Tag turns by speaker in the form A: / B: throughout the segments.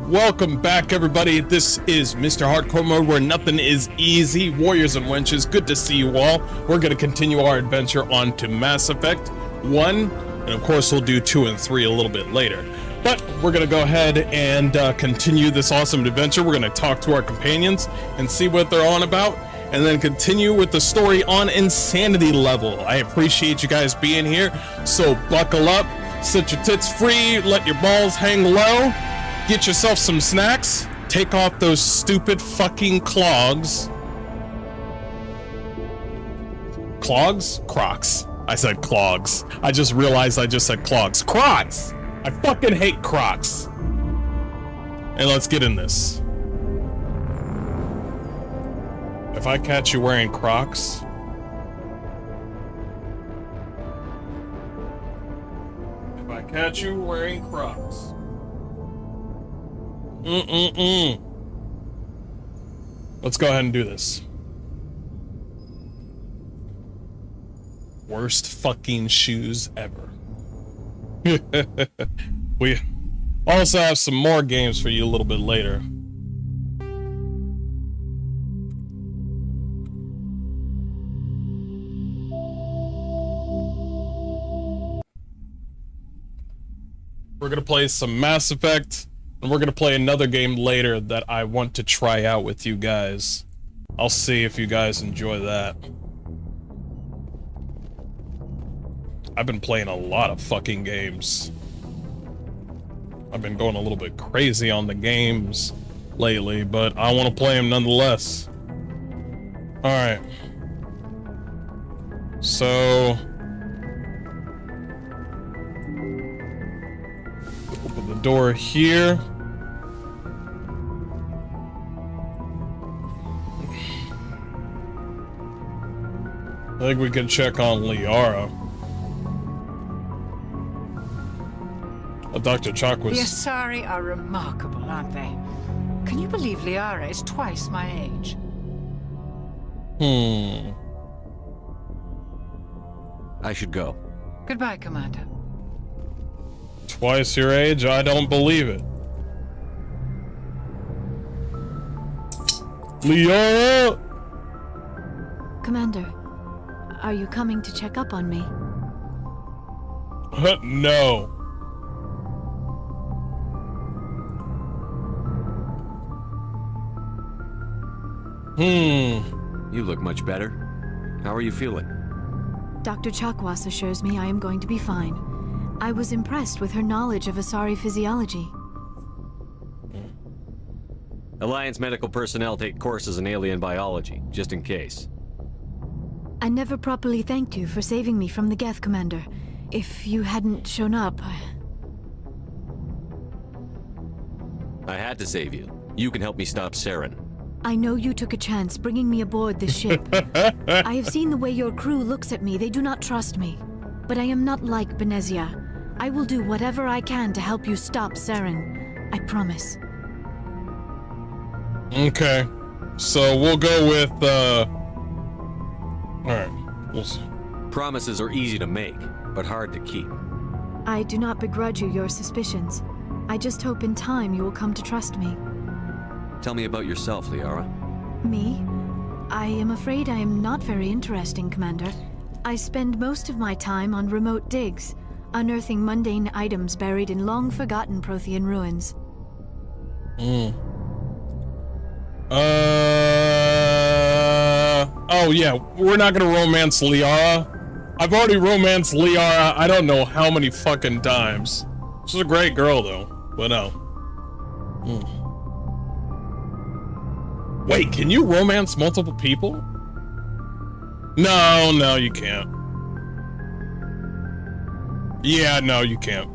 A: Welcome back, everybody. This is MrHardcoreMode, where nothing is easy. Warriors and wenches, good to see you all. We're going to continue our adventure on to Mass Effect 1, and of course we'll do 2 and 3 a little bit later. But we're going to go ahead and continue this awesome adventure. We're going to talk to our companions and see what they're on about, and then continue with the story on Insanity level. I appreciate you guys being here, so buckle up, set your tits free, let your balls hang low. Get yourself some snacks, take off those stupid fucking clogs. Clogs? Crocs. I said clogs. I just realized I just said clogs. Crocs! I fucking hate Crocs. And let's get in this. If I catch you wearing Crocs... If I catch you wearing Crocs... Let's go ahead and do this. Worst fucking shoes ever. We also have some more games for you a little bit later. We're gonna play some Mass Effect. And we're gonna play another game later that I want to try out with you guys. I'll see if you guys enjoy that. I've been playing a lot of fucking games. I've been going a little bit crazy on the games lately, but I want to play them nonetheless. Alright. So... open the door here. I think we can check on Liara. Dr. Chuck was...
B: The Asari are remarkable, aren't they? Can you believe Liara is twice my age?
C: I should go.
B: Goodbye, Commander.
A: Twice your age? I don't believe it. Liara!
D: Commander, are you coming to check up on me?
A: No.
C: You look much better. How are you feeling?
D: Dr. Chakwas assures me I am going to be fine. I was impressed with her knowledge of Asari physiology.
C: Alliance medical personnel take courses in alien biology, just in case.
D: I never properly thanked you for saving me from the Geth, Commander. If you hadn't shown up...
C: I had to save you. You can help me stop Saren.
D: I know you took a chance bringing me aboard this ship. I have seen the way your crew looks at me. They do not trust me. But I am not like Benezia. I will do whatever I can to help you stop Saren. I promise.
A: Okay. So we'll go with, Alright. We'll see.
C: Promises are easy to make, but hard to keep.
D: I do not begrudge you your suspicions. I just hope in time you will come to trust me.
C: Tell me about yourself, Liara.
D: Me? I am afraid I am not very interesting, Commander. I spend most of my time on remote digs, unearthing mundane items buried in long-forgotten Prothean ruins.
A: Oh yeah, we're not gonna romance Liara. I've already romanced Liara I don't know how many fucking times. She's a great girl though, but no. Wait, can you romance multiple people? No, you can't. Yeah, no, you can't.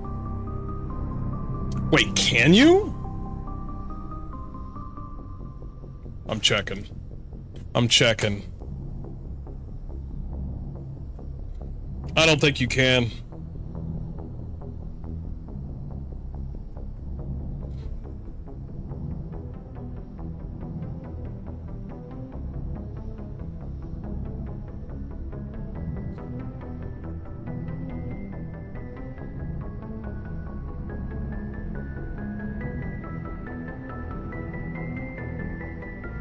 A: Wait, can you? I'm checking. I don't think you can.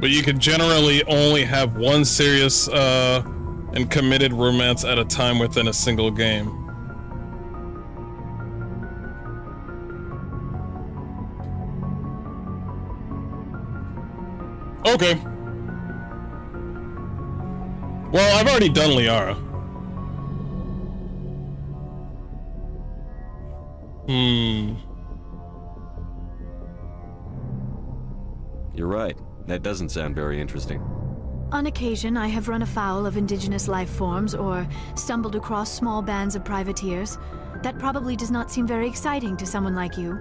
A: But you could generally only have one serious and committed romance at a time within a single game. Okay. Well, I've already done Liara.
C: You're right. That doesn't sound very interesting.
D: On occasion, I have run afoul of indigenous life forms or stumbled across small bands of privateers. That probably does not seem very exciting to someone like you.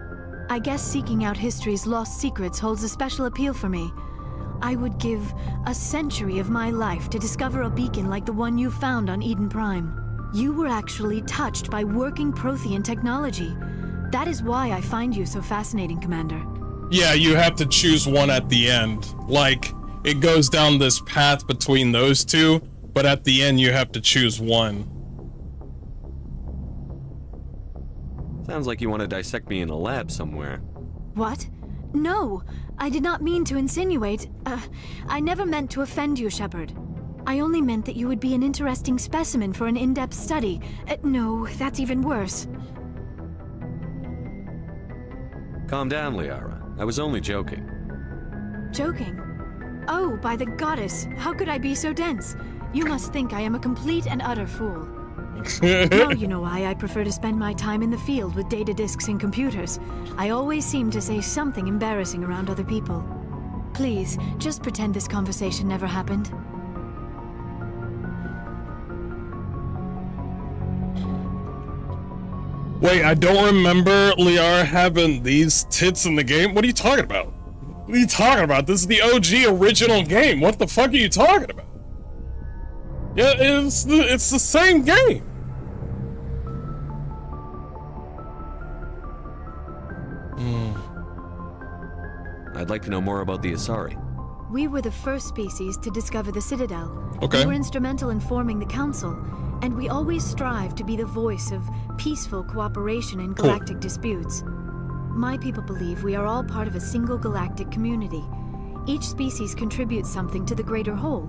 D: I guess seeking out history's lost secrets holds a special appeal for me. I would give a century of my life to discover a beacon like the one you found on Eden Prime. You were actually touched by working Prothean technology. That is why I find you so fascinating, Commander.
A: Yeah, you have to choose one at the end. Like, it goes down this path between those two, but at the end you have to choose one.
C: Sounds like you want to dissect me in a lab somewhere.
D: What? No, I did not mean to insinuate. I never meant to offend you, Shepard. I only meant that you would be an interesting specimen for an in-depth study. No, that's even worse.
C: Calm down, Liara. I was only joking.
D: Joking? Oh, by the goddess, how could I be so dense? You must think I am a complete and utter fool. Now you know why I prefer to spend my time in the field with data disks and computers. I always seem to say something embarrassing around other people. Please, just pretend this conversation never happened.
A: Wait, I don't remember Liara having these tits in the game. What are you talking about? What are you talking about? This is the OG original game. What the fuck are you talking about? Yeah, it's the same game.
C: I'd like to know more about the Asari.
D: We were the first species to discover the Citadel.
A: Okay.
D: We were instrumental in forming the Council, and we always strive to be the voice of peaceful cooperation in galactic disputes. My people believe we are all part of a single galactic community. Each species contributes something to the greater whole.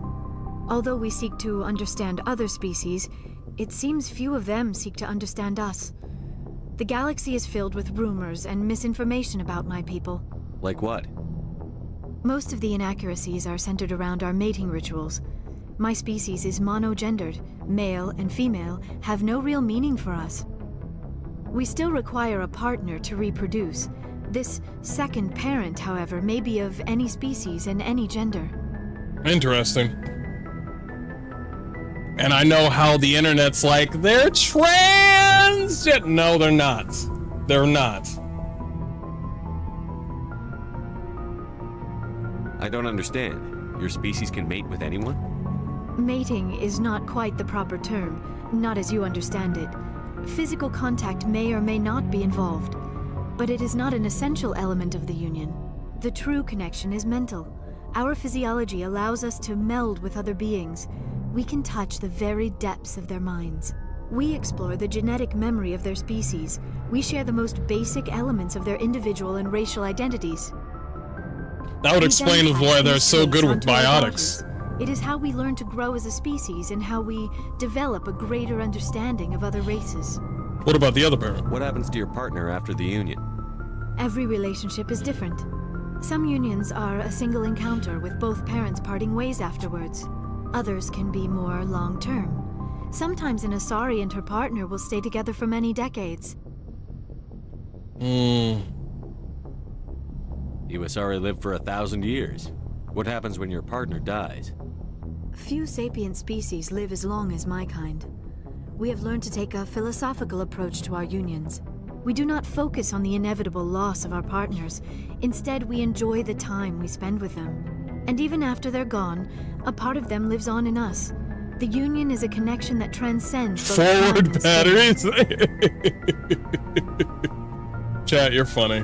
D: Although we seek to understand other species, it seems few of them seek to understand us. The galaxy is filled with rumors and misinformation about my people.
C: Like what?
D: Most of the inaccuracies are centered around our mating rituals. My species is monogendered. Male and female have no real meaning for us. We still require a partner to reproduce. This second parent, however, may be of any species and any gender.
A: Interesting. And I know how the internet's like, they're trans! No, they're not. They're not.
C: I don't understand. Your species can mate with anyone?
D: Mating is not quite the proper term, not as you understand it. Physical contact may or may not be involved, but it is not an essential element of the union. The true connection is mental. Our physiology allows us to meld with other beings. We can touch the very depths of their minds. We explore the genetic memory of their species. We share the most basic elements of their individual and racial identities.
A: That would explain why they're so good with biotics.
D: It is how we learn to grow as a species and how we develop a greater understanding of other races.
A: What about the other parent?
C: What happens to your partner after the union?
D: Every relationship is different. Some unions are a single encounter with both parents parting ways afterwards. Others can be more long-term. Sometimes an Asari and her partner will stay together for many decades.
C: You Asari live for 1,000 years. What happens when your partner dies?
D: Few sapient species live as long as my kind. We have learned to take a philosophical approach to our unions. We do not focus on the inevitable loss of our partners. Instead, we enjoy the time we spend with them. And even after they're gone, a part of them lives on in us. The union is a connection that transcends both time
A: Forward
D: and
A: batteries.
D: space.
A: Chat, you're funny.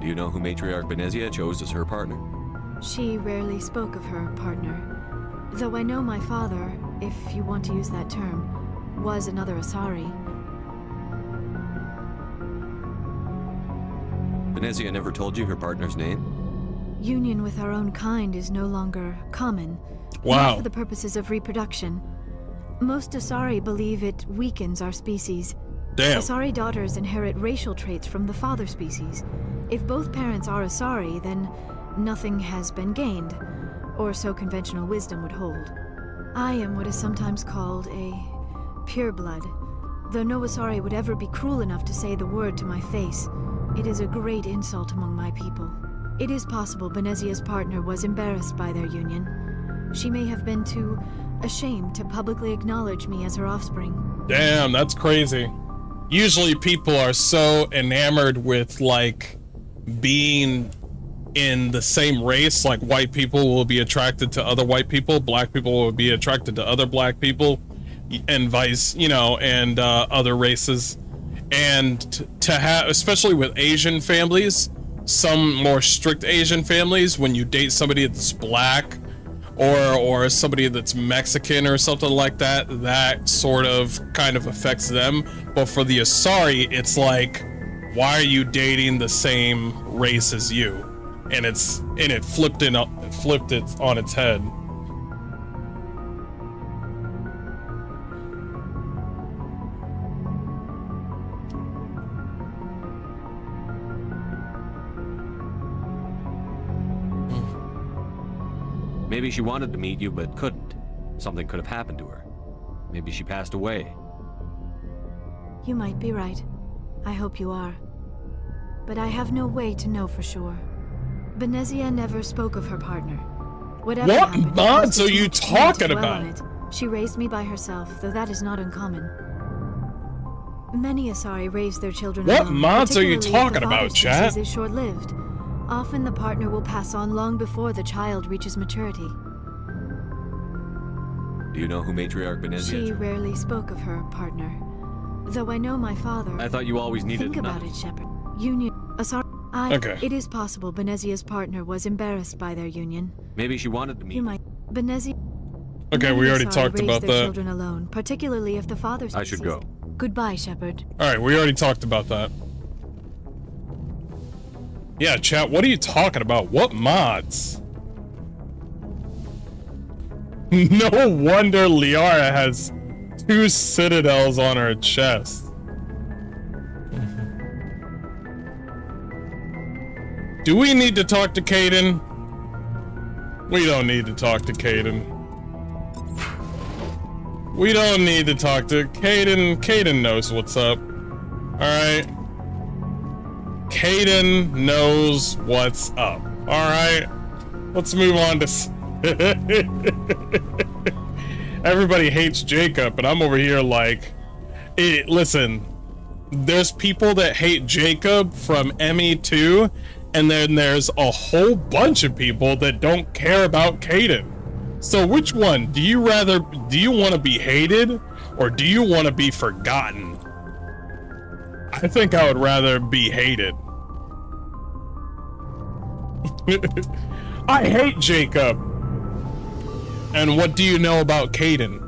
C: Do you know who Matriarch Benezia chose as her partner?
D: She rarely spoke of her partner. Though I know my father, if you want to use that term, was another Asari.
C: Benezia never told you her partner's name?
D: Union with our own kind is no longer common.
A: Wow.
D: Not for the purposes of reproduction. Most Asari believe it weakens our species.
A: Damn.
D: Asari daughters inherit racial traits from the father species. If both parents are Asari, then nothing has been gained, or so conventional wisdom would hold. I am what is sometimes called a pureblood. Though no Asari would ever be cruel enough to say the word to my face, it is a great insult among my people. It is possible Benezia's partner was embarrassed by their union. She may have been too ashamed to publicly acknowledge me as her offspring.
A: Damn, that's crazy. Usually people are so enamored with, like, being in the same race. Like, white people will be attracted to other white people, black people will be attracted to other black people, and vice, you know, and other races. And to have, especially with Asian families, some more strict Asian families, when you date somebody that's black or somebody that's Mexican or something like that, that sort of kind of affects them. But for the Asari, it's like, why are you dating the same race as you? And it flipped it on its head.
C: Maybe she wanted to meet you, but couldn't. Something could have happened to her. Maybe she passed away.
D: You might be right. I hope you are. But I have no way to know for sure. Benezia never spoke of her partner. Whatever
A: What
D: happened,
A: mods are you
D: to
A: talking
D: dwell
A: about?
D: on it. She raised me by herself, though that is not uncommon. Many Asari raise their children
A: What
D: alone,
A: mods are you
D: particularly if the
A: talking about,
D: father
A: chat?
D: species is short-lived. Often the partner will pass on long before the child reaches maturity.
C: Do you know who Matriarch Benezia
D: She
C: is?
D: rarely spoke of her partner. Though I know my father...
C: I thought you always needed
D: Think about
C: another.
D: it, Shepard. Union... Asari...
A: Okay.
D: It is possible Benezia's partner was embarrassed by their union.
C: Maybe she wanted to meet
D: You might... Benezia...
A: Okay,
D: Many
A: we already
D: Asari
A: talked
D: raise
A: about
D: their
A: that.
D: children alone, particularly if the father
C: I should go.
D: Goodbye, Shepard.
A: Alright, we already talked about that. Yeah, chat, what are you talking about? What mods? No wonder Liara has 2 citadels on her chest. Do we need to talk to Caden? We don't need to talk to Caden. We don't need to talk to Caden. Caden knows what's up. Alright. Caden knows what's up. Alright. Let's move on to... Everybody hates Jacob, and I'm over here like... listen. There's people that hate Jacob from ME2, and then there's a whole bunch of people that don't care about Caden. So which one? Do you want to be hated, or do you want to be forgotten? I think I would rather be hated. I hate Jacob. And what do you know about Caden?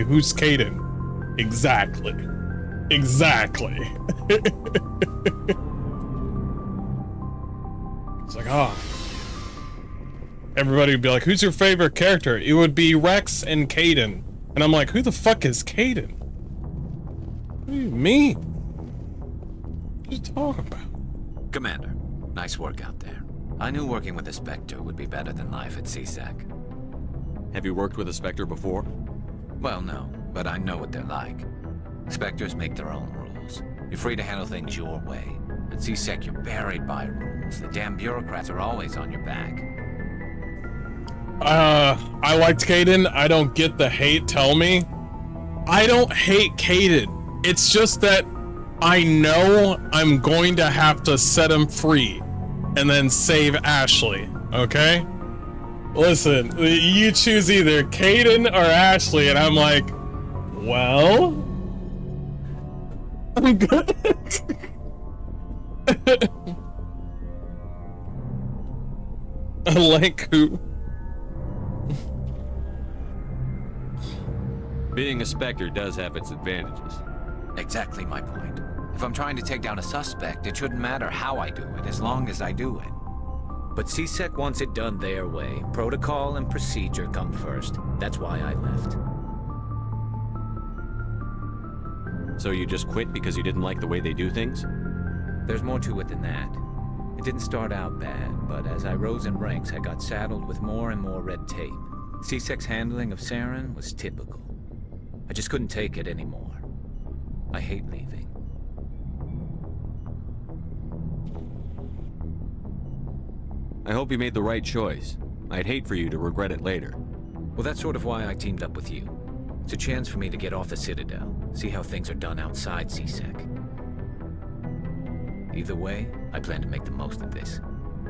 A: Who's Caden? Exactly. Exactly. It's like, oh. Everybody would be like, who's your favorite character? It would be Rex and Caden. And I'm like, who the fuck is Caden? What do you mean? What are you talking about?
E: Commander, nice work out there. I knew working with a Spectre would be better than life at CSEC.
C: Have you worked with a Spectre before?
E: Well, no, but I know what they're like. Spectres make their own rules. You're free to handle things your way. At CSEC, you're buried by rules. The damn bureaucrats are always on your back.
A: I liked Caden. I don't get the hate, tell me. I don't hate Caden. It's just that I know I'm going to have to set him free and then save Ashley, okay? Listen, you choose either Caden or Ashley, and I'm like, well, I'm good. I like who?
C: Being a Spectre does have its advantages.
E: Exactly my point. If I'm trying to take down a suspect, it shouldn't matter how I do it, as long as I do it.
F: But CSEC wants it done their way. Protocol and procedure come first. That's why I left.
C: So you just quit because you didn't like the way they do things?
F: There's more to it than that. It didn't start out bad, but as I rose in ranks, I got saddled with more and more red tape. CSEC's handling of Saren was typical. I just couldn't take it anymore. I hate leaving.
C: I hope you made the right choice. I'd hate for you to regret it later.
F: Well, that's sort of why I teamed up with you. It's a chance for me to get off the Citadel, see how things are done outside CSEC. Either way, I plan to make the most of this.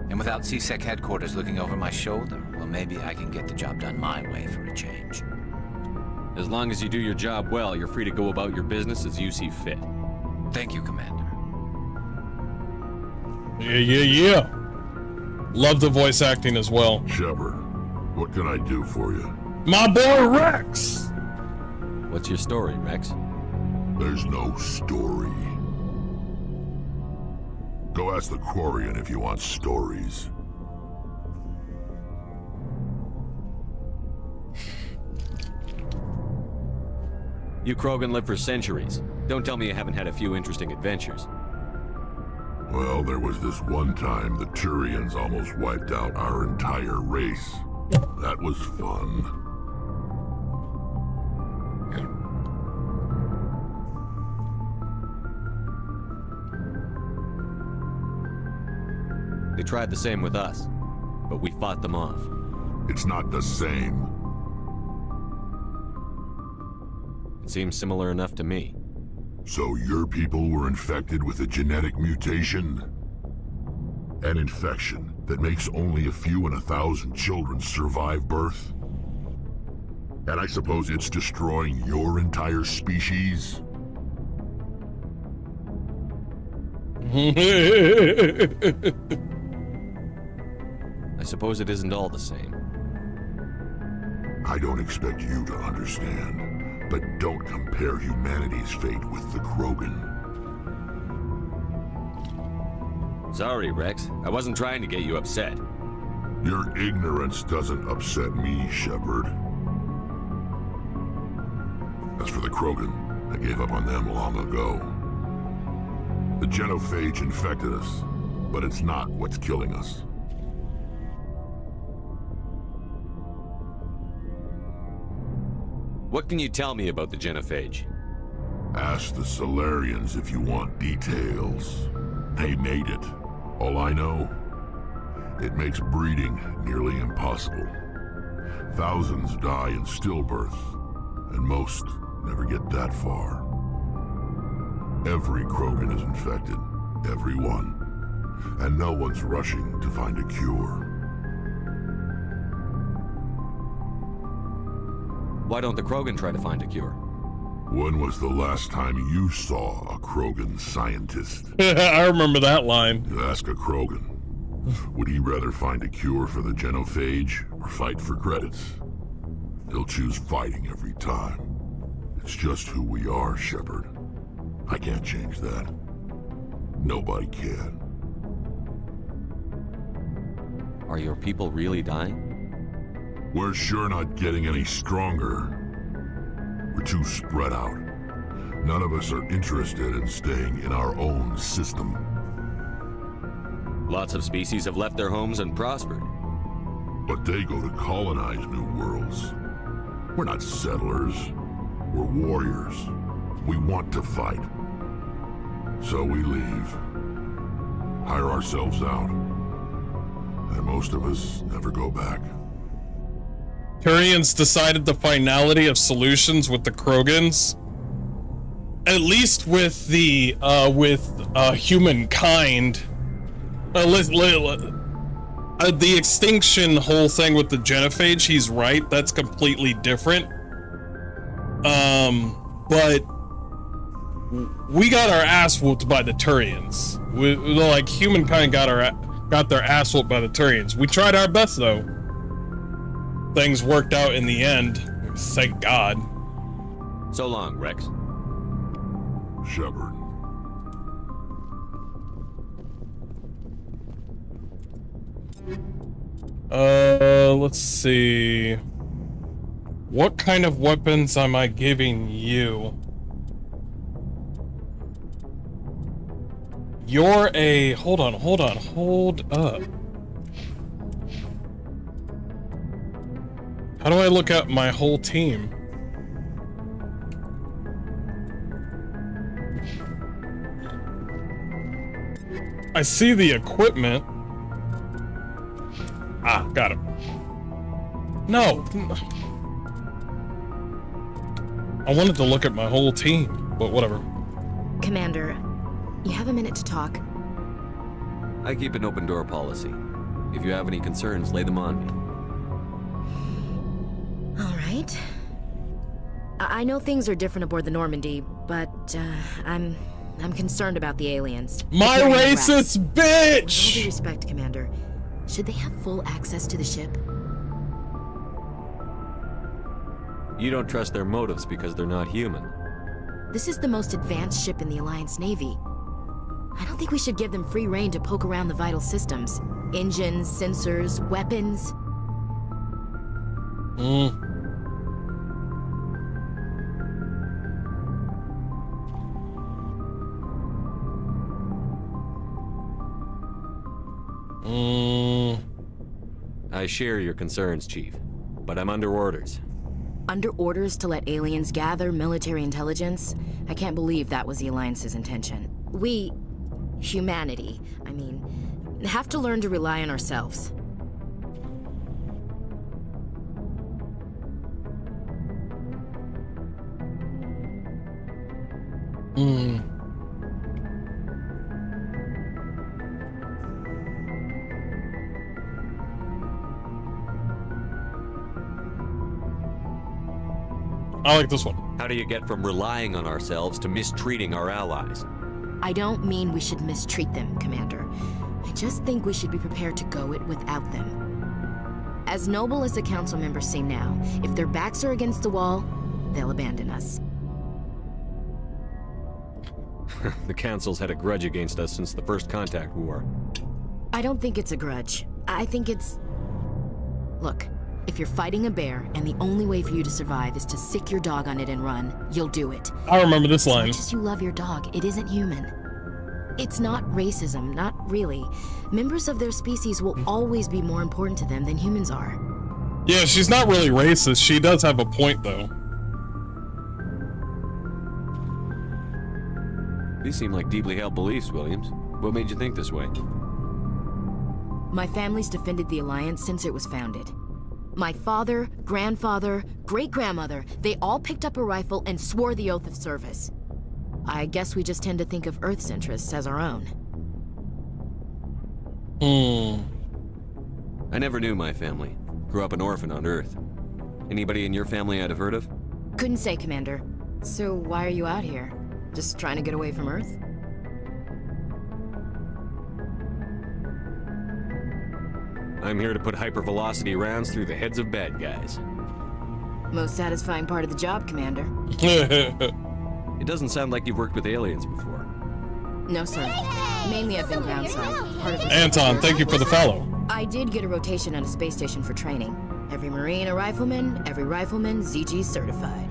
E: And without CSEC headquarters looking over my shoulder, well, maybe I can get the job done my way for a change.
C: As long as you do your job well, you're free to go about your business as you see fit.
E: Thank you, Commander.
A: Yeah. Love the voice acting as well.
G: Shepard, what can I do for you?
A: My boy Rex!
C: What's your story, Rex?
G: There's no story. Go ask the Quarian if you want stories.
C: You Krogan live for centuries. Don't tell me you haven't had a few interesting adventures.
G: Well, there was this one time the Turians almost wiped out our entire race. That was fun.
C: They tried the same with us, but we fought them off.
G: It's not the same.
C: It seems similar enough to me.
G: So your people were infected with a genetic mutation? An infection that makes only a few in 1,000 children survive birth? And I suppose it's destroying your entire species?
C: I suppose it isn't all the same.
G: I don't expect you to understand, but don't compare humanity's fate with the Krogan.
C: Sorry, Rex. I wasn't trying to get you upset.
G: Your ignorance doesn't upset me, Shepard. As for the Krogan, I gave up on them long ago. The genophage infected us, but it's not what's killing us.
C: What can you tell me about the genophage?
G: Ask the Solarians if you want details. They made it. All I know, it makes breeding nearly impossible. Thousands die in stillbirth, and most never get that far. Every Krogan is infected, every one, and no one's rushing to find a cure.
C: Why don't the Krogan try to find a cure?
G: When was the last time you saw a Krogan scientist?
A: I remember that line.
G: You ask a Krogan, would he rather find a cure for the genophage or fight for credits? He'll choose fighting every time. It's just who we are, Shepard. I can't change that. Nobody can.
C: Are your people really dying?
G: We're sure not getting any stronger. We're too spread out. None of us are interested in staying in our own system.
C: Lots of species have left their homes and prospered.
G: But they go to colonize new worlds. We're not settlers. We're warriors. We want to fight. So we leave. Hire ourselves out. And most of us never go back.
A: Turians decided the finality of solutions with the Krogans. At least with the humankind. The extinction whole thing with the genophage, he's right. That's completely different. But we got our ass whooped by the Turians. Like humankind got their ass whooped by the Turians. We tried our best though. Things worked out in the end. Thank God.
C: So long, Rex.
G: Shepard.
A: Let's see. What kind of weapons am I giving you? You're a... Hold on. Hold up. How do I look at my whole team? I see the equipment. Ah, got it. No. I wanted to look at my whole team, but whatever.
H: Commander, you have a minute to talk.
C: I keep an open door policy. If you have any concerns, lay them on me.
H: All right. I know things are different aboard the Normandy, but I'm concerned about the aliens.
A: My
H: If they're
A: racist
H: With all due
A: bitch!
H: respect, Commander, should they have full access to the ship?
C: You don't trust their motives because they're not human.
H: This is the most advanced ship in the Alliance Navy. I don't think we should give them free rein to poke around the vital systems. Engines, sensors, weapons.
C: I share your concerns, Chief, but I'm under orders.
H: Under orders to let aliens gather military intelligence? I can't believe that was the Alliance's intention. We, humanity, I mean, have to learn to rely on ourselves.
A: I like this one.
C: How do you get from relying on ourselves to mistreating our allies?
H: I don't mean we should mistreat them, Commander. I just think we should be prepared to go it without them. As noble as the Council members seem now, if their backs are against the wall, they'll abandon us.
C: The Council's had a grudge against us since the First Contact War.
H: I don't think it's a grudge. I think it's... Look, if you're fighting a bear and the only way for you to survive is to sick your dog on it and run, you'll do it.
A: I remember this
H: As
A: line.
H: much as you love your dog, it isn't human. It's not racism, not really. Members of their species will always be more important to them than humans are.
A: Yeah, she's not really racist. She does have a point, though.
C: These seem like deeply held beliefs, Williams. What made you think this way?
H: My family's defended the Alliance since it was founded. My father, grandfather, great-grandmother, they all picked up a rifle and swore the oath of service. I guess we just tend to think of Earth's interests as our own.
C: I never knew my family. Grew up an orphan on Earth. Anybody in your family I'd have heard of?
H: Couldn't say, Commander. So why are you out here? Just trying to get away from Earth?
C: I'm here to put hypervelocity rounds through the heads of bad guys.
H: Most satisfying part of the job, Commander.
C: It doesn't sound like you've worked with aliens before.
H: No, sir. Mainly I've been groundside. Part of the
A: Anton, thank you for the follow.
H: I did get a rotation on a space station for training. Every Marine a rifleman, every rifleman ZG certified.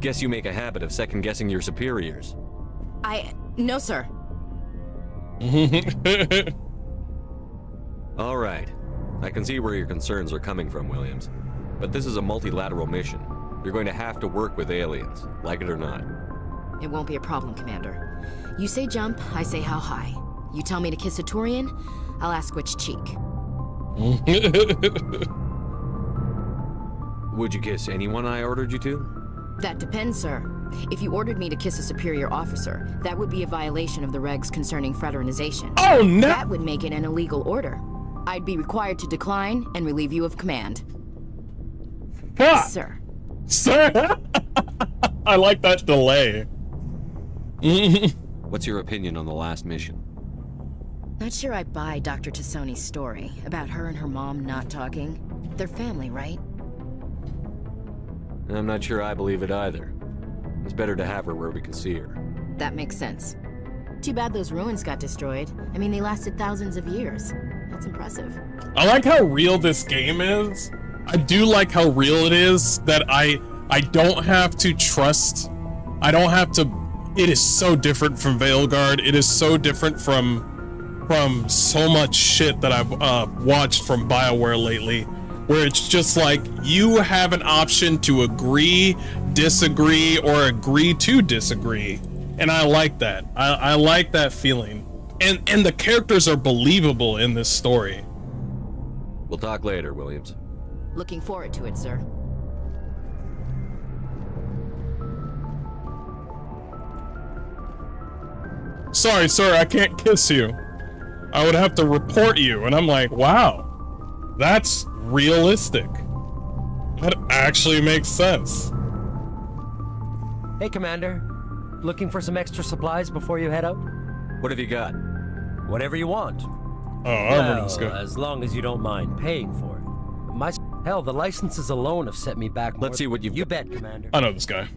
C: Guess you make a habit of second-guessing your superiors.
H: No, sir.
C: All right. I can see where your concerns are coming from, Williams. But this is a multilateral mission. You're going to have to work with aliens, like it or not.
H: It won't be a problem, Commander. You say jump, I say how high. You tell me to kiss a Turian, I'll ask which cheek.
C: Would you kiss anyone I ordered you to?
H: That depends, sir. If you ordered me to kiss a superior officer, that would be a violation of the regs concerning fraternization.
A: Oh, no!
H: That would make it an illegal order. I'd be required to decline and relieve you of command.
A: Ah,
H: Sir.
A: sir! I like that delay.
C: What's your opinion on the last mission?
H: Not sure I buy Dr. Tassoni's story about her and her mom not talking. They're family, right?
C: I'm not sure I believe it either. It's better to have her where we can see her.
H: That makes sense. Too bad those ruins got destroyed. I mean, they lasted thousands of years. That's impressive.
A: I like how real this game is. I do like how real it is that I don't have to trust. I don't have to. It is so different from Veilguard. It is so different from so much shit that I've watched from BioWare lately, where it's just like you have an option to agree, disagree, or agree to disagree. And I like that. I like that feeling. And the characters are believable in this story.
C: We'll talk later, Williams.
H: Looking forward to it, sir.
A: Sorry, sir, I can't kiss you. I would have to report you. And I'm like, wow, that's realistic. That actually makes sense.
I: Hey, Commander. Looking for some extra supplies before you head out?
C: What have you got?
I: Whatever you want.
A: Oh, I remember this
I: Well,
A: guy.
I: as long as you don't mind paying for it. Hell, the licenses alone have set me back more.
C: Let's see what you've
I: You
C: got.
I: bet, Commander.
A: I know this guy.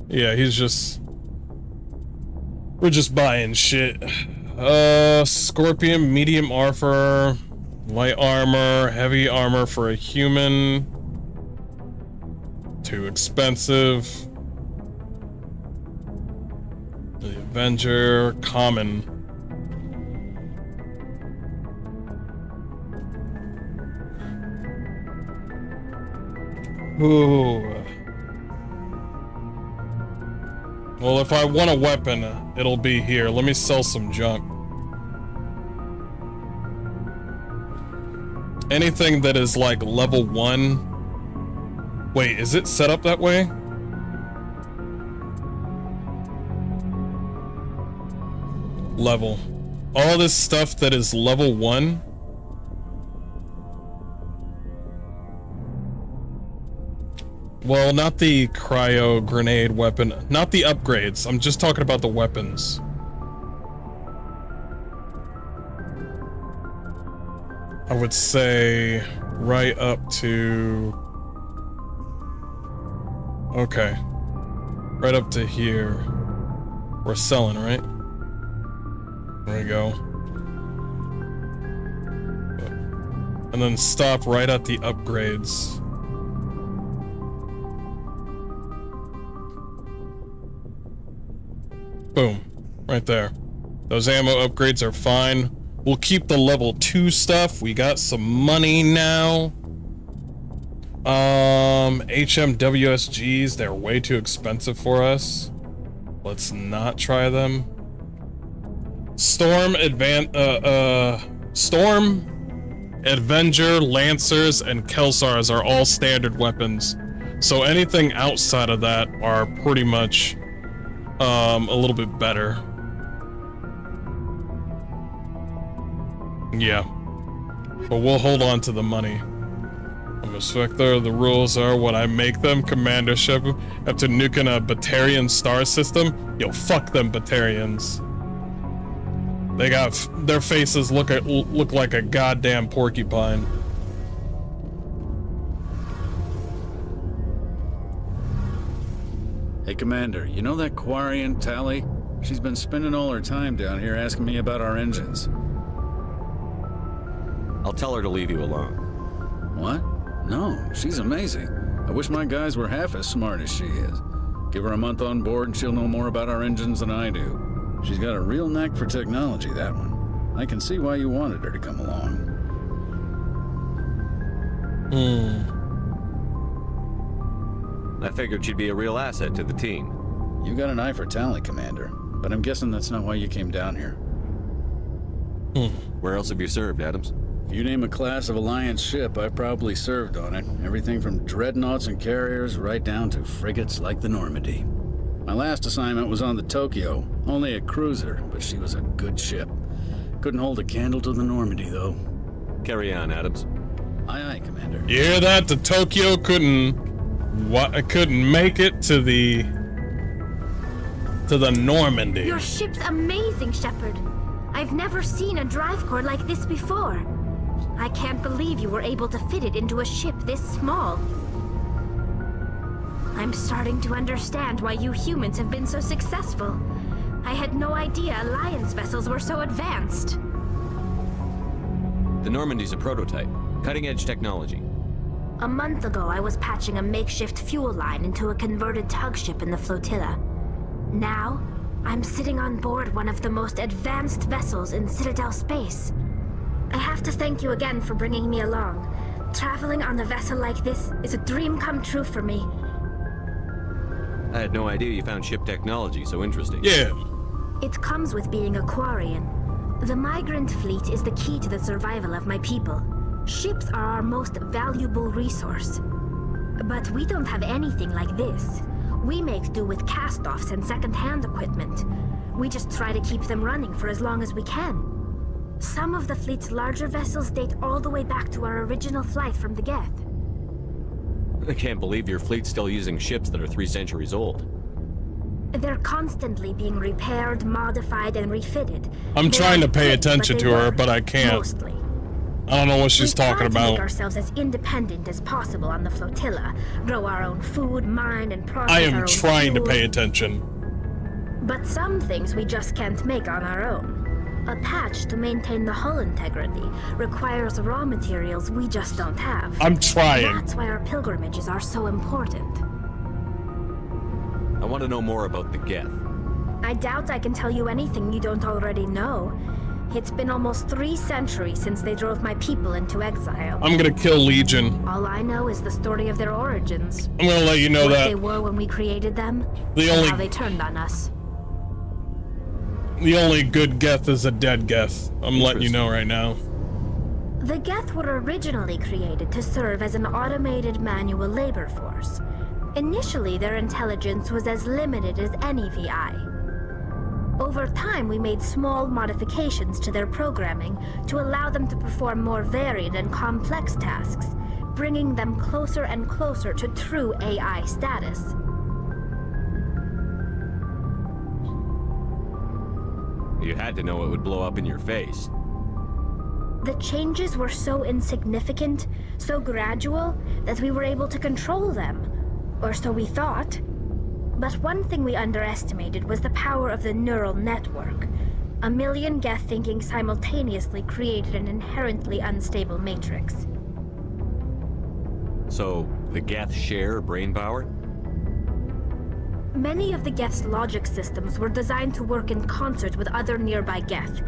A: Yeah, he's just... We're just buying shit. Scorpion, medium armor, light armor, heavy armor for a human. Too expensive. The Avenger, common. Ooh. Well, if I want a weapon, it'll be here. Let me sell some junk. Anything that is like level 1. Wait, is it set up that way? Level. All this stuff that is level 1. Well, not the cryo grenade weapon, not the upgrades. I'm just talking about the weapons. I would say right up to... Okay. Right up to here. We're selling, right? There we go. And then stop right at the upgrades. Boom. Right there. Those ammo upgrades are fine. We'll keep the level 2 stuff. We got some money now. HMWSGs, they're way too expensive for us. Let's not try them. Storm, Avenger, Lancers, and Kelsars are all standard weapons. So anything outside of that are pretty much a little bit better. Yeah. But we'll hold on to the money. I'm a Spectre. The rules are what I make them. Commandership. After nuking a Batarian star system. Yo, fuck them Batarians. They got their faces look like a goddamn porcupine.
J: Hey, Commander, you know that Quarian, Tally? She's been spending all her time down here asking me about our engines.
C: I'll tell her to leave you alone.
J: What? No, she's amazing. I wish my guys were half as smart as she is. Give her a month on board and she'll know more about our engines than I do. She's got a real knack for technology, that one. I can see why you wanted her to come along.
C: I figured she'd be a real asset to the team.
J: You got an eye for Tally, Commander, but I'm guessing that's not why you came down here.
C: Where else have you served, Adams?
J: If you name a class of Alliance ship, I've probably served on it. Everything from dreadnoughts and carriers right down to frigates like the Normandy. My last assignment was on the Tokyo, only a cruiser, but she was a good ship. Couldn't hold a candle to the Normandy, though.
C: Carry on, Adams.
J: Aye, aye, Commander.
A: You hear that? The Tokyo couldn't make it to the Normandy.
K: Your ship's amazing, Shepard. I've never seen a drive core like this before. I can't believe you were able to fit it into a ship this small. I'm starting to understand why you humans have been so successful. I had no idea Alliance vessels were so advanced.
C: The Normandy's a prototype. Cutting-edge technology.
K: A month ago, I was patching a makeshift fuel line into a converted tug ship in the flotilla. Now, I'm sitting on board one of the most advanced vessels in Citadel space. I have to thank you again for bringing me along. Traveling on a vessel like this is a dream come true for me.
C: I had no idea you found ship technology so interesting.
A: Yeah.
K: It comes with being a Quarian. The migrant fleet is the key to the survival of my people. Ships are our most valuable resource. But we don't have anything like this. We make do with cast-offs and second-hand equipment. We just try to keep them running for as long as we can. Some of the fleet's larger vessels date all the way back to our original flight from the Geth.
C: I can't believe your fleet's still using ships that are 3 centuries old.
K: They're constantly being repaired, modified, and refitted.
A: I'm trying to pay attention to her,
K: work,
A: but I can't.
K: Mostly.
A: I don't know what she's talking
K: We try to make
A: about.
K: ourselves as independent as possible on the flotilla. Grow our own food, mine, and process
A: I
K: our
A: am
K: own
A: trying to
K: fuel.
A: pay attention.
K: But some things we just can't make on our own. A patch to maintain the hull integrity requires raw materials we just don't have.
A: I'm trying.
K: That's why our pilgrimages are so important.
C: I want to know more about the Geth.
K: I doubt I can tell you anything you don't already know. It's been almost 3 centuries since they drove my people into exile.
A: I'm gonna kill Legion.
K: All I know is the story of their origins.
A: I'm gonna let you know
K: What
A: that
K: they were when we created them,
A: The
K: and
A: only-
K: how they turned on us.
A: the only good Geth is a dead Geth. I'm letting you know right now.
K: The Geth were originally created to serve as an automated manual labor force. Initially, their intelligence was as limited as any VI. Over time, we made small modifications to their programming to allow them to perform more varied and complex tasks, bringing them closer and closer to true AI status.
C: You had to know it would blow up in your face.
K: The changes were so insignificant, so gradual, that we were able to control them. Or so we thought. But one thing we underestimated was the power of the neural network. A million Geth thinking simultaneously created an inherently unstable matrix.
C: So, the Geth share brain power?
K: Many of the Geth's logic systems were designed to work in concert with other nearby Geth.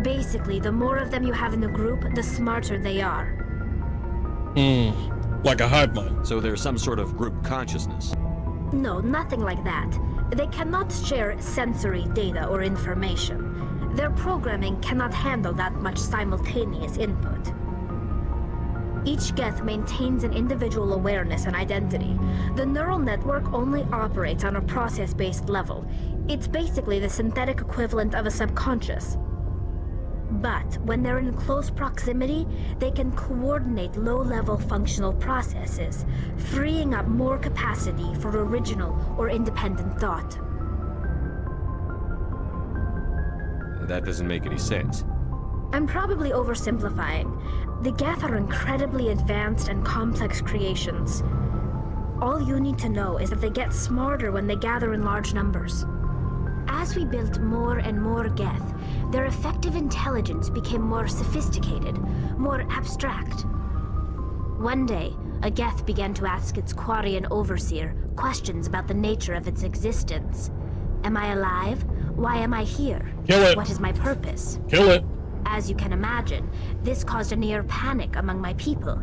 K: Basically, the more of them you have in a group, the smarter they are.
A: Like a hive mind.
C: So there's some sort of group consciousness.
K: No, nothing like that. They cannot share sensory data or information. Their programming cannot handle that much simultaneous input. Each Geth maintains an individual awareness and identity. The neural network only operates on a process-based level. It's basically the synthetic equivalent of a subconscious. But when they're in close proximity, they can coordinate low-level functional processes, freeing up more capacity for original or independent thought.
C: That doesn't make any sense.
K: I'm probably oversimplifying. The Geth are incredibly advanced and complex creations. All you need to know is that they get smarter when they gather in large numbers. As we built more and more Geth, their effective intelligence became more sophisticated, more abstract. One day, a Geth began to ask its Quarian overseer questions about the nature of its existence. Am I alive? Why am I here?
A: Kill it.
K: What is my purpose?
A: Kill it.
K: As you can imagine, this caused a near panic among my people.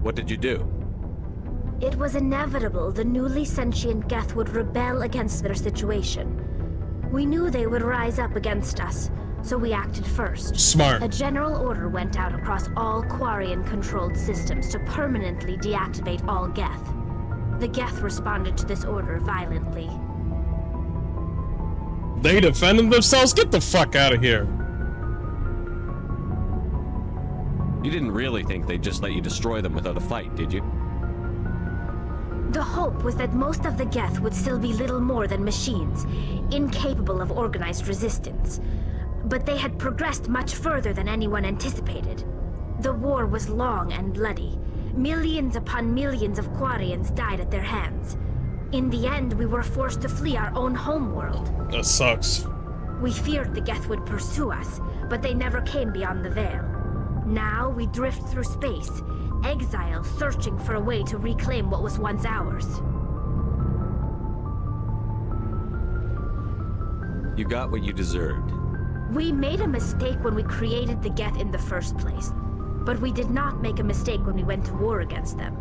C: What did you do?
K: It was inevitable the newly sentient Geth would rebel against their situation. We knew they would rise up against us, so we acted first.
A: Smart.
K: A general order went out across all Quarian-controlled systems to permanently deactivate all Geth. The Geth responded to this order violently.
A: They defended themselves? Get the fuck out of here.
C: You didn't really think they'd just let you destroy them without a fight, did you?
K: The hope was that most of the Geth would still be little more than machines, incapable of organized resistance. But they had progressed much further than anyone anticipated. The war was long and bloody. Millions upon millions of Quarians died at their hands. In the end, we were forced to flee our own homeworld.
A: That sucks.
K: We feared the Geth would pursue us, but they never came beyond the Veil. Now we drift through space, exile searching for a way to reclaim what was once ours.
C: You got what you deserved.
K: We made a mistake when we created the Geth in the first place, but we did not make a mistake when we went to war against them.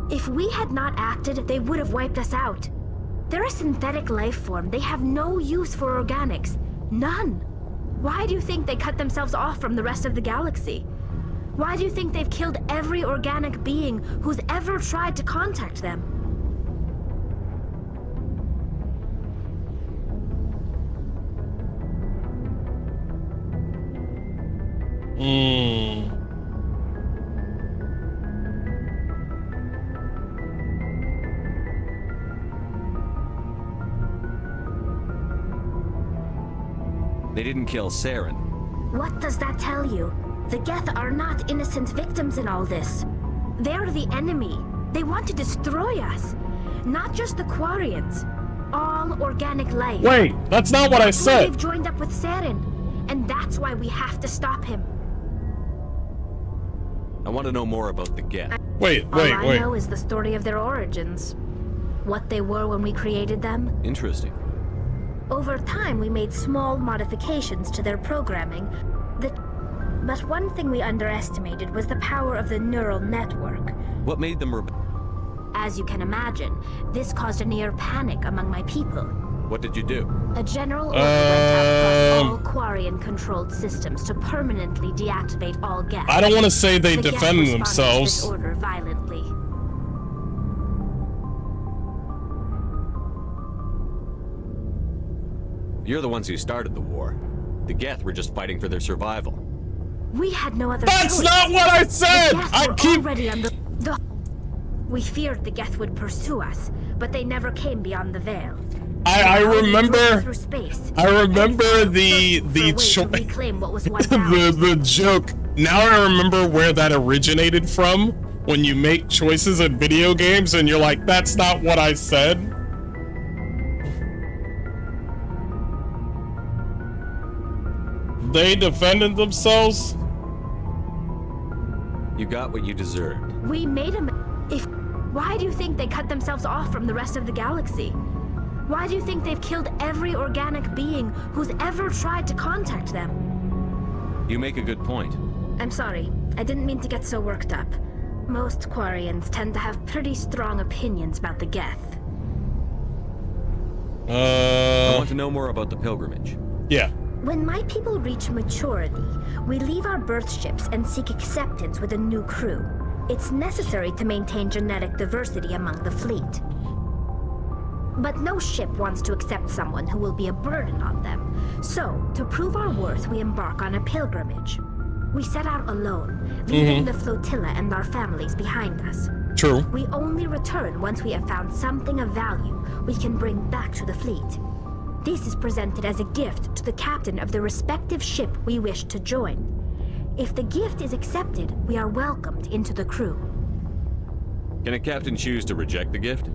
K: If we had not acted, they would have wiped us out. They're a synthetic life form. They have no use for organics. None. Why do you think they cut themselves off from the rest of the galaxy? Why do you think they've killed every organic being who's ever tried to contact them?
C: They didn't kill Saren.
K: What does that tell you? The Geth are not innocent victims in all this. They're the enemy. They want to destroy us. Not just the Quarians. All organic life.
A: Wait, that's not what I said.
K: They've joined up with Saren. And that's why we have to stop him.
C: I want to know more about the Geth.
A: Wait.
K: All I know is the story of their origins. What they were when we created them.
C: Interesting.
K: Over time, we made small modifications to their programming. But one thing we underestimated was the power of the neural network.
C: What made them
K: As you can imagine, this caused a near panic among my people.
C: What did you do?
K: A general order went out across all Quarian-controlled systems to permanently deactivate all Geth.
A: I don't want to say they
K: Geth
A: defended
K: responded
A: themselves.
K: to this order violently.
C: You're the ones who started the war. The Geth were just fighting for their survival.
K: We had no other
A: That's
K: choice.
A: not what I said!
K: The Geth
A: I
K: were
A: keep...
K: already on the... We feared the Geth would pursue us, but they never came beyond the Veil.
A: I remember...
K: Through space,
A: I remember the joke. Now I remember where that originated from. When you make choices in video games and you're like, that's not what I said. They defended themselves.
C: You got what you deserved.
K: We made them. Why do you think they cut themselves off from the rest of the galaxy? Why do you think they've killed every organic being who's ever tried to contact them?
C: You make a good point.
K: I'm sorry. I didn't mean to get so worked up. Most Quarians tend to have pretty strong opinions about the Geth.
C: I want to know more about the pilgrimage.
A: Yeah.
K: When my people reach maturity, we leave our birth ships and seek acceptance with a new crew. It's necessary to maintain genetic diversity among the fleet. But no ship wants to accept someone who will be a burden on them. So, to prove our worth, we embark on a pilgrimage. We set out alone, leaving the flotilla and our families behind us.
A: True.
K: We only return once we have found something of value we can bring back to the fleet. This is presented as a gift to the captain of the respective ship we wish to join. If the gift is accepted, we are welcomed into the crew.
C: Can a captain choose to reject the gift?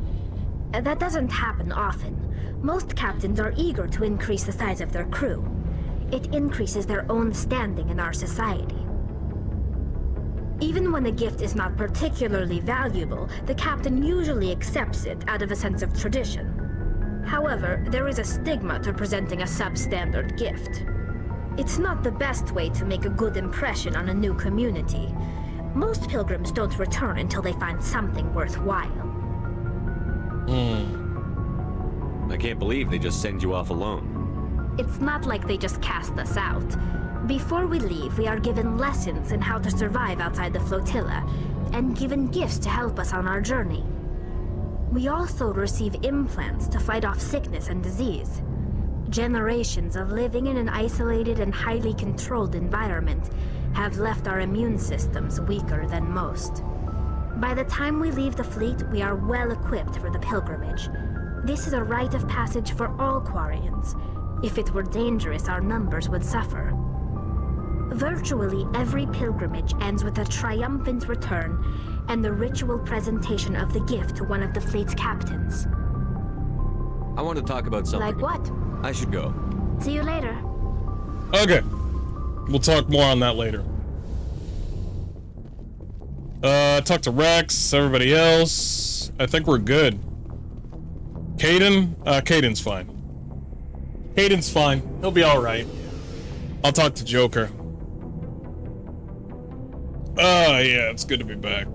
K: That doesn't happen often. Most captains are eager to increase the size of their crew. It increases their own standing in our society. Even when a gift is not particularly valuable, the captain usually accepts it out of a sense of tradition. However, there is a stigma to presenting a substandard gift. It's not the best way to make a good impression on a new community. Most pilgrims don't return until they find something worthwhile.
C: I can't believe they just send you off alone.
K: It's not like they just cast us out. Before we leave, we are given lessons in how to survive outside the flotilla, and given gifts to help us on our journey. We also receive implants to fight off sickness and disease. Generations of living in an isolated and highly controlled environment have left our immune systems weaker than most. By the time we leave the fleet, we are well equipped for the pilgrimage. This is a rite of passage for all Quarians. If it were dangerous, our numbers would suffer. Virtually every pilgrimage ends with a triumphant return and the ritual presentation of the gift to one of the fleet's captains.
C: I want to talk about something.
K: Like what?
C: I should go.
K: See you later.
A: Okay. We'll talk more on that later. Talk to Rex, everybody else. I think we're good. Caden? Caden's fine. Caden's fine. He'll be alright. I'll talk to Joker. Oh, yeah, it's good to be back.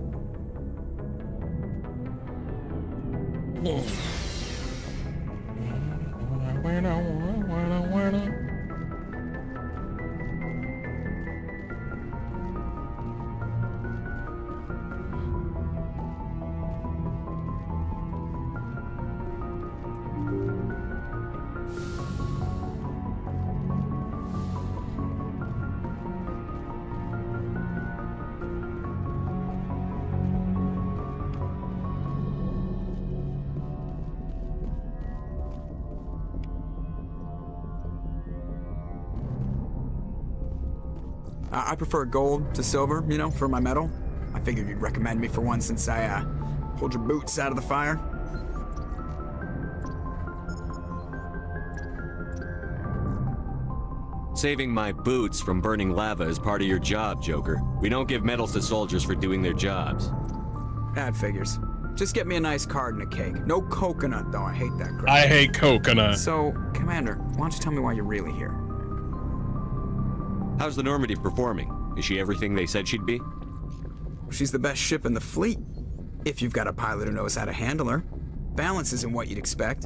L: I prefer gold to silver, you know, for my medal. I figured you'd recommend me for one since I, pulled your boots out of the fire.
C: Saving my boots from burning lava is part of your job, Joker. We don't give medals to soldiers for doing their jobs.
L: That figures. Just get me a nice card and a cake. No coconut, though. I hate that crap.
A: I hate coconut.
L: So, Commander, why don't you tell me why you're really here?
C: How's the Normandy performing? Is she everything they said she'd be?
L: She's the best ship in the fleet. If you've got a pilot who knows how to handle her. Balance isn't what you'd expect.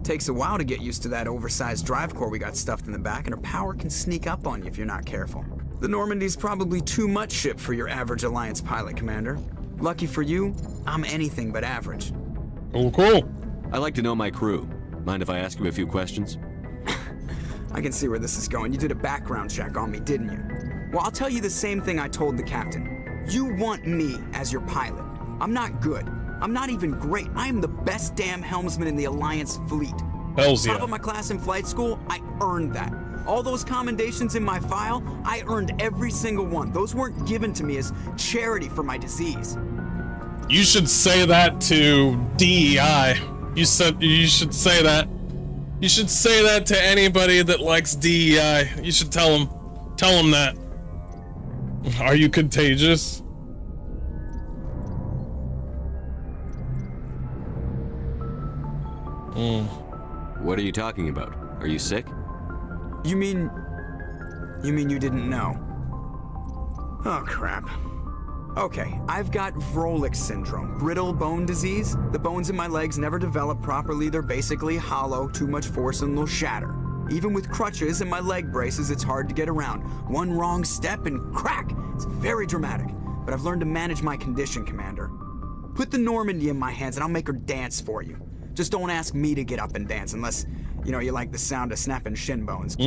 L: Takes a while to get used to that oversized drive core we got stuffed in the back, and her power can sneak up on you if you're not careful. The Normandy's probably too much ship for your average Alliance pilot, Commander. Lucky for you, I'm anything but average.
A: Oh, cool.
C: I like to know my crew. Mind if I ask you a few questions?
L: I can see where this is going. You did a background check on me, didn't you? Well, I'll tell you the same thing I told the captain. You want me as your pilot. I'm not good. I'm not even great. I am the best damn helmsman in the Alliance fleet.
A: Hells yeah.
L: Top of my class in flight school, I earned that. All those commendations in my file, I earned every single one. Those weren't given to me as charity for my disease.
A: You should say that to DEI. You should say that. You should say that to anybody that likes DEI. You should tell them that. Are you contagious?
C: What are you talking about? Are you sick?
L: You mean you didn't know? Oh, crap. Okay, I've got Vrolik syndrome, brittle bone disease. The bones in my legs never develop properly. They're basically hollow, too much force and they'll shatter. Even with crutches and my leg braces, it's hard to get around. One wrong step and crack! It's very dramatic. But I've learned to manage my condition, Commander. Put the Normandy in my hands and I'll make her dance for you. Just don't ask me to get up and dance unless, you know, you like the sound of snapping shin bones.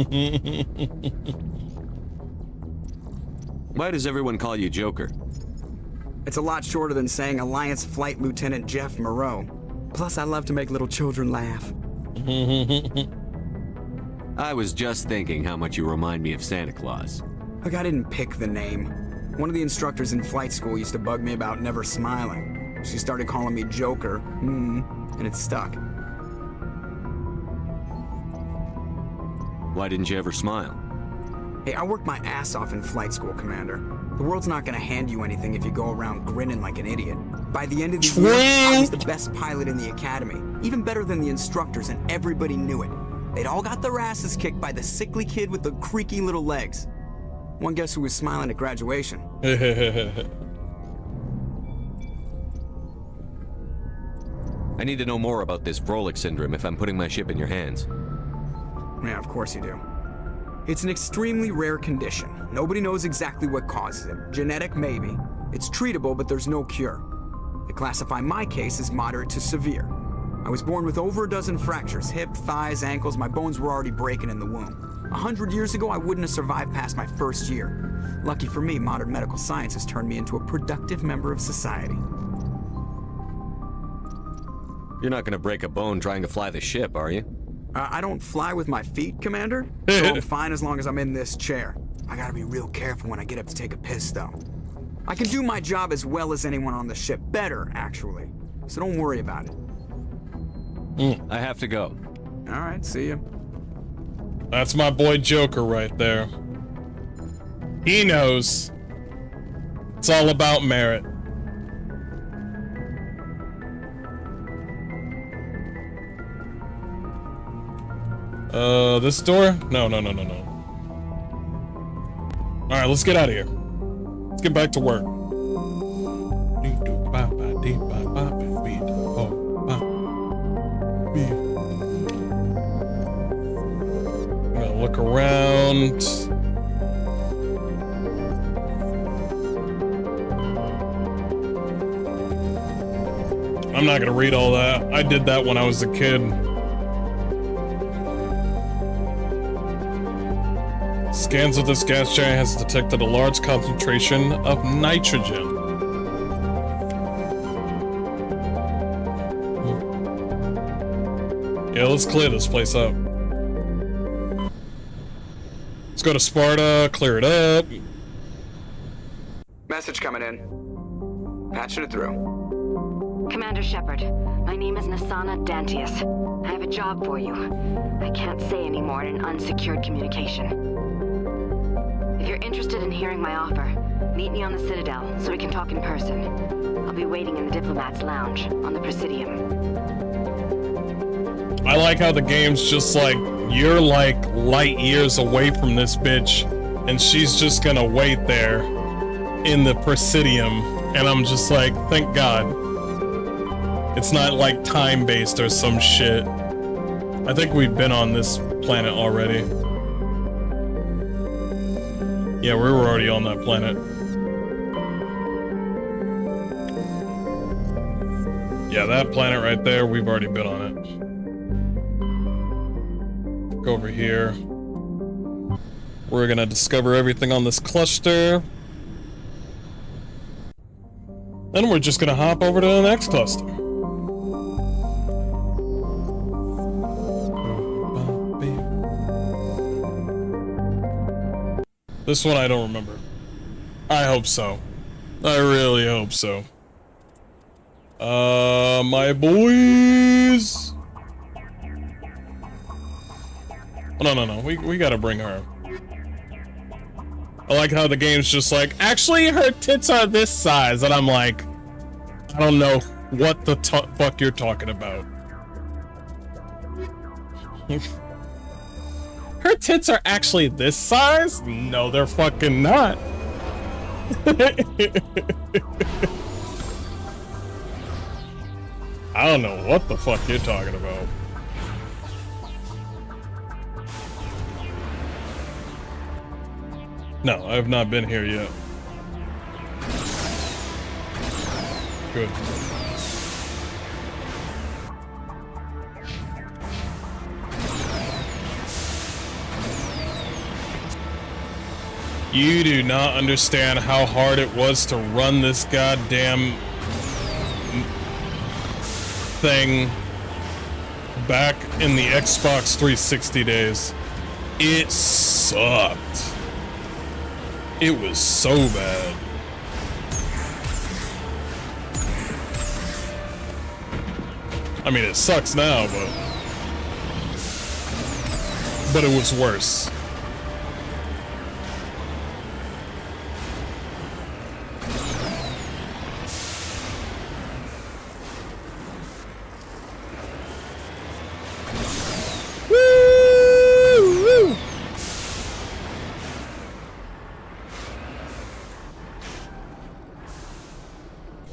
C: Why does everyone call you Joker?
L: It's a lot shorter than saying Alliance Flight Lieutenant Jeff Moreau. Plus, I love to make little children laugh.
C: I was just thinking how much you remind me of Santa Claus.
L: Look, I didn't pick the name. One of the instructors in flight school used to bug me about never smiling. She started calling me Joker, and it stuck.
C: Why didn't you ever smile?
L: Hey, I worked my ass off in flight school, Commander. The world's not gonna hand you anything if you go around grinning like an idiot. By the end of the year, I was the best pilot in the academy. Even better than the instructors, and everybody knew it. They'd all got their asses kicked by the sickly kid with the creaky little legs. One guess who was smiling at graduation?
C: I need to know more about this Vrolik syndrome if I'm putting my ship in your hands.
L: Yeah, of course you do. It's an extremely rare condition. Nobody knows exactly what causes it. Genetic, maybe. It's treatable, but there's no cure. They classify my case as moderate to severe. I was born with over a dozen fractures, hip, thighs, ankles. My bones were already breaking in the womb. 100 years ago, I wouldn't have survived past my first year. Lucky for me, modern medical science has turned me into a productive member of society.
C: You're not gonna break a bone trying to fly the ship, are you?
L: I don't fly with my feet, Commander, so I'm fine as long as I'm in this chair. I gotta be real careful when I get up to take a piss, though. I can do my job as well as anyone on the ship. Better, actually. So don't worry about it.
C: I have to go.
L: All right, see ya.
A: That's my boy Joker right there. He knows. It's all about merit. This door? No. Alright, let's get out of here. Let's get back to work. I'm gonna look around. I'm not gonna read all that. I did that when I was a kid. Scans of this gas giant has detected a large concentration of nitrogen. Yeah, let's clear this place up. Let's go to Sparta, clear it up.
L: Message coming in. Patching it through.
M: Commander Shepard, my name is Nasana Dantius. I have a job for you. I can't say any more in an unsecured communication. If you're interested in hearing my offer, meet me on the Citadel so we can talk in person. I'll be waiting in the Diplomat's Lounge on the Presidium.
A: I like how the game's just like, you're like light years away from this bitch, and she's just gonna wait there in the Presidium, and I'm just like, thank God. It's not like time-based or some shit. I think we've been on this planet already. Yeah, we were already on that planet. Yeah, that planet right there, we've already been on it. Go over here. We're gonna discover everything on this cluster. Then we're just gonna hop over to the next cluster. This one I don't remember. I hope so. I really hope so. My boys. Oh, no. We gotta bring her. I like how the game's just like, actually, her tits are this size, and I'm like, I don't know what the fuck you're talking about. Her tits are actually this size? No, they're fucking not. I don't know what the fuck you're talking about. No, I have not been here yet. Good. You do not understand how hard it was to run this goddamn thing back in the Xbox 360 days. It sucked. It was so bad. I mean, it sucks now, but it was worse.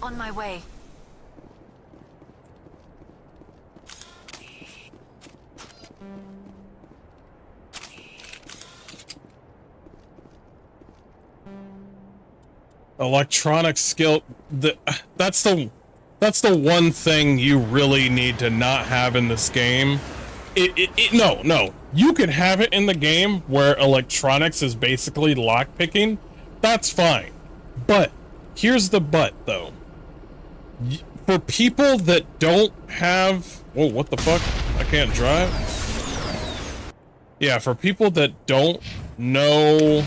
M: On my way.
A: Electronic skill, that's the one thing you really need to not have in this game. No, you can have it in the game where electronics is basically lockpicking. That's fine. But here's the but though. For people that don't have, whoa, what the fuck? I can't drive? Yeah, for people that don't know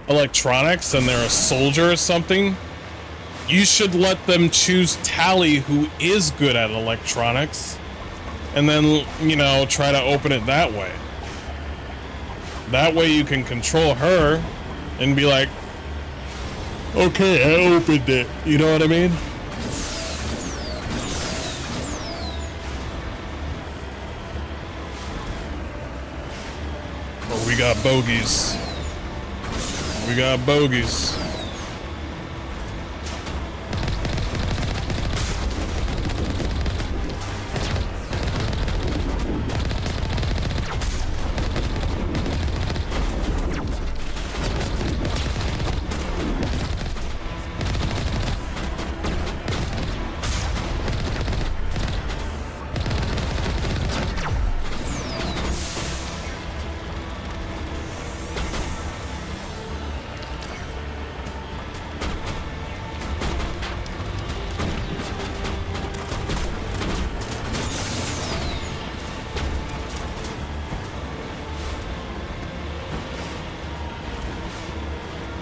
A: electronics and they're a soldier or something, you should let them choose Tally, who is good at electronics, and then, you know, try to open it that way. That way you can control her and be like, okay, I opened it. You know what I mean? Oh, we got bogeys. We got bogeys.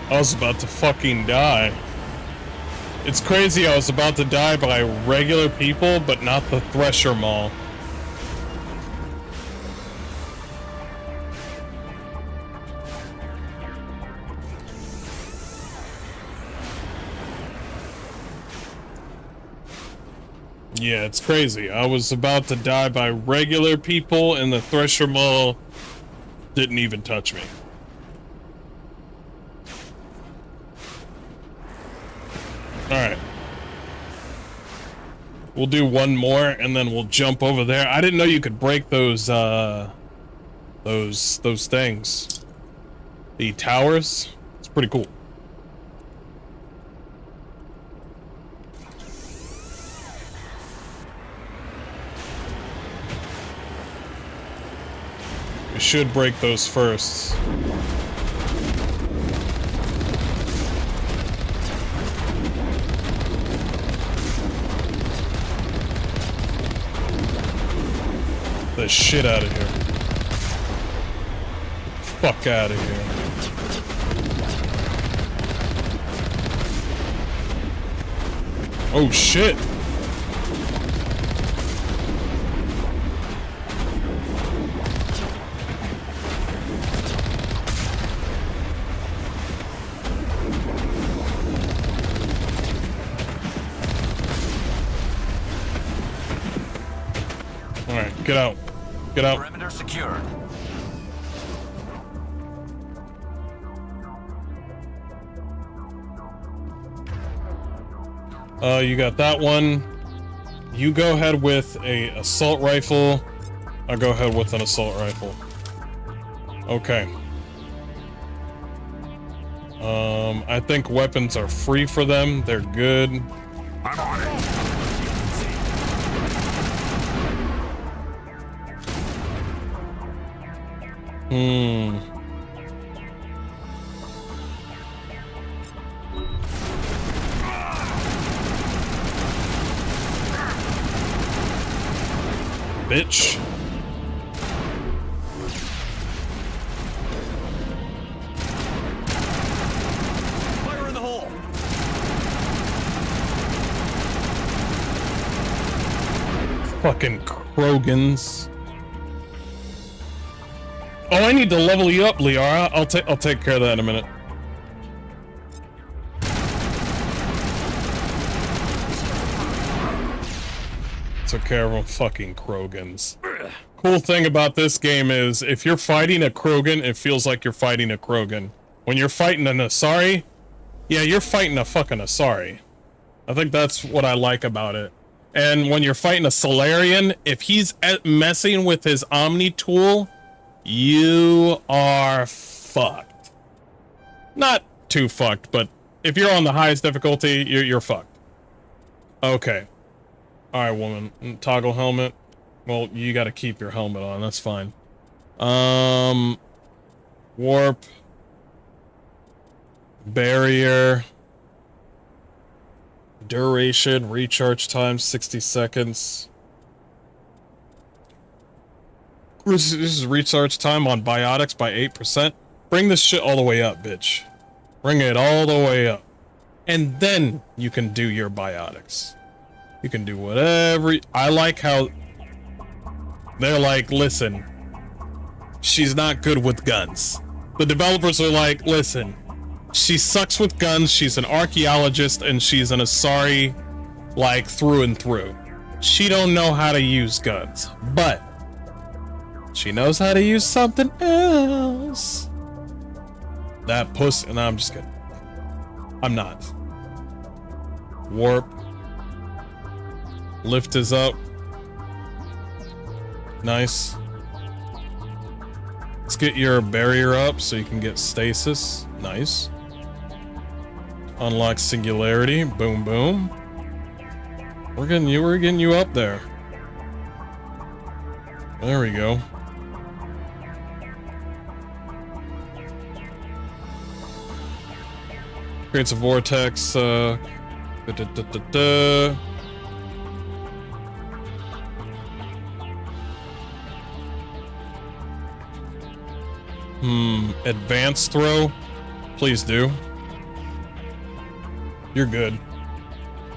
A: I was about to fucking die. It's crazy, I was about to die by regular people, but not the Thresher Mall. Yeah, it's crazy. I was about to die by regular people, and the Thresher Mall didn't even touch me. Alright. We'll do one more and then we'll jump over there. I didn't know you could break those things. The towers. It's pretty cool. We should break those first. The shit out of here. Fuck out of here. Oh shit. All right, get out. Get out.
E: Perimeter secured.
A: You got that one. You go ahead with a assault rifle. I'll go ahead with an assault rifle. Okay. I think weapons are free for them. They're good.
G: I'm on it.
A: Bitch.
E: Fire in the hole.
A: Fucking Krogans. Oh, I need to level you up, Liara. I'll take care of that in a minute. Took care of them fucking Krogans. Cool thing about this game is if you're fighting a Krogan, it feels like you're fighting a Krogan. When you're fighting an Asari, yeah, you're fighting a fucking Asari. I think that's what I like about it. And when you're fighting a Solarian, if he's messing with his Omni tool, you are fucked. Not too fucked, but if you're on the highest difficulty, you're fucked. Okay. Alright, woman. Toggle helmet. Well, you gotta keep your helmet on, that's fine. Warp. Barrier. Duration, recharge time, 60 seconds. This is recharge time on biotics by 8%. Bring this shit all the way up, bitch. Bring it all the way up. And then you can do your biotics. You can do whatever. I like how They're like, listen, she's not good with guns. The developers are like, listen, she sucks with guns, she's an archaeologist, and she's an Asari, like, through and through. She don't know how to use guns, but she knows how to use something else. That pussy, no, I'm just kidding. I'm not. Warp. Lift is up. Nice. Let's get your barrier up so you can get stasis. Nice. Unlock singularity. Boom, boom. We're getting you up there. There we go. Creates a vortex. Advanced throw? Please do. You're good.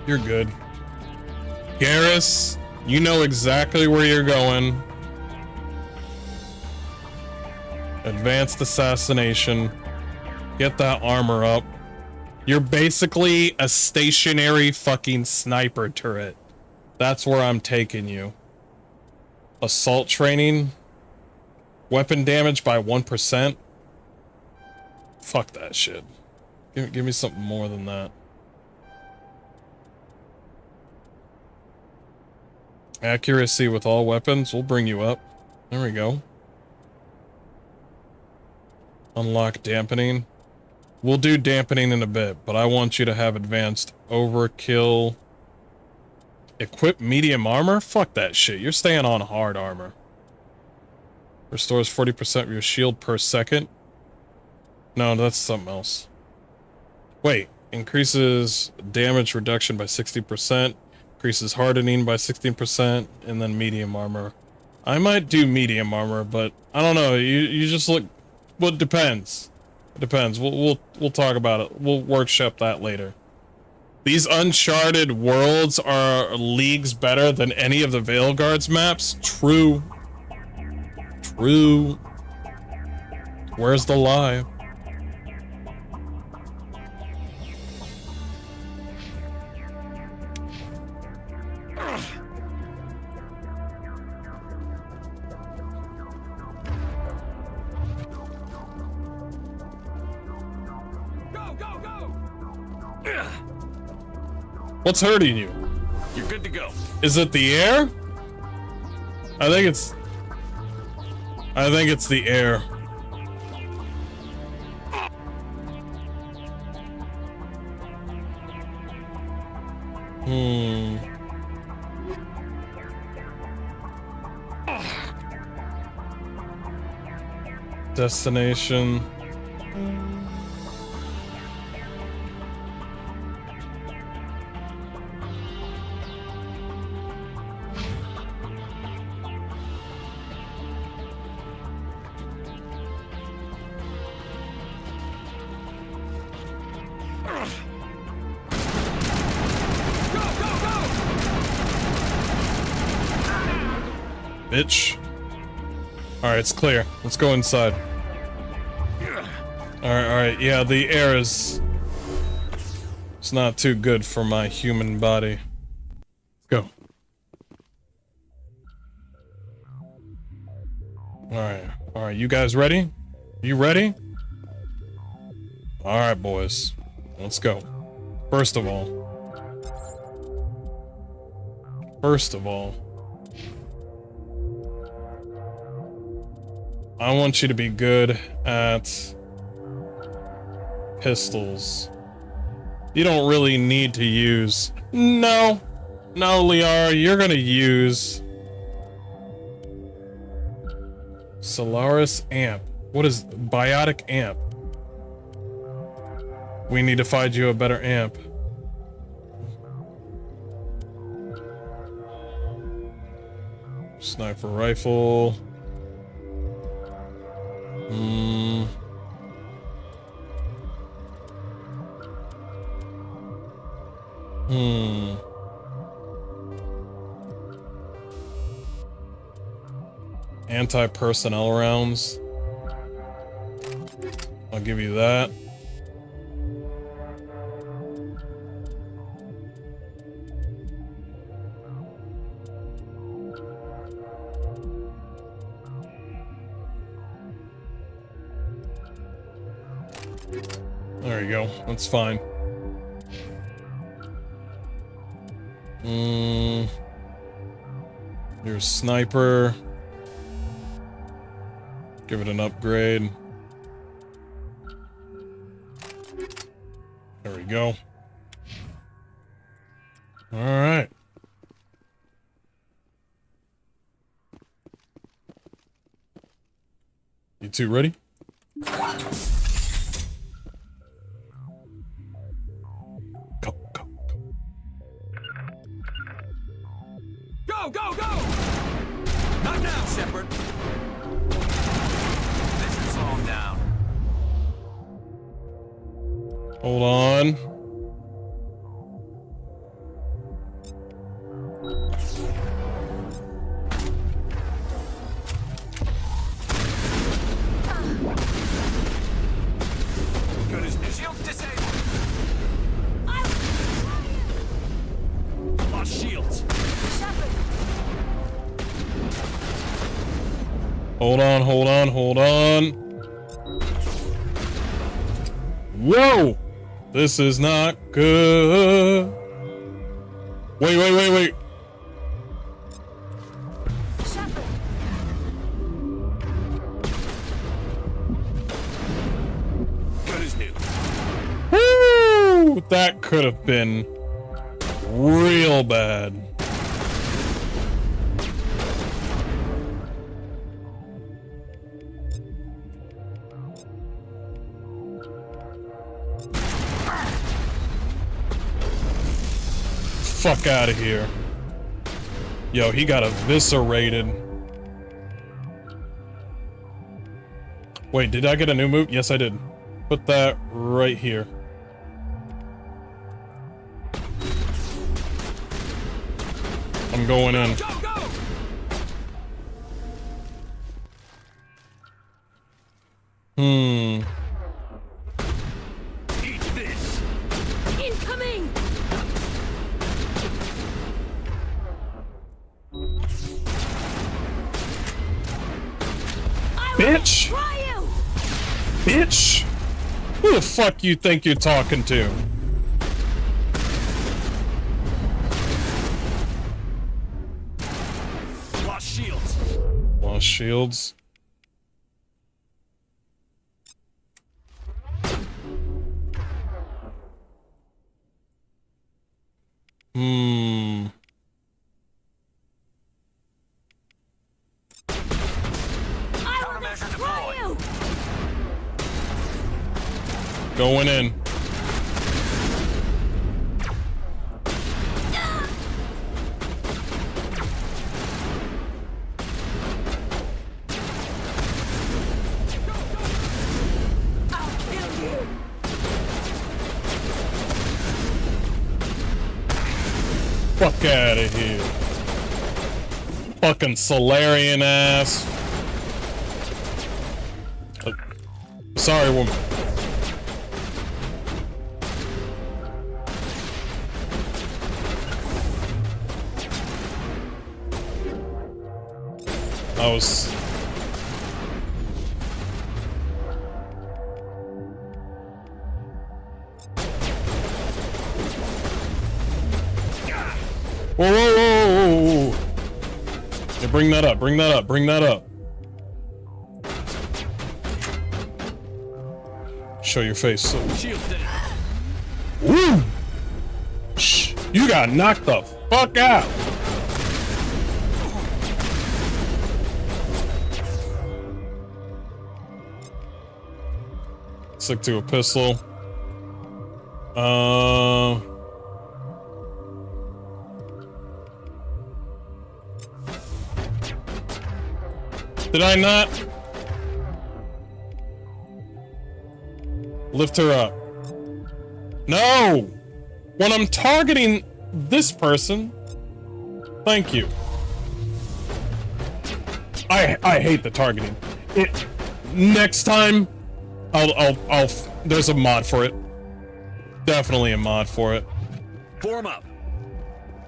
A: You're good. Garrus, you know exactly where you're going. Advanced assassination. Get that armor up. You're basically a stationary fucking sniper turret. That's where I'm taking you. Assault training. Weapon damage by 1%. Fuck that shit. Give me something more than that. Accuracy with all weapons. We'll bring you up. There we go. Unlock dampening. We'll do dampening in a bit, but I want you to have advanced overkill. Equip medium armor? Fuck that shit. You're staying on hard armor. Restores 40% of your shield per second. No, that's something else. Wait. Increases damage reduction by 60%. Increases hardening by 16%. And then medium armor. I might do medium armor, but I don't know. You just look... Well, it depends. It depends. We'll talk about it. We'll workshop that later. These Uncharted worlds are leagues better than any of the Veilguard's maps. True. True. Where's the lie? What's hurting you?
C: You're good to go.
A: Is it the air? I think it's the air. Destination. Bitch. Alright, it's clear. Let's go inside. Alright, yeah, the air is... It's not too good for my human body. Let's go. Alright, you guys ready? You ready? Alright, boys. Let's go. First of all, I want you to be good at pistols. You don't really need to use... No, Liara, you're gonna use... Solaris Amp. What is... Biotic Amp? We need to find you a better amp. Sniper rifle. Anti-personnel rounds. I'll give you that. There you go. That's fine. Here's sniper. Give it an upgrade. There we go. All right. You two ready? Go, go, go.
E: Go, go, go! Not now, Shepard. This is slow him down.
A: Hold on.
E: Good as new. Shields disabled. Lost shields.
A: Hold on, hold on, hold on. Whoa! This is not good. Wait, wait, wait, wait.
E: Good as new.
A: Woo! That could have been real bad. Fuck out of here. Yo, he got eviscerated. Wait, did I get a new move? Yes, I did. Put that right here. I'm going in.
E: Eat this.
H: Incoming!
A: Bitch! Bitch! Who the fuck you think you're talking to?
E: Lost shields.
A: Lost shields.
E: Countermeasure deployed.
A: Going in. Fuck out of here. Fucking Solarian ass. Sorry, woman. I was... Whoa, whoa, whoa, whoa, whoa. Yeah, bring that up, bring that up, bring that up. Show your face. Woo! Shh, you got knocked the fuck out. Stick to a pistol. Did I not? Lift her up. No! When I'm targeting this person, thank you. I hate the targeting. Next time, I'll there's a mod for it. Definitely a mod for it.
C: Form up.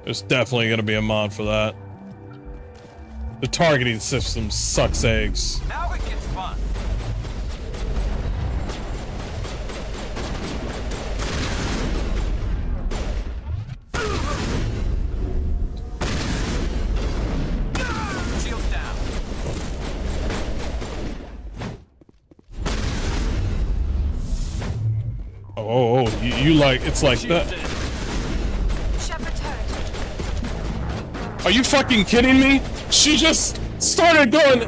A: There's definitely gonna be a mod for that. The targeting system sucks eggs.
E: Now it gets fun. Shields down.
A: Oh, you like, it's like that. Are you fucking kidding me? She just started going,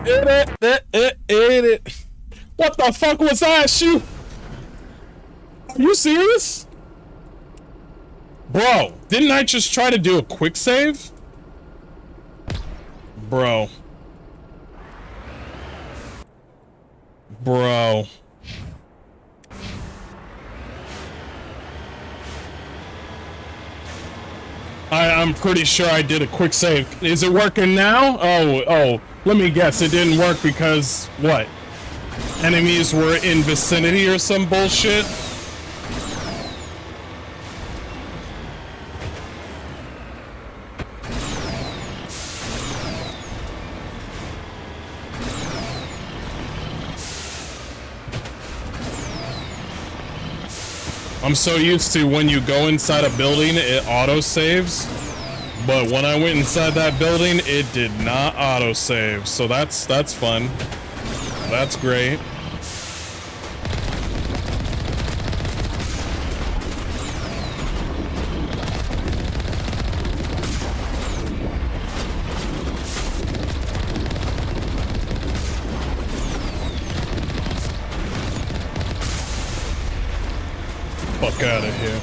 A: What the fuck was that, shoot? Are you serious? Bro, didn't I just try to do a quick save? Bro. Bro. I'm pretty sure I did a quick save. Is it working now? Oh, let me guess. It didn't work because, what? Enemies were in vicinity or some bullshit? I'm so used to when you go inside a building, it auto-saves. But when I went inside that building, it did not auto-save. So that's fun. That's great. Fuck out of here.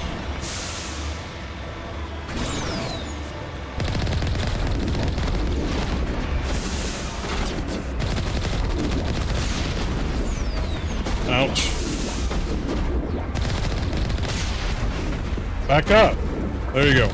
A: Ouch. Back up. There you go.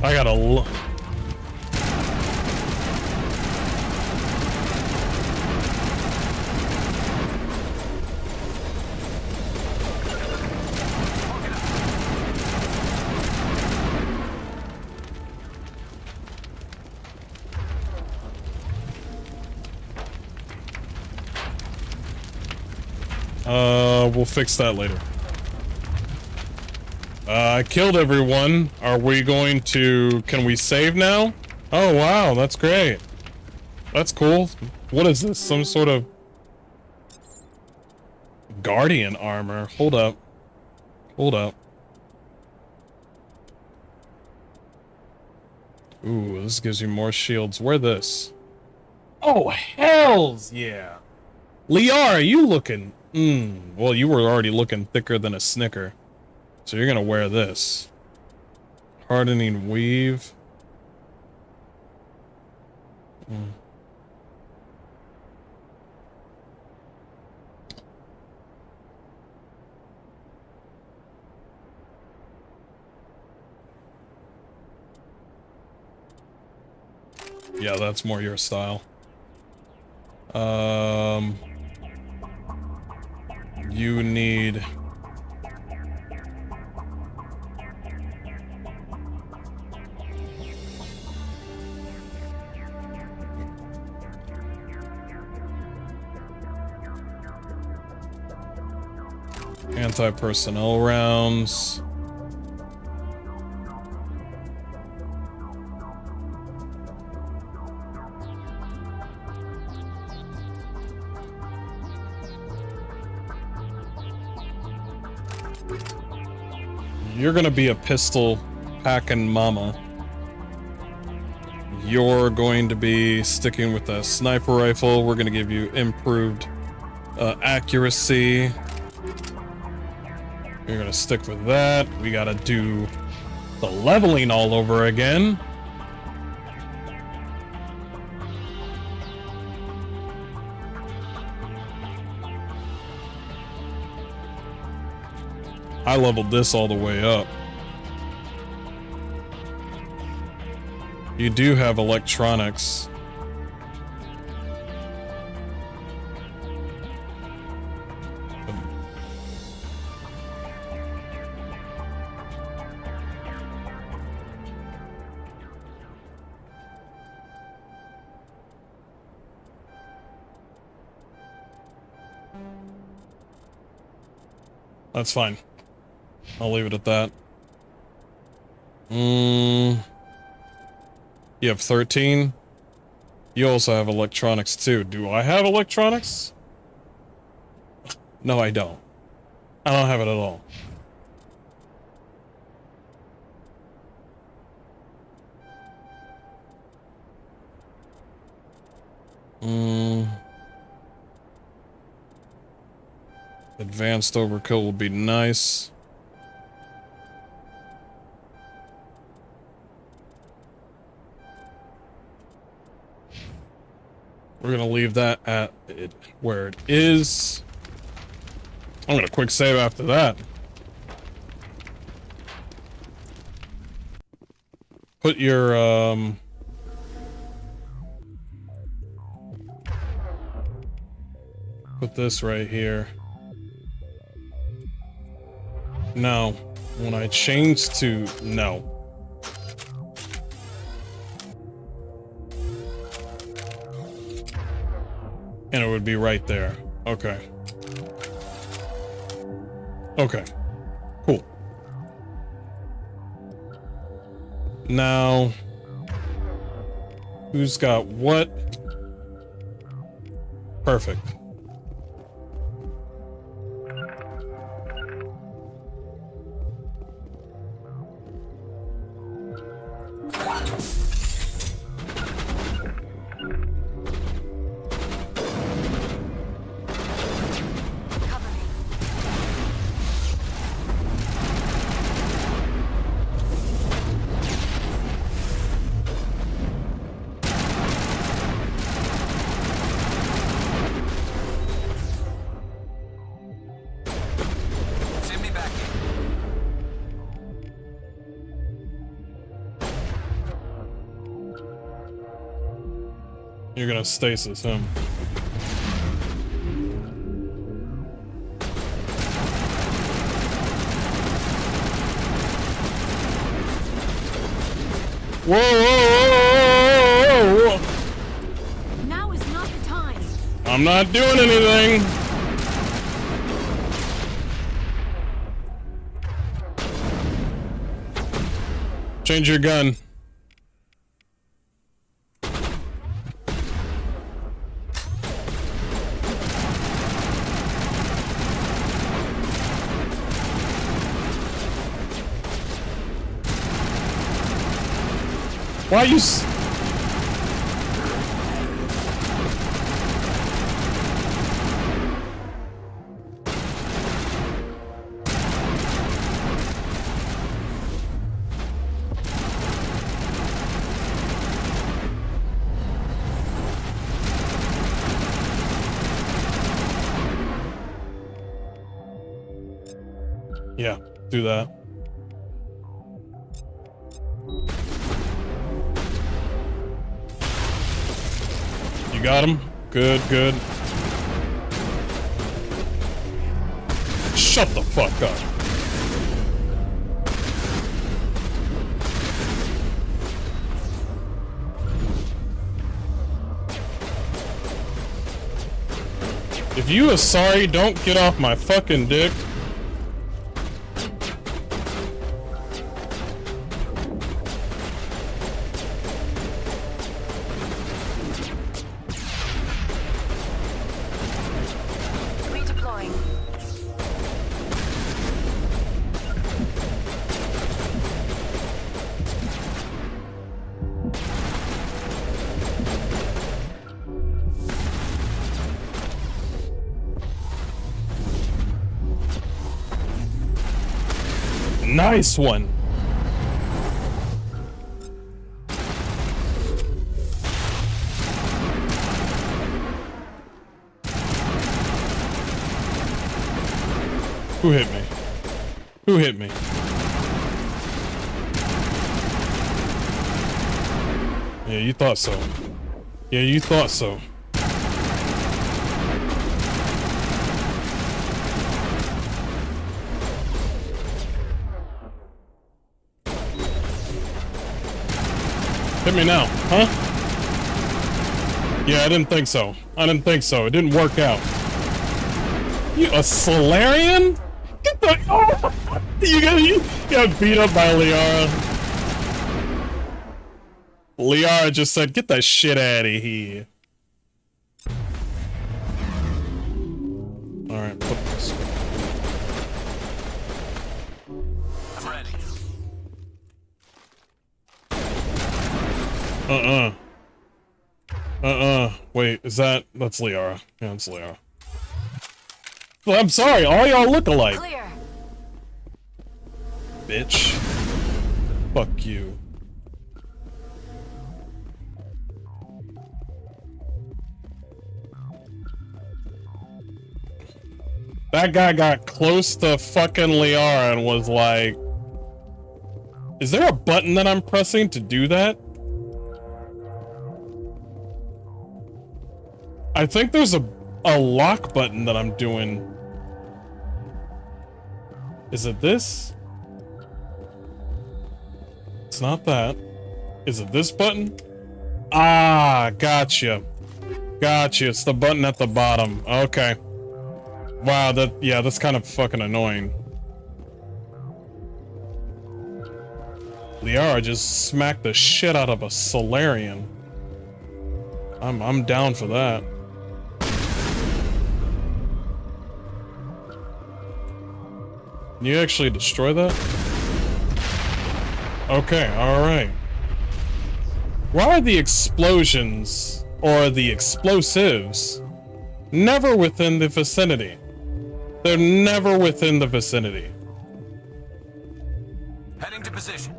A: I gotta look. We'll fix that later. I killed everyone. Are we going to... Can we save now? Oh, wow. That's great. That's cool. What is this? Some sort of... Guardian armor. Hold up. Hold up. Ooh, this gives you more shields. Wear this. Oh, hells yeah. Liara, you looking... well, you were already looking thicker than a Snicker. So you're gonna wear this. Hardening weave. Yeah, that's more your style. You need... Anti-personnel rounds. You're gonna be a pistol Packin' Mama. You're going to be sticking with a sniper rifle. We're going to give you improved accuracy. You're going to stick with that. We got to do the leveling all over again. I leveled this all the way up. You do have electronics. That's fine. I'll leave it at that. You have 13. You also have electronics too. Do I have electronics? No, I don't. I don't have it at all. Advanced overkill will be nice. We're gonna leave that at where it is. I'm gonna quick save after that. Put your put this right here. No. When I change to no. And it would be right there. Okay. Okay. Cool. Now, who's got what? Perfect. You're gonna stasis him. Whoa, whoa, whoa, whoa.
D: Now is not the time.
A: I'm not doing anything. Change your gun. Why you Yeah, do that. You got him? Good, good. Shut the fuck up. If you are sorry, don't get off my fucking dick. Nice one. Who hit me? Who hit me? Yeah, you thought so. Yeah, you thought so. Hit me now, huh? Yeah, I didn't think so. I didn't think so. It didn't work out. You a Solarian? Get the you got beat up by Liara. Liara just said, "Get that shit out of here." All right, put this.
E: I'm ready.
A: Wait, that's Liara. Yeah, it's Liara. Well, I'm sorry, all y'all look alike.
H: Clear.
A: Bitch. Fuck you. That guy got close to fucking Liara and was like, is there a button that I'm pressing to do that? I think there's a lock button that I'm doing. Is it this? It's not that. Is it this button? Ah, gotcha. Gotcha. It's the button at the bottom. Okay. Wow, that's kind of fucking annoying. Liara just smacked the shit out of a Solarian. I'm down for that. Can you actually destroy that? Okay, alright. Why are the explosions or the explosives never within the vicinity? They're never within the vicinity.
E: Heading to position.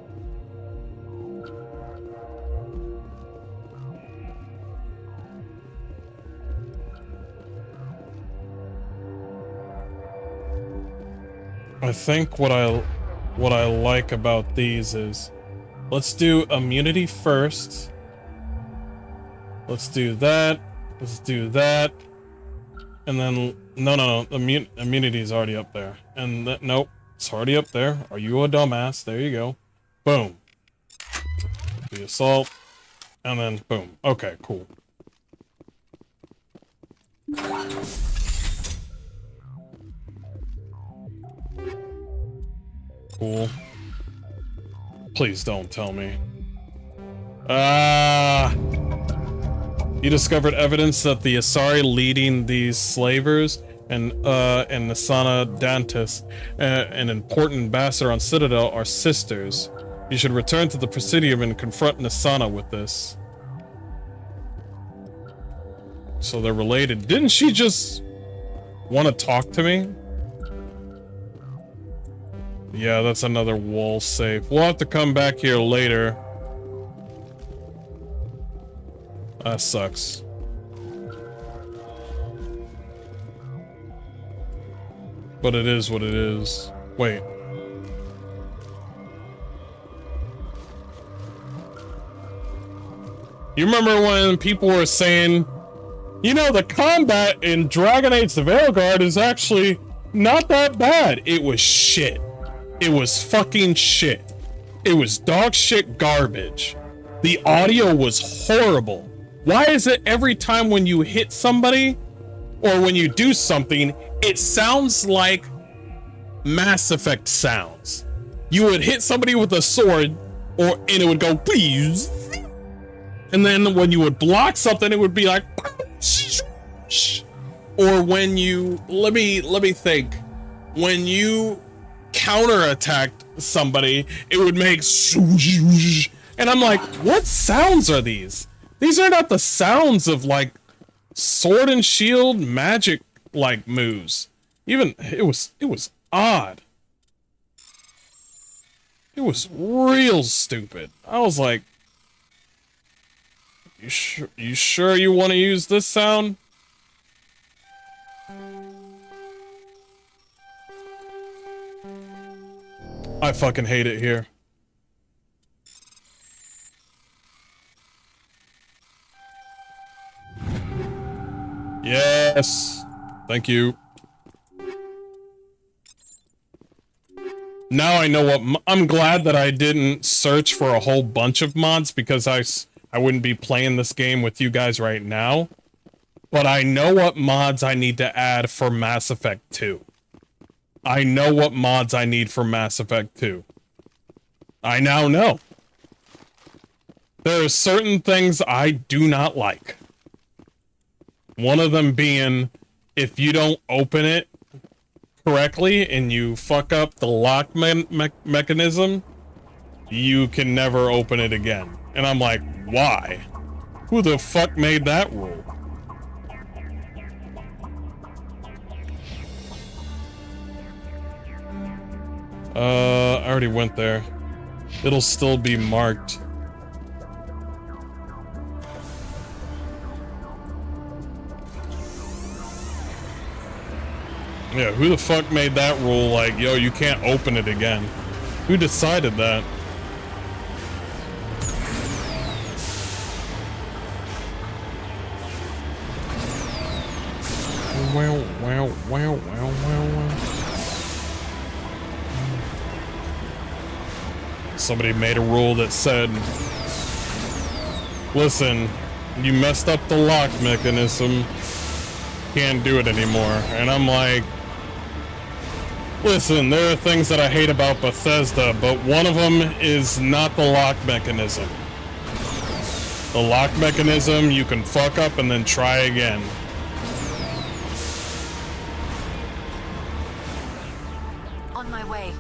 A: I think what I like about these is, let's do immunity first. Let's do that. Let's do that. And then no, immunity is already up there. And nope, it's already up there. Are you a dumbass? There you go. Boom. The assault, and then boom. Okay, cool. Cool. Please don't tell me. You discovered evidence that the Asari leading these slavers and Nasana Dantis, an important ambassador on Citadel, are sisters. You should return to the Presidium and confront Nasana with this. So they're related. Didn't she just want to talk to me? Yeah, that's another wall safe. We'll have to come back here later. That sucks. But it is what it is. Wait. You remember when people were saying, you know, the combat in Dragon Age: The Veilguard is actually not that bad. It was shit. It was fucking shit. It was dog shit garbage. The audio was horrible. Why is it every time when you hit somebody or when you do something, it sounds like Mass Effect sounds? You would hit somebody with a sword and it would go, please. And then when you would block something, it would be like, or when you, let me think, when you counterattacked somebody, it would make, and I'm like, what sounds are these? These are not the sounds of like sword and shield magic like moves. Even it was odd. It was real stupid. I was like, you sure you want to use this sound? I fucking hate it here. Yes. Thank you. Now I know what I'm glad that I didn't search for a whole bunch of mods because I wouldn't be playing this game with you guys right now. But I know what mods I need to add for Mass Effect 2. I know what mods I need for Mass Effect 2. I now know. There are certain things I do not like. One of them being, if you don't open it correctly and you fuck up the lock mechanism, you can never open it again. And I'm like, why? Who the fuck made that rule? I already went there. It'll still be marked. Yeah, who the fuck made that rule like, yo, you can't open it again? Who decided that? Wow. Somebody made a rule that said, listen, you messed up the lock mechanism, can't do it anymore. And I'm like, listen, there are things that I hate about Bethesda, but one of them is not the lock mechanism. The lock mechanism, you can fuck up and then try again.
H: On my way.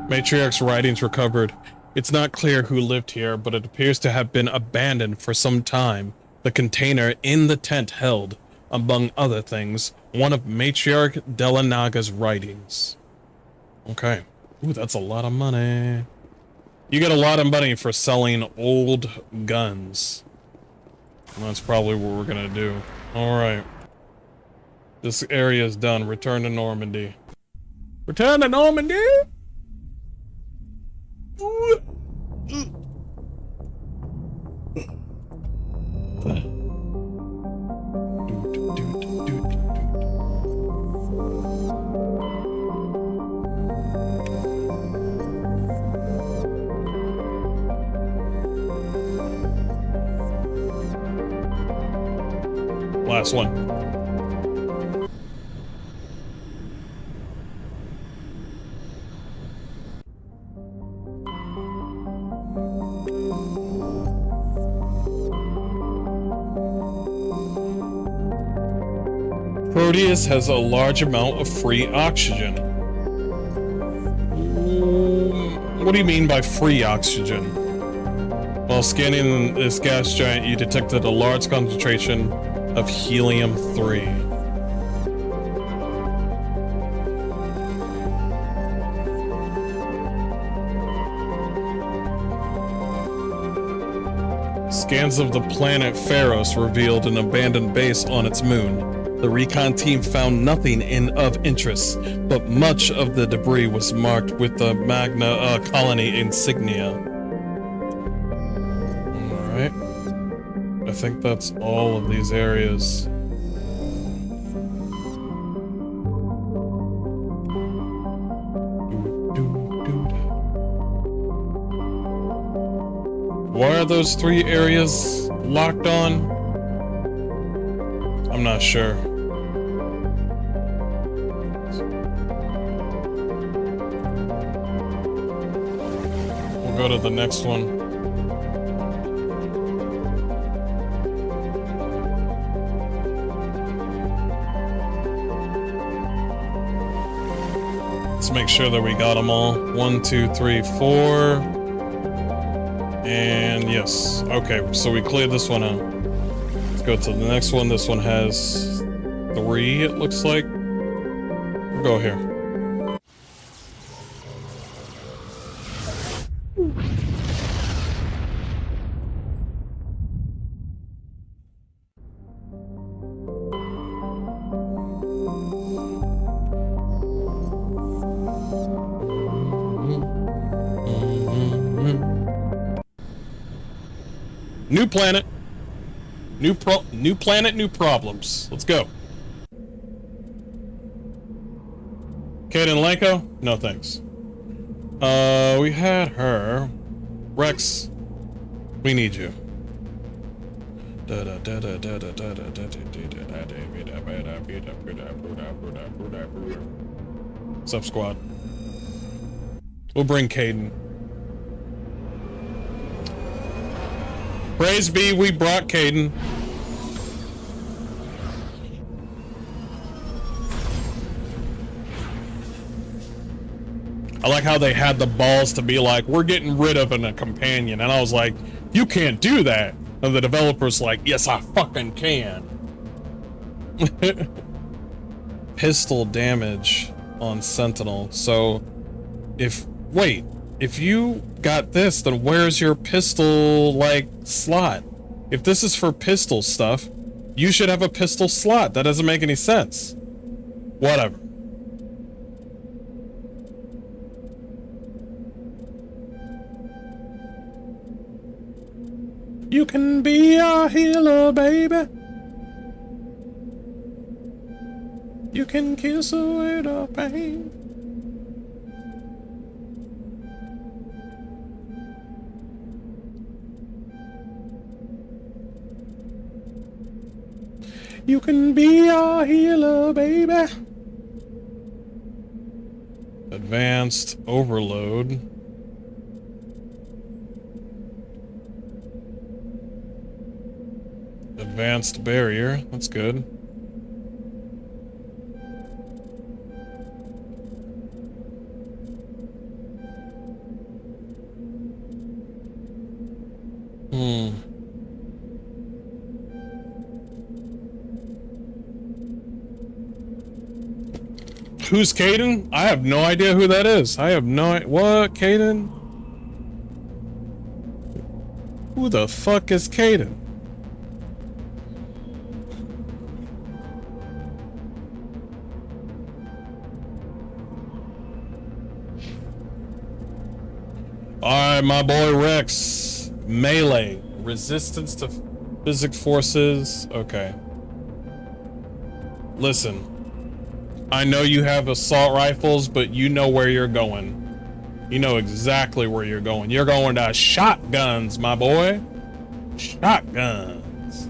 A: Matriarch's writings recovered. It's not clear who lived here, but it appears to have been abandoned for some time. The container in the tent held, among other things, one of Matriarch Delanaga's writings. Okay. Ooh, that's a lot of money. You get a lot of money for selling old guns. And that's probably what we're gonna do. Alright. This area is done. Return to Normandy. Return to Normandy! Last one. Proteus has a large amount of free oxygen. What do you mean by free oxygen? While scanning this gas giant, you detected a large concentration of helium-3. Scans of the planet Pharos revealed an abandoned base on its moon. The recon team found nothing of interest, but much of the debris was marked with the Magna colony insignia. Alright. I think that's all of these areas. Why are those 3 areas locked on? I'm not sure. We'll go to the next one. Let's make sure that we got them all. 1, 2, 3, 4. And yes. Okay, so we cleared this one out. Let's go to the next one. This one has 3, it looks like. We'll go here. New planet. New planet, new problems. Let's go. Kaden Lenko? No thanks. We had her. Rex, we need you. What's up, squad? We'll bring Kaden. Praise be, we brought Kaden. I like how they had the balls to be like, we're getting rid of a companion. And I was like, you can't do that. And the developer's like, yes, I fucking can. Pistol damage on Sentinel. So, if you got this, then where's your pistol, like, slot? If this is for pistol stuff, you should have a pistol slot. That doesn't make any sense. Whatever. You can be a healer, baby. You can kiss away the pain. You can be a healer, baby. Advanced overload. Advanced barrier, that's good. Who's Kaden? I have no idea who that is. I have no idea. What, Kaden? Who the fuck is Kaden? Alright, my boy Rex. Melee. Resistance to physic forces. Okay. Listen. I know you have assault rifles, but you know where you're going. You know exactly where you're going. You're going to shotguns, my boy. Shotguns.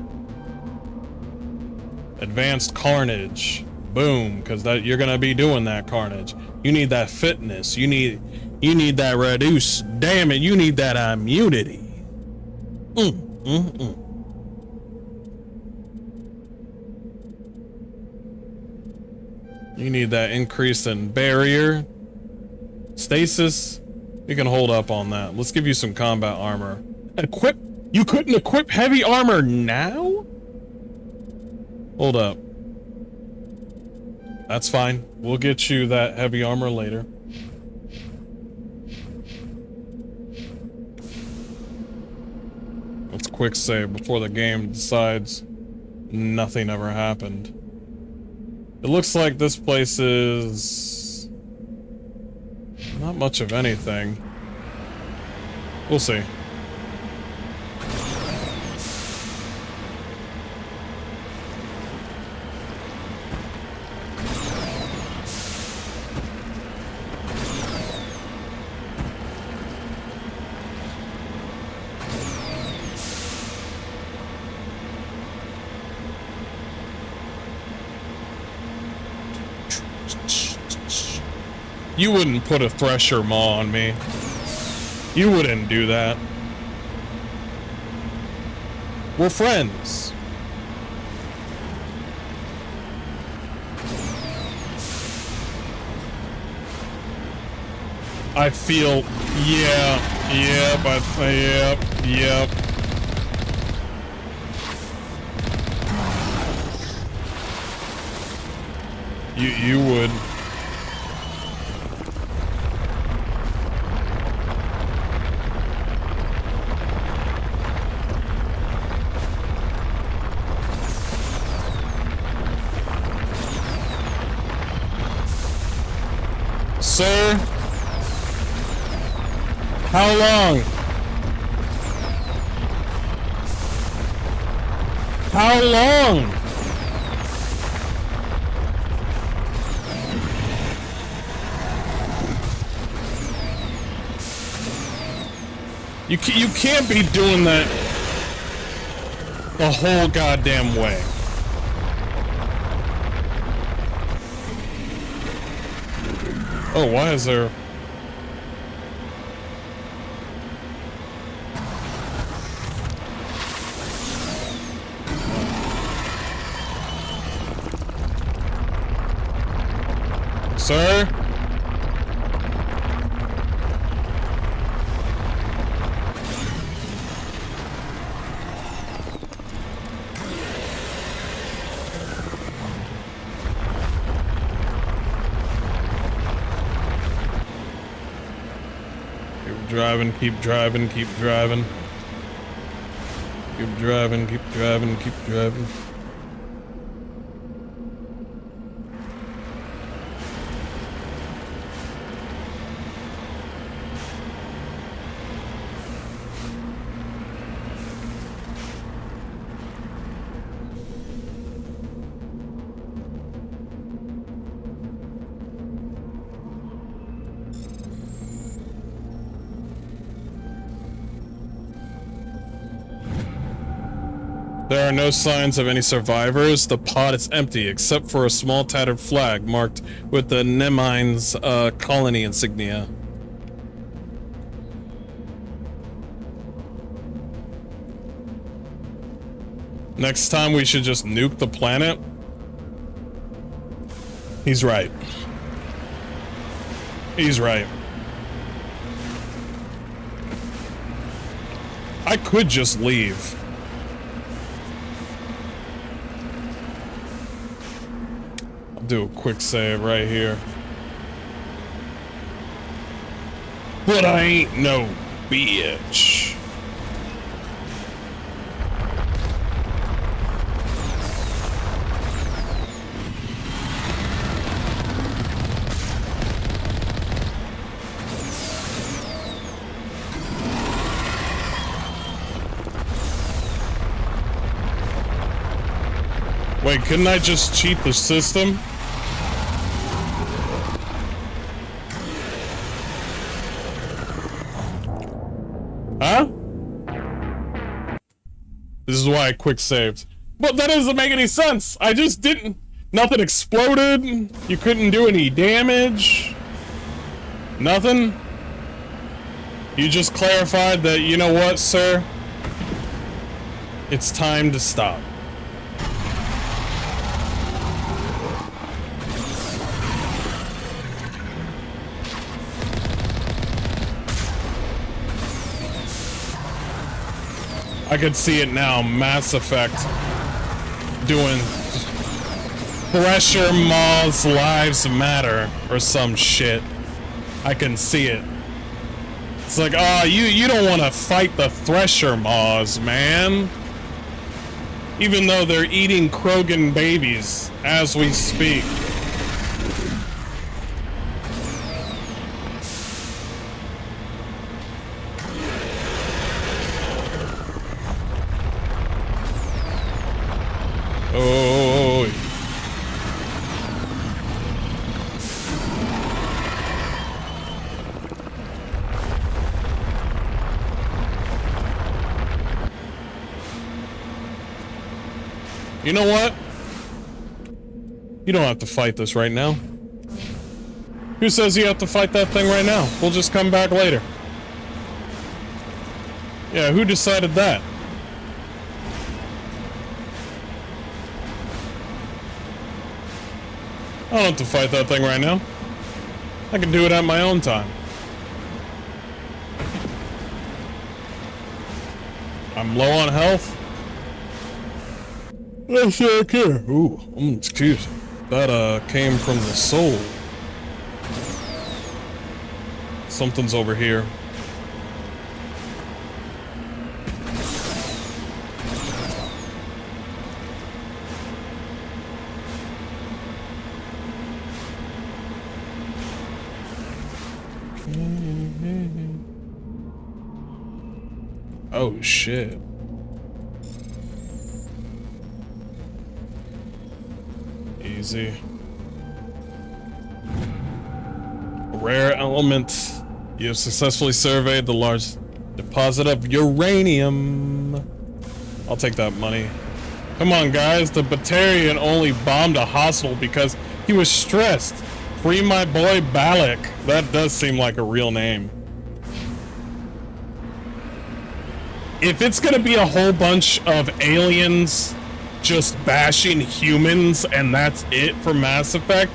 A: Advanced carnage. Boom, because that you're gonna be doing that carnage. You need that fitness. You need that reduce. Damn it, you need that immunity. You need that increase in barrier. Stasis. You can hold up on that. Let's give you some combat armor. Equip? You couldn't equip heavy armor now? Hold up. That's fine. We'll get you that heavy armor later. Let's quick save before the game decides nothing ever happened. It looks like this place is not much of anything. We'll see. You wouldn't put a thresher maw on me. You wouldn't do that. We're friends. I feel, yeah, Yep. You would. Sir? How long? How long? You can't be doing that the whole goddamn way. Oh, why is there... Sir? Keep driving. Keep driving. There are no signs of any survivors. The pod is empty, except for a small tattered flag marked with the Nemine's colony insignia. Next time we should just nuke the planet? He's right. He's right. I could just leave. Do a quick save right here. But I ain't no bitch. Wait, couldn't I just cheat the system? Huh? This is why I quick saved. But that doesn't make any sense. I just didn't. Nothing exploded. You couldn't do any damage. Nothing. You just clarified that, you know what, sir? It's time to stop. I could see it now, Mass Effect doing Thresher Maw's Lives Matter or some shit. I can see it. It's like, oh, you don't want to fight the Thresher Maws, man. Even though they're eating Krogan babies as we speak. Oh. You know what? You don't have to fight this right now. Who says you have to fight that thing right now? We'll just come back later. Yeah, who decided that? I don't have to fight that thing right now. I can do it at my own time. I'm low on health. Let's check here. Ooh, excuse me. That came from the soul. Something's over here. Oh shit. Easy. Rare element. You have successfully surveyed the large deposit of uranium. I'll take that money. Come on, guys. The Batarian only bombed a hostel because he was stressed. Free my boy Balak. That does seem like a real name. If it's gonna be a whole bunch of aliens just bashing humans and that's it for Mass Effect,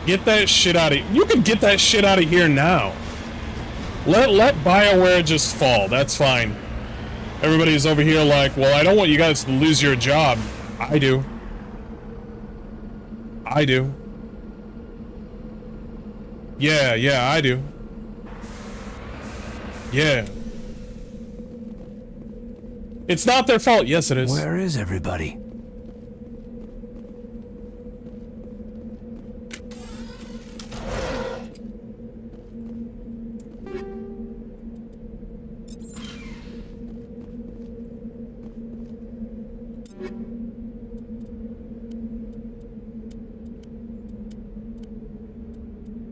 A: get that shit out of... You can get that shit out of here now. Let BioWare just fall. That's fine. Everybody's over here like, well, I don't want you guys to lose your job. I do. I do. Yeah, I do. Yeah. It's not their fault. Yes, it is.
N: Where is everybody?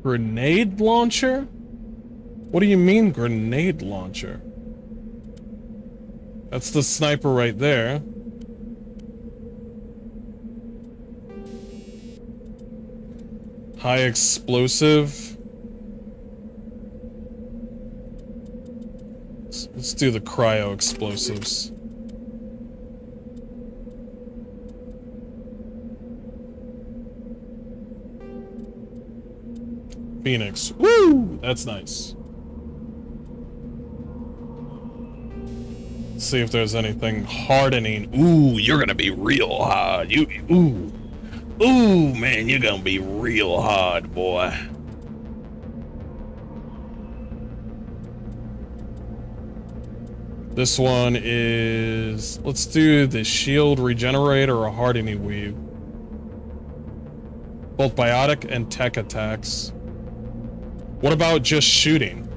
A: Grenade launcher? What do you mean grenade launcher? That's the sniper right there. High explosive. Let's do the cryo explosives. Phoenix. Woo! That's nice. Let's see if there's anything hardening. Ooh, you're gonna be real hard. Ooh, man, you're gonna be real hard, boy. This one is... Let's do the shield regenerator or a hardening weave. Both biotic and tech attacks. What about just shooting?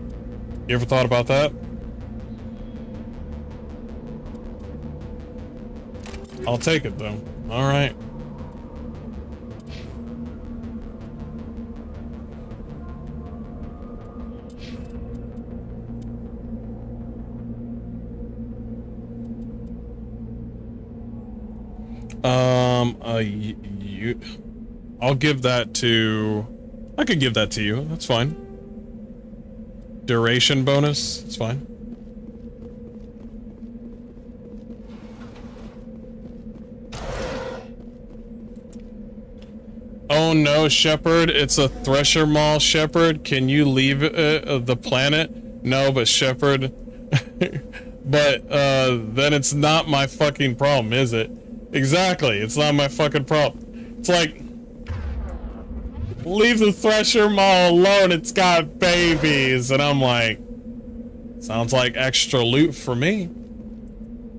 A: You ever thought about that? I'll take it though. All right. I'll give that to... I could give that to you. That's fine. Duration bonus. It's fine. Oh no, Shepard. It's a Thresher Maul, Shepard. Can you leave the planet? No, but Shepard... but, then it's not my fucking problem, is it? Exactly. It's not my fucking problem. It's like... Leave the Thresher Maul alone, it's got babies. And I'm like, sounds like extra loot for me.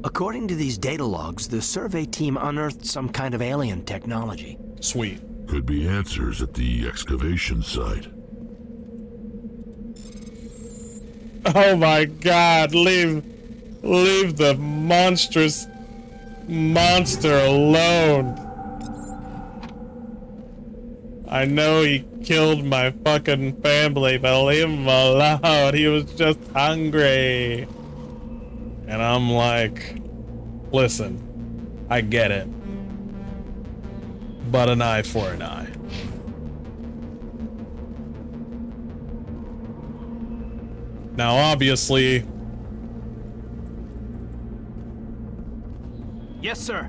N: According to these data logs, the survey team unearthed some kind of alien technology.
A: Sweet.
G: Could be answers at the excavation site.
A: Oh my god, leave the monstrous monster alone. I know he killed my fucking family, but leave him alone. He was just hungry. And I'm like, listen, I get it. But an eye for an eye. Now, obviously...
N: Yes, sir.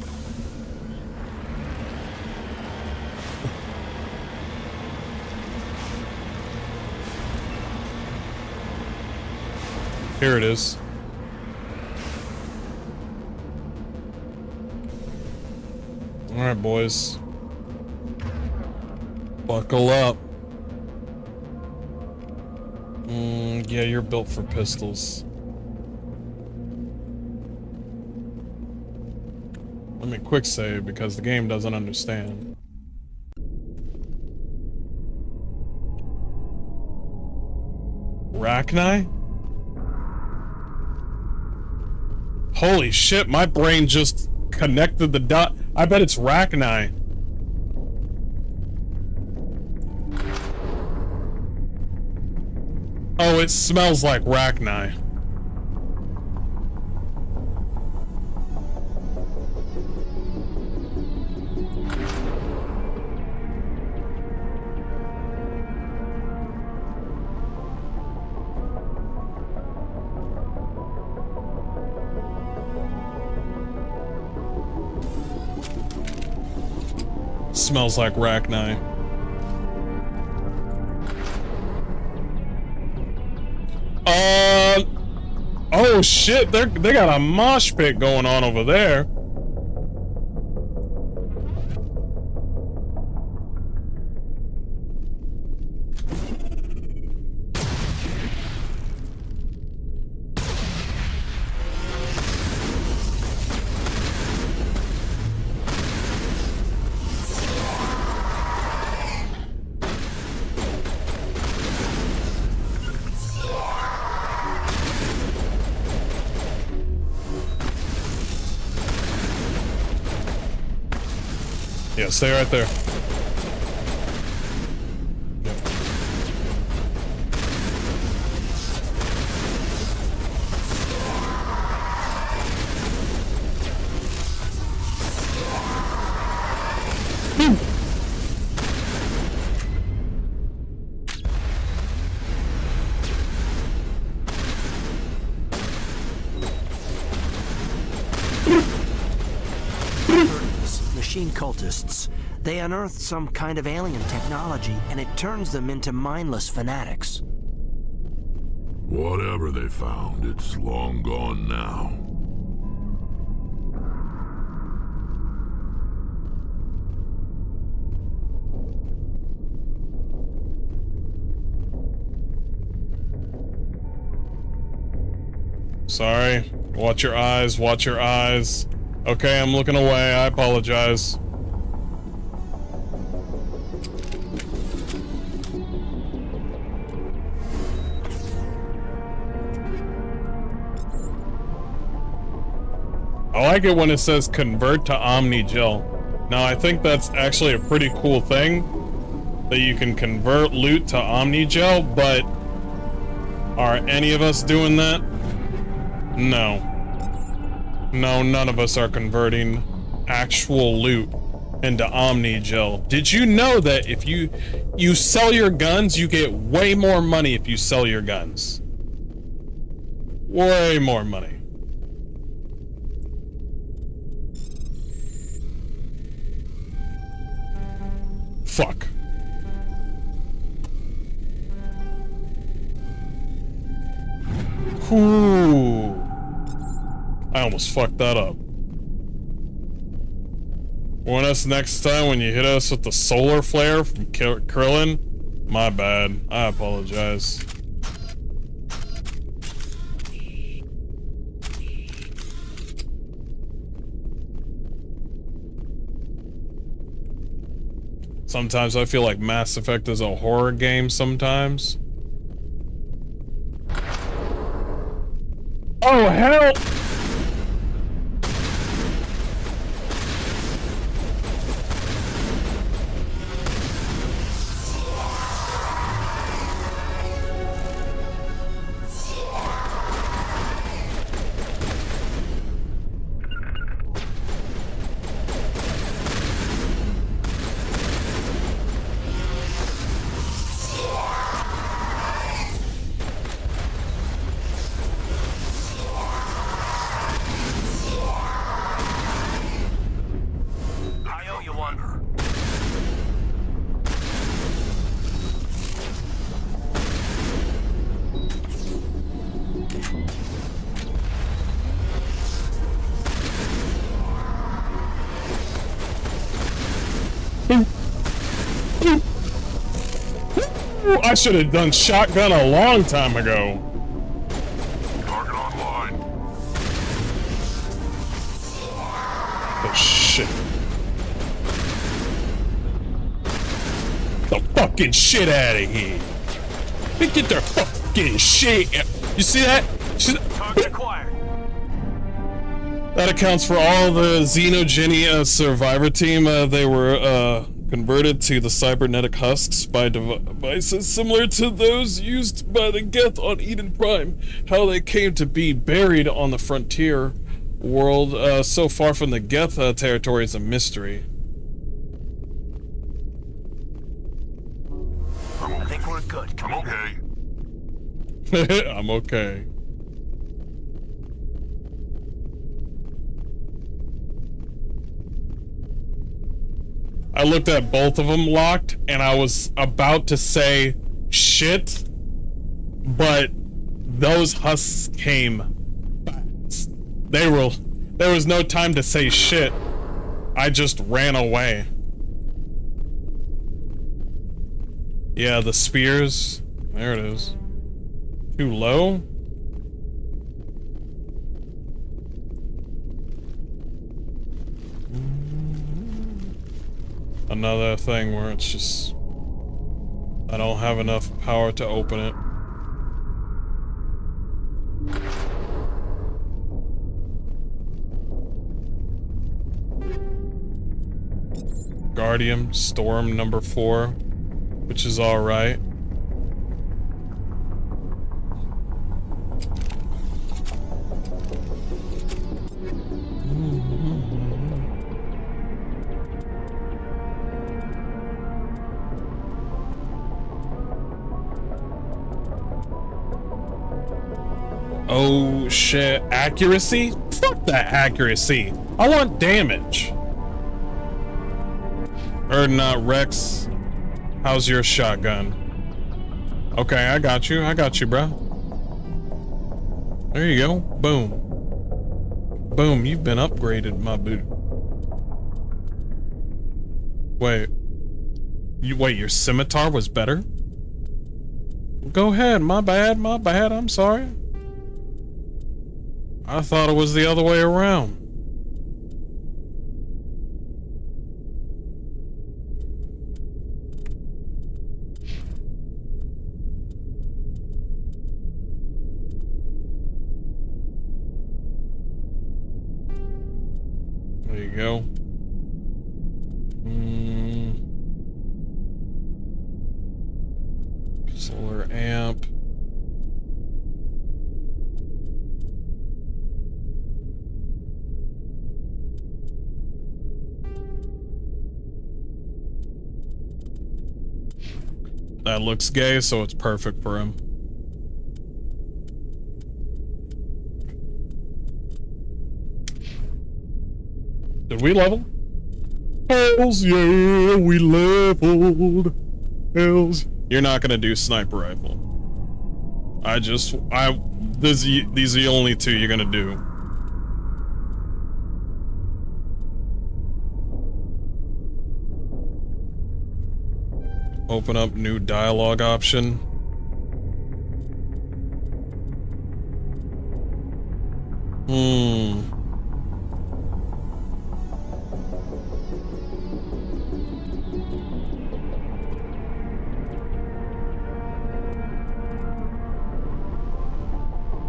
A: Here it is. Alright, boys. Buckle up. Yeah, you're built for pistols. Let me quick save because the game doesn't understand. Rachni? Holy shit, my brain just connected the dot. I bet it's Rachni. Oh, it smells like Rachni. Smells like Rachni. Oh shit, they got a mosh pit going on over there. Yeah, stay right there. Yep.
N: Machine cultists. They unearthed some kind of alien technology, and it turns them into mindless fanatics.
G: Whatever they found, it's long gone now.
A: Sorry. Watch your eyes, watch your eyes. Okay, I'm looking away. I apologize. I like it when it says convert to Omni Gel. Now, I think that's actually a pretty cool thing that you can convert loot to Omni Gel, but are any of us doing that? No. No, none of us are converting actual loot into Omni Gel. Did you know that if you sell your guns, you get way more money if you sell your guns? Way more money. Fuck. Ooh. I almost fucked that up. Warn us next time when you hit us with the solar flare from Krillin. My bad. I apologize. Sometimes I feel like Mass Effect is a horror game sometimes. Oh, hell! Ooh, I should have done shotgun a long time ago.
G: Target online.
A: Oh shit. The fucking shit out of here. They get their fucking shit. You see that?
O: Target acquired.
A: That accounts for all the Xenogenia survivor team. They were converted to the cybernetic husks by devices similar to those used by the Geth on Eden Prime. How they came to be buried on the frontier world so far from the Geth territory is a mystery.
O: I think we're good.
G: I'm okay.
A: I'm okay. I looked at both of them locked, and I was about to say shit, but those husks came fast. There was no time to say shit. I just ran away. Yeah, the spears. There it is. Too low? Another thing where it's just... I don't have enough power to open it. Guardian Storm number 4, which is alright. Oh shit, accuracy? Fuck that accuracy. I want damage. Or not, Rex. How's your shotgun? Okay, I got you, bro. There you go. Boom. Boom, you've been upgraded, my boot. Wait. Wait, your scimitar was better? Go ahead, my bad, I'm sorry. I thought it was the other way around. There you go. Solar amp. That looks gay, so it's perfect for him. Did we level? Hells yeah, we leveled. Hells. You're not gonna do sniper rifle. These are the only two you're gonna do. Open up new dialogue option.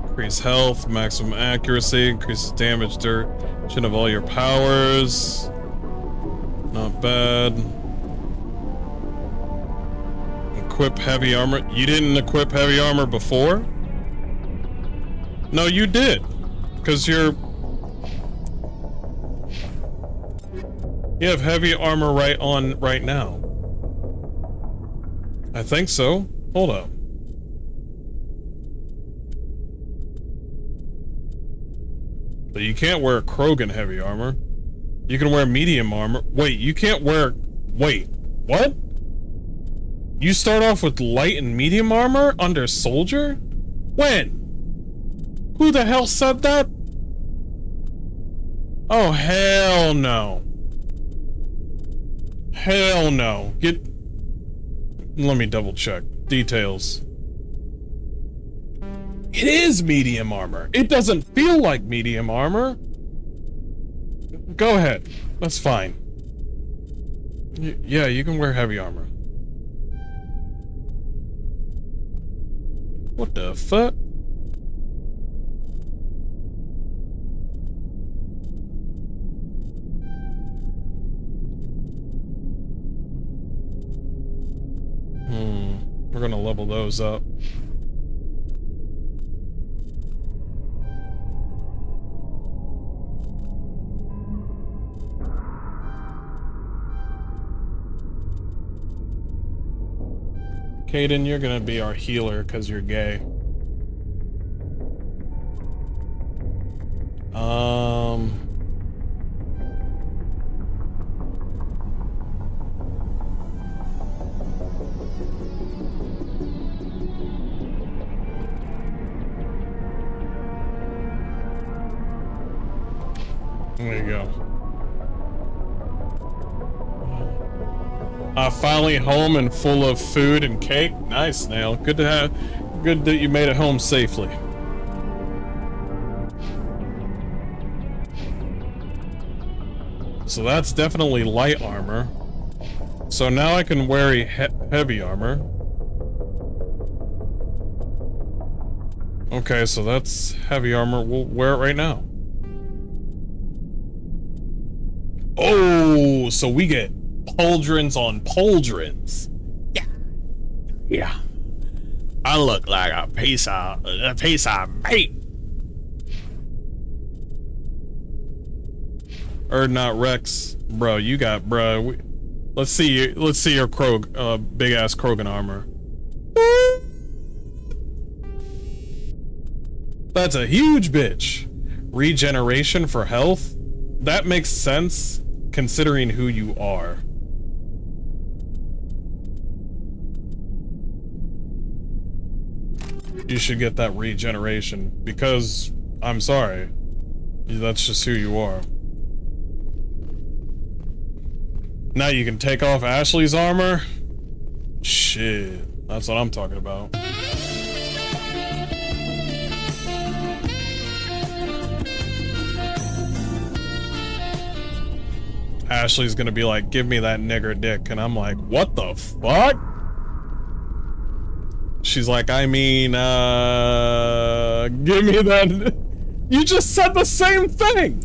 A: Increase health, maximum accuracy, increases damage duration of all your powers. Not bad. Equip heavy armor. You didn't equip heavy armor before? No, you did. Because you have heavy armor right now. I think so. Hold up. But you can't wear Krogan heavy armor. You can wear medium armor. Wait, you can't wear... Wait, what? You start off with light and medium armor under soldier? When? Who the hell said that? Oh, hell no. Hell no. Let me double check. details. It is medium armor. It doesn't feel like medium armor. Go ahead. That's fine. Yeah, you can wear heavy armor. What the fuck? We're gonna level those up. Caden, you're gonna be our healer because you're gay. There you go. Finally home and full of food and cake. Nice, Snail. Good that you made it home safely. So that's definitely light armor. So now I can wear a heavy armor. Okay, so that's heavy armor. We'll wear it right now. Oh, so we get pauldrons on pauldrons. Yeah. Yeah. I look like a piece of meat. Or not Rex, bro. You got, bro. Let's see your big ass Krogan armor. That's a huge bitch. Regeneration for health. That makes sense considering who you are. You should get that regeneration because I'm sorry. That's just who you are. Now you can take off Ashley's armor. Shit, that's what I'm talking about. Ashley's gonna be like, give me that nigger dick, and I'm like, what the fuck? She's like, I mean, give me that. You just said the same thing.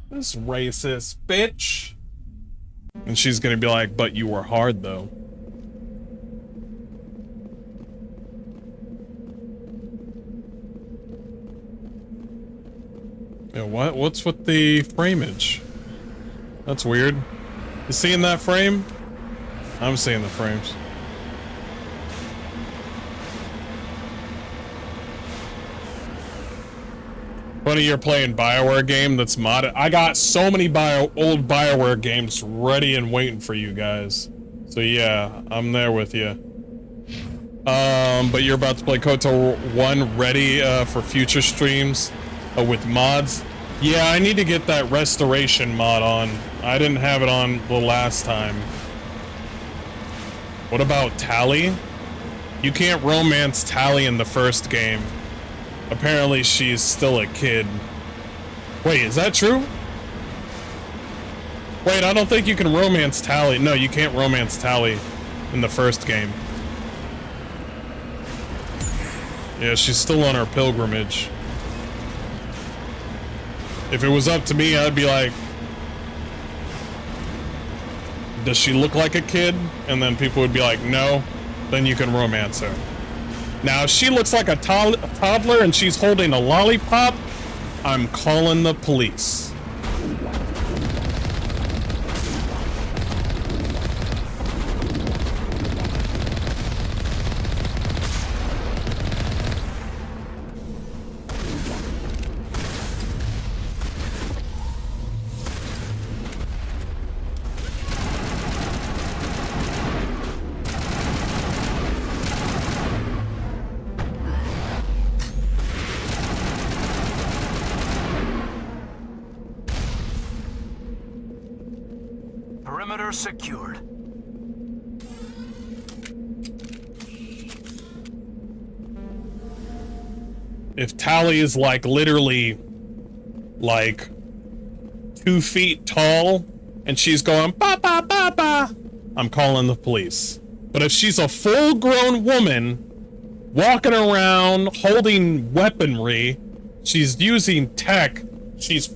A: This racist bitch. And she's gonna be like, but you were hard though. Yeah, what's with the frameage? That's weird. You seeing that frame? I'm seeing the frames. Funny you're playing BioWare game that's modded. I got so many old BioWare games ready and waiting for you guys. So yeah, I'm there with you. But you're about to play KOTOR 1 ready for future streams with mods. Yeah, I need to get that restoration mod on. I didn't have it on the last time. What about Tally? You can't romance Tally in the first game. Apparently she's still a kid. Wait, is that true? Wait, I don't think you can romance Tally. No, you can't romance Tally in the first game. Yeah, she's still on her pilgrimage. If it was up to me, I'd be like, does she look like a kid? And then people would be like, no. Then you can romance her. Now, if she looks like a toddler and she's holding a lollipop, I'm calling the police.
O: Perimeter secured.
A: If Tally is like literally like 2 feet tall and she's going ba ba ba ba, I'm calling the police. But if she's a full-grown woman walking around holding weaponry, she's using tech, she's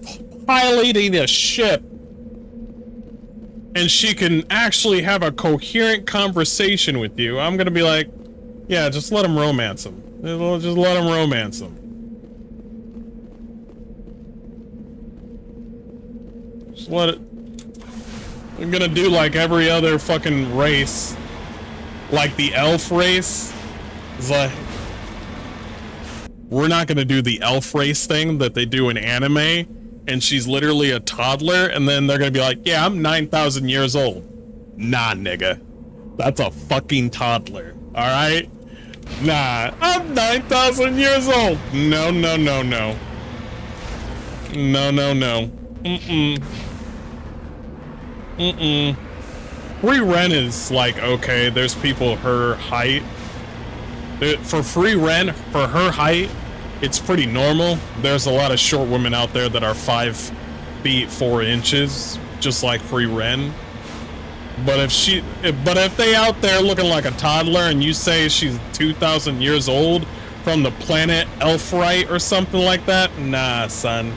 A: piloting a ship, and she can actually have a coherent conversation with you, I'm gonna be like, yeah, just let him romance him. Just let him romance him. Just let it. I'm gonna do like every other fucking race. Like the elf race. It's like, we're not gonna do the elf race thing that they do in anime, and she's literally a toddler, and then they're gonna be like, yeah, I'm 9,000 years old. Nah, nigga. That's a fucking toddler, alright? Nah, I'm 9,000 years old. No, no, no, no. No, no, no. Mm-mm. Mm-mm. Free rent is like, okay, there's people her height. For free rent, for her height, it's pretty normal. There's a lot of short women out there that are 5 feet 4 inches, just like free rent. But if they out there looking like a toddler and you say she's 2,000 years old from the planet Elfrite or something like that, nah, son.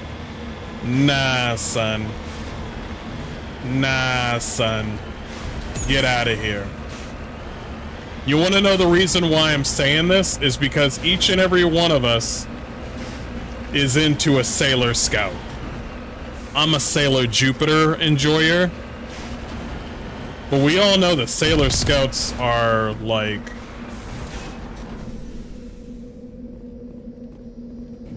A: Nah, son. Nah, son. Get out of here. You want to know the reason why I'm saying this? Is because each and every one of us is into a Sailor Scout. I'm a Sailor Jupiter enjoyer. But we all know that Sailor Scouts are, like...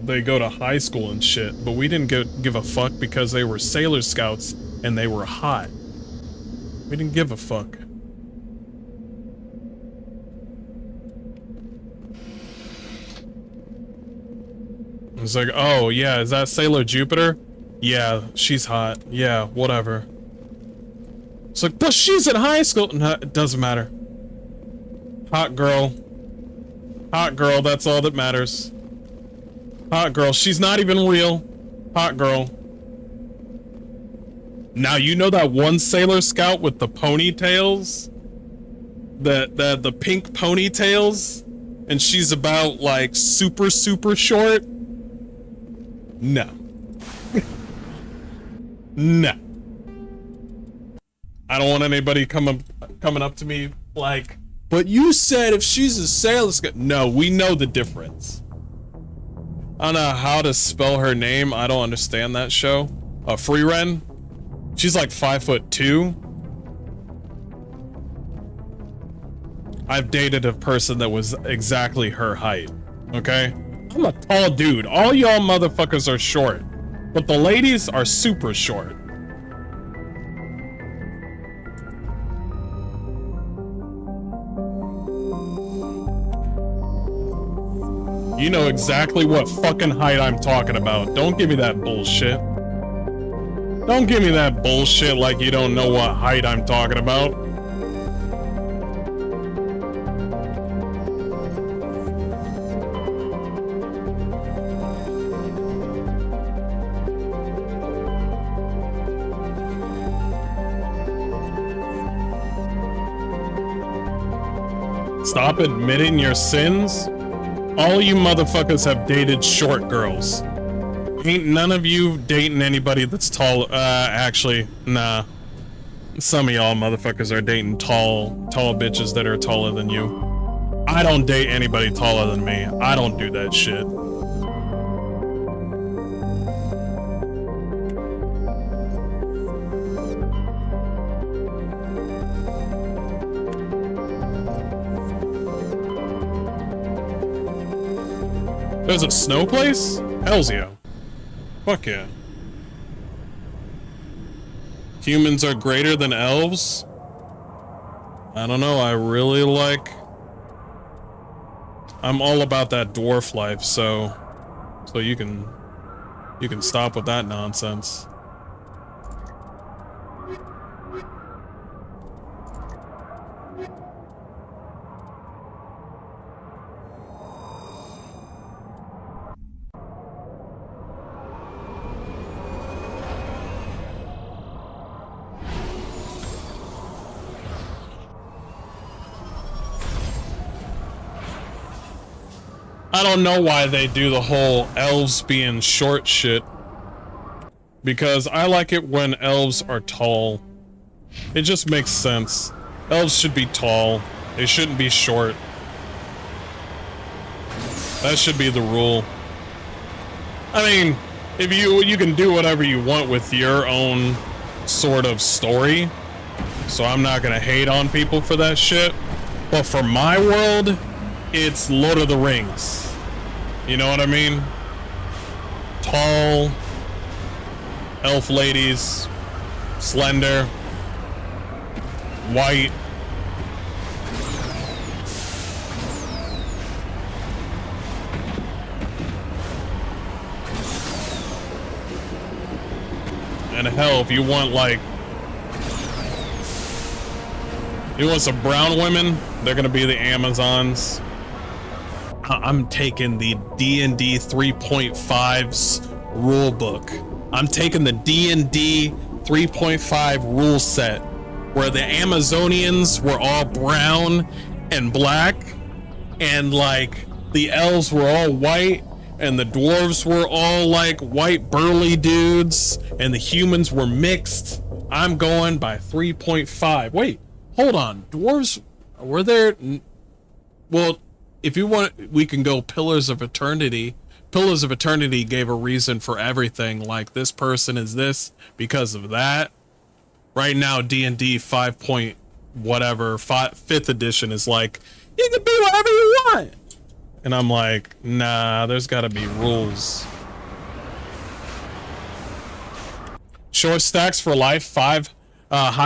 A: they go to high school and shit, but we didn't give a fuck because they were Sailor Scouts and they were hot. We didn't give a fuck. It's like, oh yeah, is that Sailor Jupiter? Yeah, she's hot. Yeah, whatever. It's like, but she's in high school. No, it doesn't matter. Hot girl. Hot girl, that's all that matters. Hot girl, she's not even real. Hot girl. Now, you know that one Sailor Scout with the ponytails? The pink ponytails? And she's about, like, super short? No. No. I don't want anybody coming up to me like, but you said if she's a Sailor Scout. No, we know the difference. I don't know how to spell her name. I don't understand that show. Free Ren. She's like 5'2". I've dated a person that was exactly her height. Okay? I'm a tall dude. All y'all motherfuckers are short. But the ladies are super short. You know exactly what fucking height I'm talking about. Don't give me that bullshit. Don't give me that bullshit like you don't know what height I'm talking about. Stop admitting your sins? All you motherfuckers have dated short girls. Ain't none of you dating anybody that's tall. Actually, nah. Some of y'all motherfuckers are dating tall bitches that are taller than you. I don't date anybody taller than me. I don't do that shit. There's a snow place? Hells yeah. Fuck yeah. Humans are greater than elves? I don't know, I really like... I'm all about that dwarf life, so you can stop with that nonsense. I don't know why they do the whole elves being short shit. Because I like it when elves are tall. It just makes sense. Elves should be tall. They shouldn't be short. That should be the rule. I mean, if you can do whatever you want with your own sort of story. So I'm not gonna hate on people for that shit. But for my world, it's Lord of the Rings. You know what I mean? Tall, elf ladies, slender, white. And hell, if you want like, you want some brown women, they're gonna be the Amazons. I'm taking the D&D 3.5's rule book. I'm taking the D&D 3.5 rule set where the Amazonians were all brown and black, and like the elves were all white, and the dwarves were all like white burly dudes, and the humans were mixed. I'm going by 3.5. Wait, hold on. Dwarves, were there? Well, if you want, we can go Pillars of Eternity. Pillars of Eternity gave a reason for everything, like this person is this because of that. Right now, D&D 5 point whatever, 5th edition is like, you can be whatever you want. And I'm like, nah, there's gotta be rules. Short stacks for life, high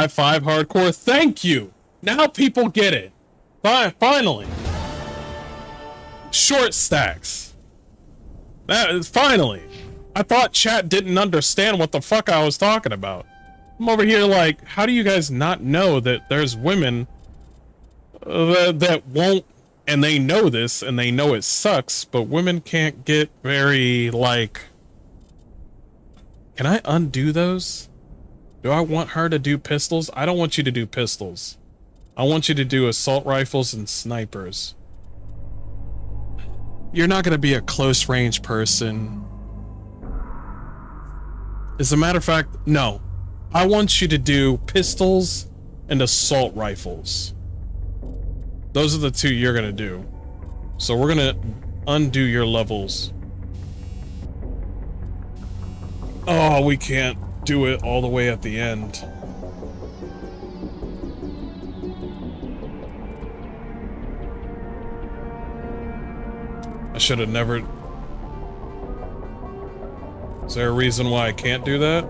A: five hardcore. Thank you. Now people get it. Finally. Short stacks. That is finally. I thought chat didn't understand what the fuck I was talking about. I'm over here like, how do you guys not know that there's women that won't, and they know this, and they know it sucks, but women can't get very, like... Can I undo those? Do I want her to do pistols? I don't want you to do pistols. I want you to do assault rifles and snipers. You're not going to be a close range person. As a matter of fact, no. I want you to do pistols and assault rifles. Those are the two you're going to do. So we're going to undo your levels. Oh, we can't do it all the way at the end. I should have never... Is there a reason why I can't do that?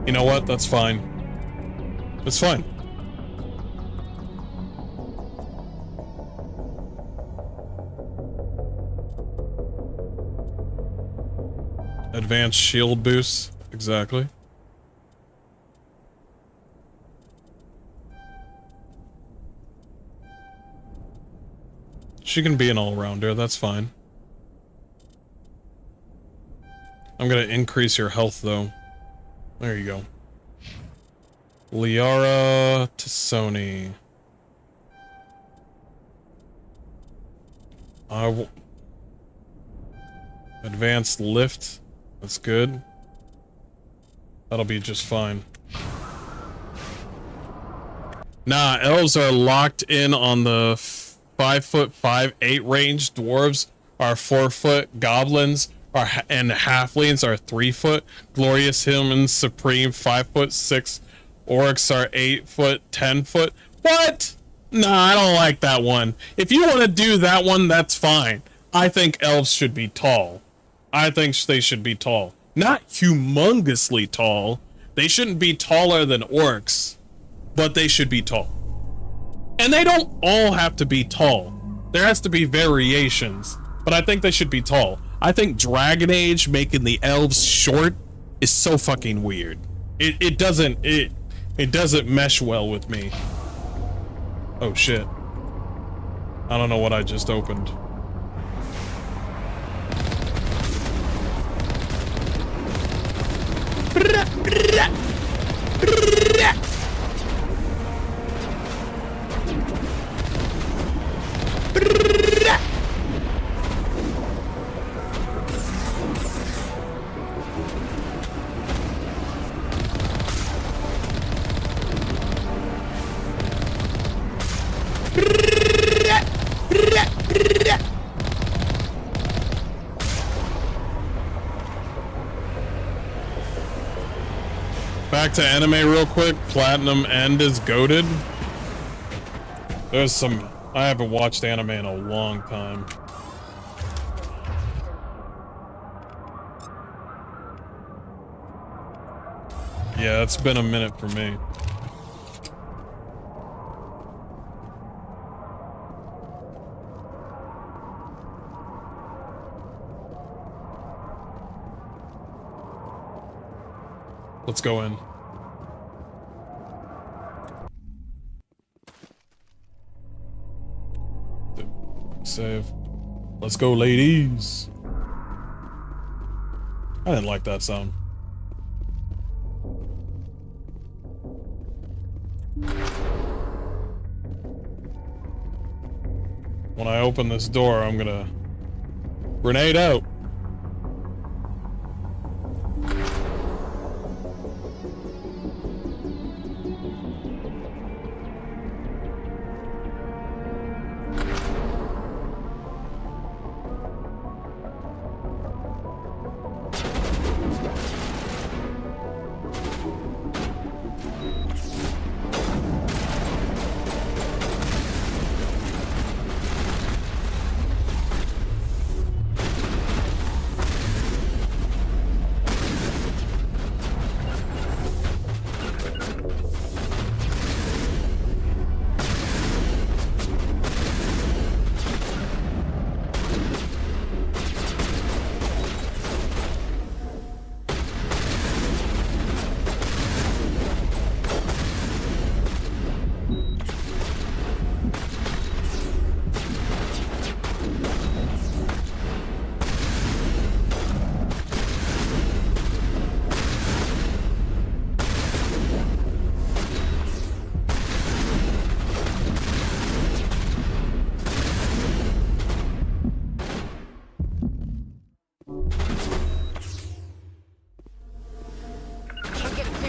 A: You know what? That's fine. It's fine. Advanced shield boost. Exactly. She can be an all-rounder, that's fine. I'm gonna increase your health, though. There you go. Liara to Sony. Advanced lift. That's good. That'll be just fine. Nah, elves are locked in on the 5'5", range. Dwarves are 4 foot. Goblins are and halflings are 3 foot. Glorious humans supreme 5'6". Orcs are 8 foot, 10 foot. What? Nah, I don't like that one. If you want to do that one, that's fine. I think elves should be tall. I think they should be tall. Not humongously tall. They shouldn't be taller than orcs, but they should be tall. And they don't all have to be tall. There has to be variations, but I think they should be tall. I think Dragon Age making the elves short is so fucking weird. It doesn't mesh well with me. Oh shit. I don't know what I just opened. Back to anime real quick. Platinum End is goated. There's some... I haven't watched anime in a long time. Yeah, it's been a minute for me. Let's go in. Save. Let's go, ladies. I didn't like that sound. When I open this door, I'm gonna grenade out.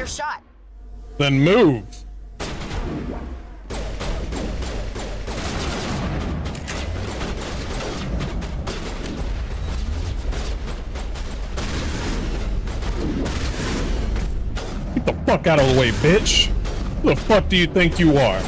H: Shot.
A: Then move. Get the fuck out of the way, bitch. Who the fuck do you think you are?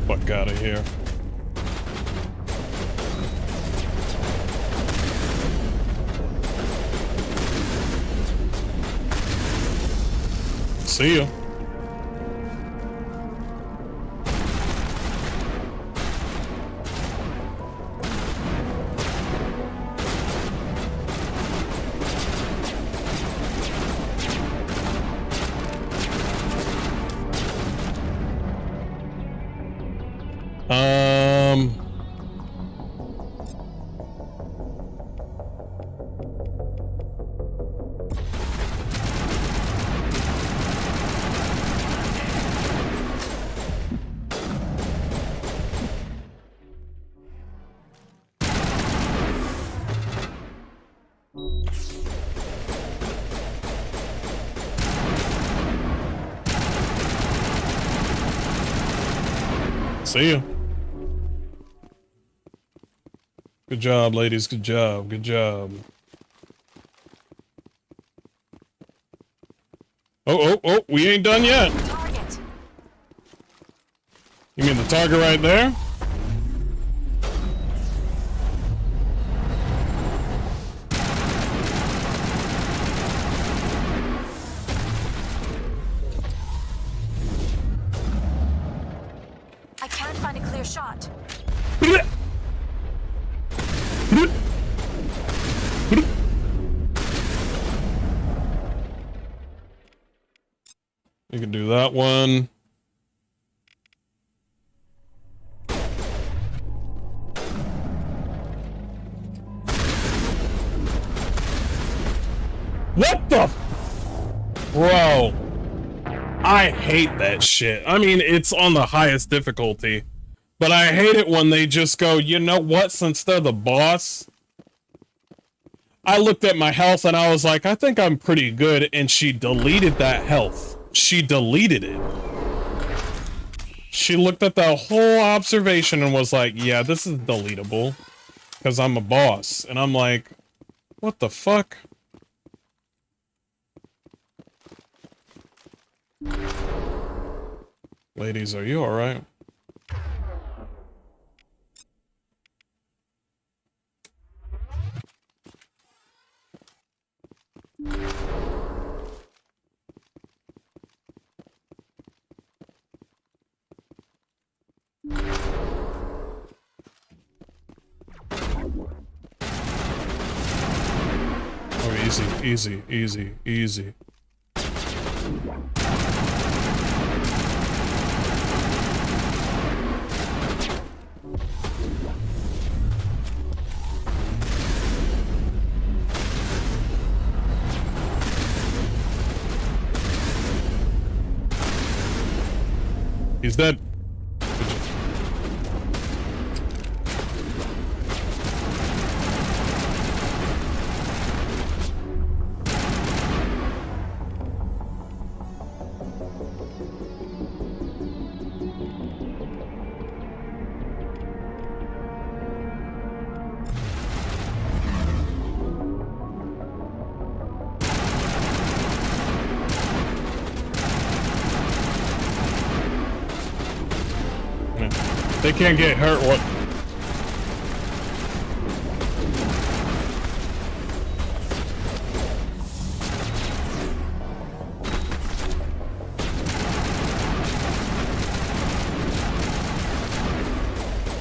A: Fuck out of here. See ya. See ya. Good job, ladies. Good job. Good job. Oh, we ain't done yet.
H: Target.
A: You mean the target right there?
H: I can't find a clear shot.
A: You can do that one. What the? Bro. I hate that shit. I mean, it's on the highest difficulty, But I hate it when they just go, you know what, since they're the boss. I looked at my health and I was like, I think I'm pretty good, and she deleted that health. She deleted it. She looked at the whole observation and was like, yeah, this is deletable. Because I'm a boss. And I'm like, what the fuck? Ladies, are you alright? Oh, easy, easy, easy, easy. He's dead. They can't get hurt. What?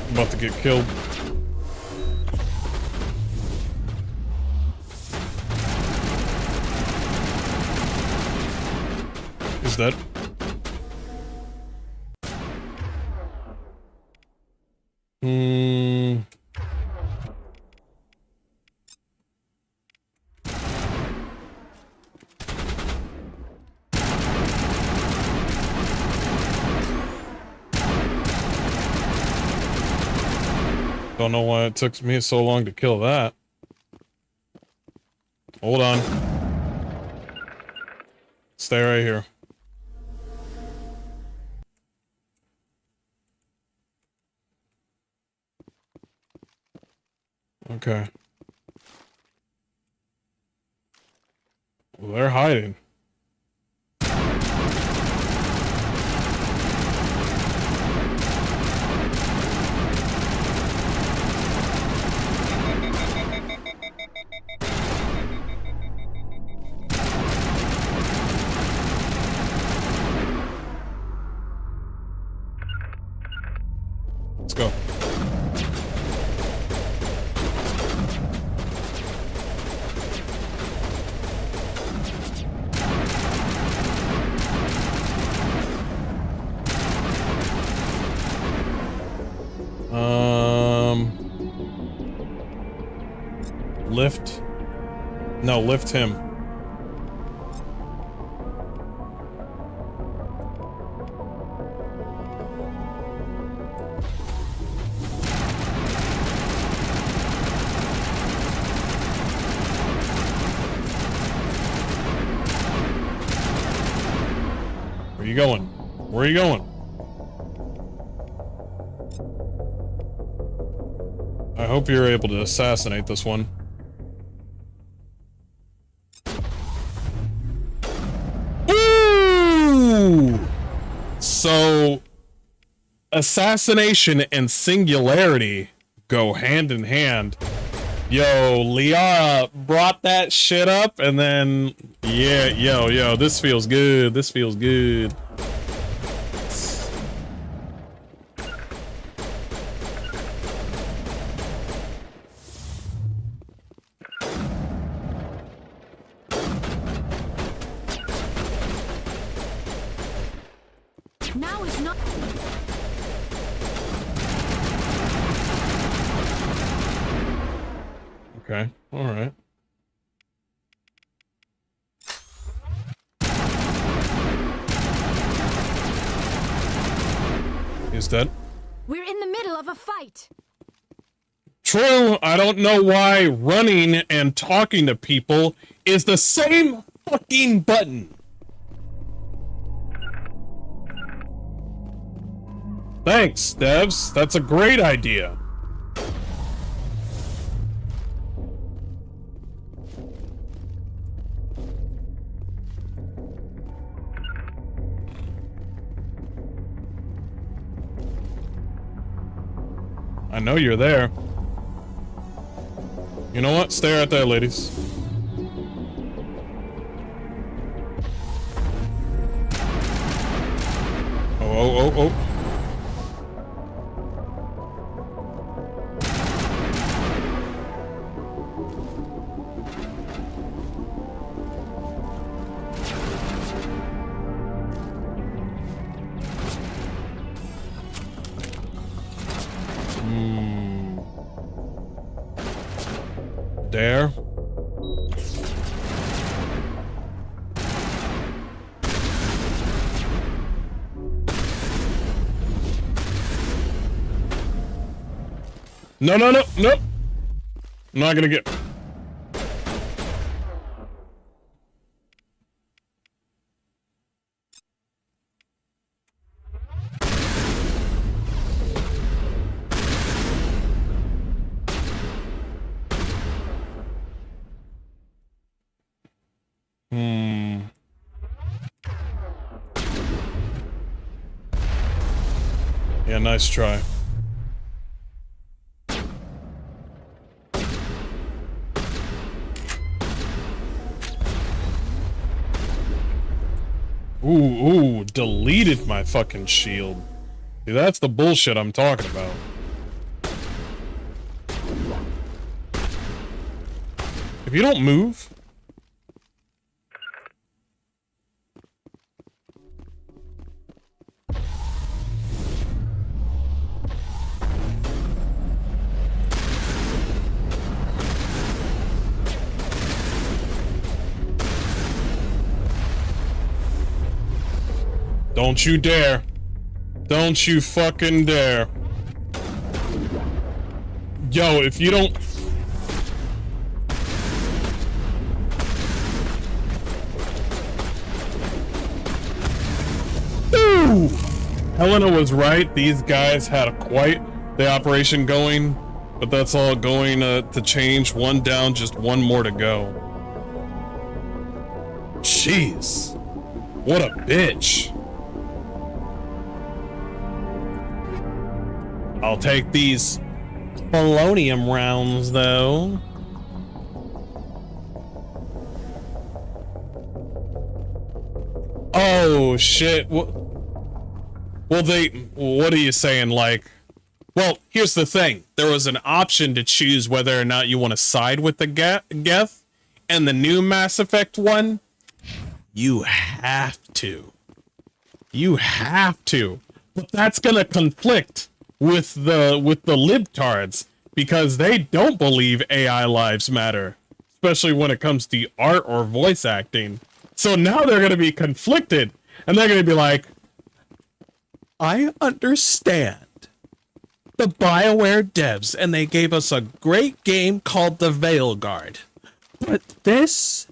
A: I'm about to get killed. Is that? Don't know why it took me so long to kill that. Hold on. Stay right here. Okay. Well, they're hiding. Let's go. Lift. No, lift him. Where are you going? Where are you going? I hope you're able to assassinate this one. Ooh! So, assassination and singularity go hand in hand. Yo, Liara brought that shit up, and then, yeah, yo, this feels good. This feels good.
D: Now is not.
A: Okay, all right. He's dead.
D: We're in the middle of a fight.
A: True, I don't know why running and talking to people is the same fucking button. Thanks, devs. That's a great idea. I know you're there. You know what? Stay right there, ladies. Oh. There. No. Nope. I'm not gonna get... Yeah, nice try. Ooh, deleted my fucking shield. See, that's the bullshit I'm talking about. If you don't move... Don't you dare. Don't you fucking dare. Yo, if you don't... Ooh! Helena was right. These guys had quite the operation going, but that's all going to change. One down, just one more to go. Jeez. What a bitch. I'll take these polonium rounds, though. Oh, shit. Well, what are you saying, like... Well, here's the thing. There was an option to choose whether or not you want to side with the Geth, and the new Mass Effect one, you have to. You have to. But that's gonna conflict with the libtards, because they don't believe AI lives matter, especially when it comes to art or voice acting. So now they're going to be conflicted, and they're going to be like, I understand the BioWare devs, and they gave us a great game called The Veilguard, but this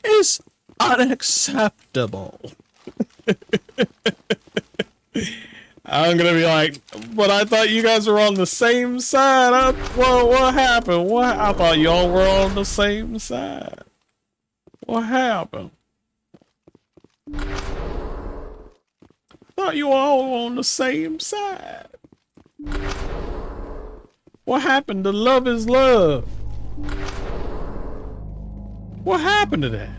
A: is unacceptable. I'm gonna be like, but I thought you guys were on the same side. Well, what happened? I thought y'all were on the same side. What happened? Thought you all on the same side. What happened to love is love? What happened to that?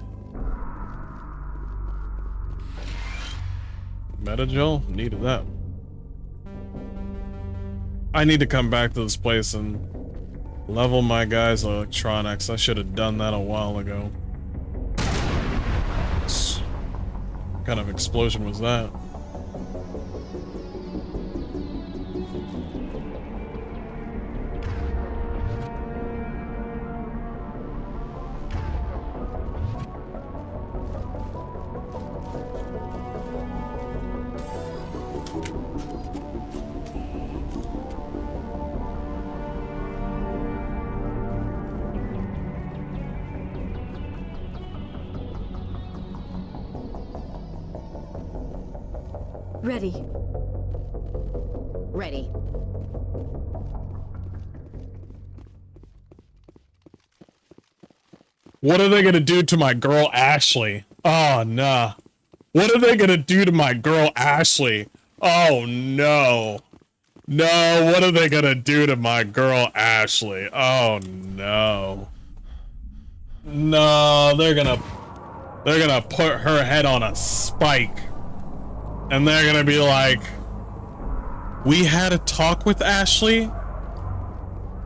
A: Meta Joel? Needed that. I need to come back to this place and level my guys' electronics. I should have done that a while ago. What kind of explosion was that?
D: Ready.
H: Ready.
A: What are they gonna do to my girl Ashley? Oh, nah. What are they gonna do to my girl Ashley? Oh, no. No, what are they gonna do to my girl Ashley? Oh, no. No, they're gonna put her head on a spike. And they're gonna be like, we had a talk with Ashley,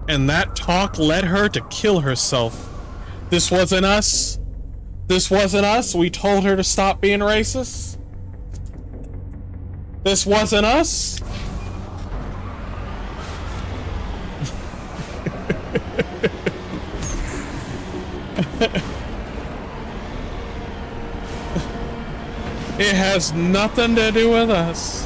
A: and that talk led her to kill herself. This wasn't us. This wasn't us. We told her to stop being racist. This wasn't us. It has nothing to do with us.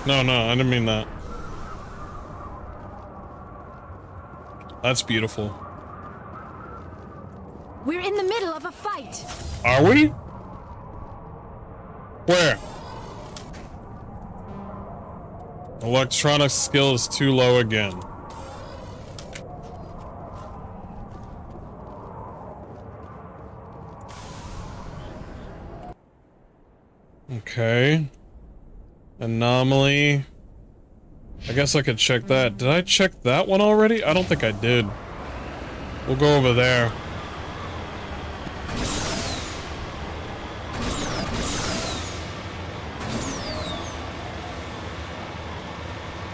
A: No, I didn't mean that. That's beautiful.
D: We're in the middle of a fight.
A: Are we? Where? Electronic skill is too low again. Okay. Anomaly. I guess I could check that. Did I check that one already? I don't think I did. We'll go over there.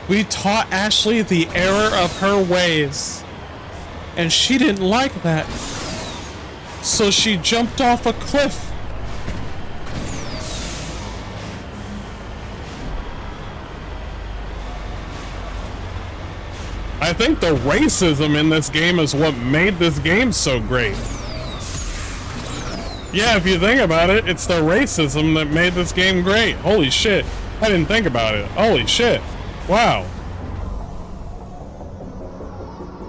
A: We taught Ashley the error of her ways, and she didn't like that. So she jumped off a cliff. I think the racism in this game is what made this game so great. Yeah, if you think about it, it's the racism that made this game great. Holy shit. I didn't think about it. Holy shit. Wow.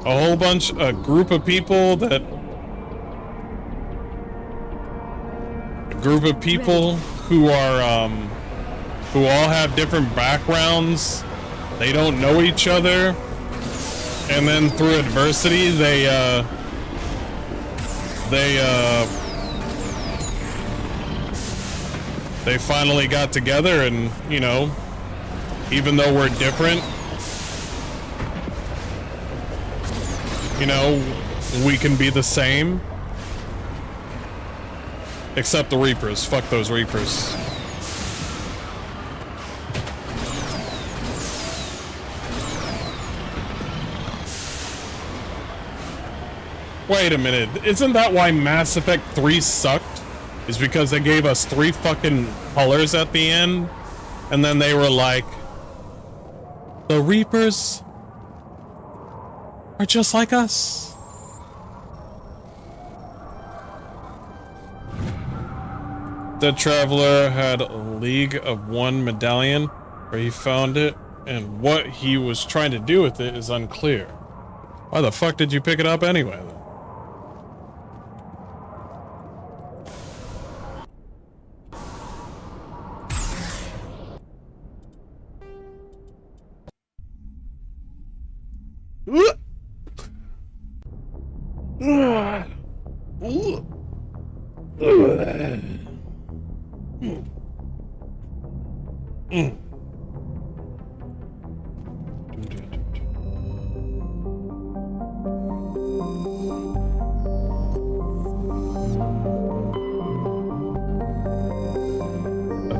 A: A group of people who are, who all have different backgrounds. They don't know each other. And then through adversity, they finally got together, and, you know, even though we're different, you know, we can be the same. Except the Reapers. Fuck those Reapers. Wait a minute, isn't that why Mass Effect 3 sucked? Is because they gave us 3 fucking colors at the end, and then they were like, the Reapers are just like us. The Traveler had a League of One medallion where he found it, and what he was trying to do with it is unclear. Why the fuck did you pick it up anyway, though? I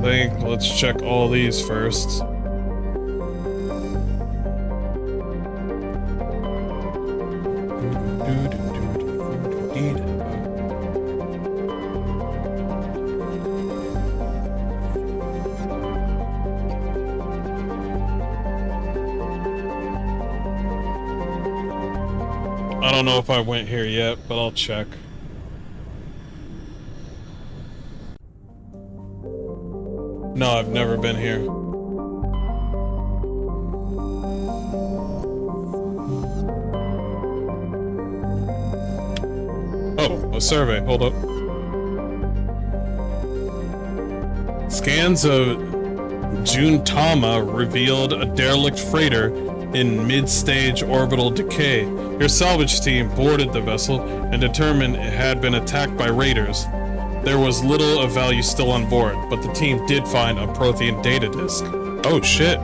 A: think let's check all these first. I don't know if I went here yet, but I'll check. No, I've never been here. Oh, a survey. Hold up. Scans of Juntama revealed a derelict freighter in mid-stage orbital decay. Your salvage team boarded the vessel and determined it had been attacked by raiders. There was little of value still on board, but the team did find a Prothean data disk. Oh shit.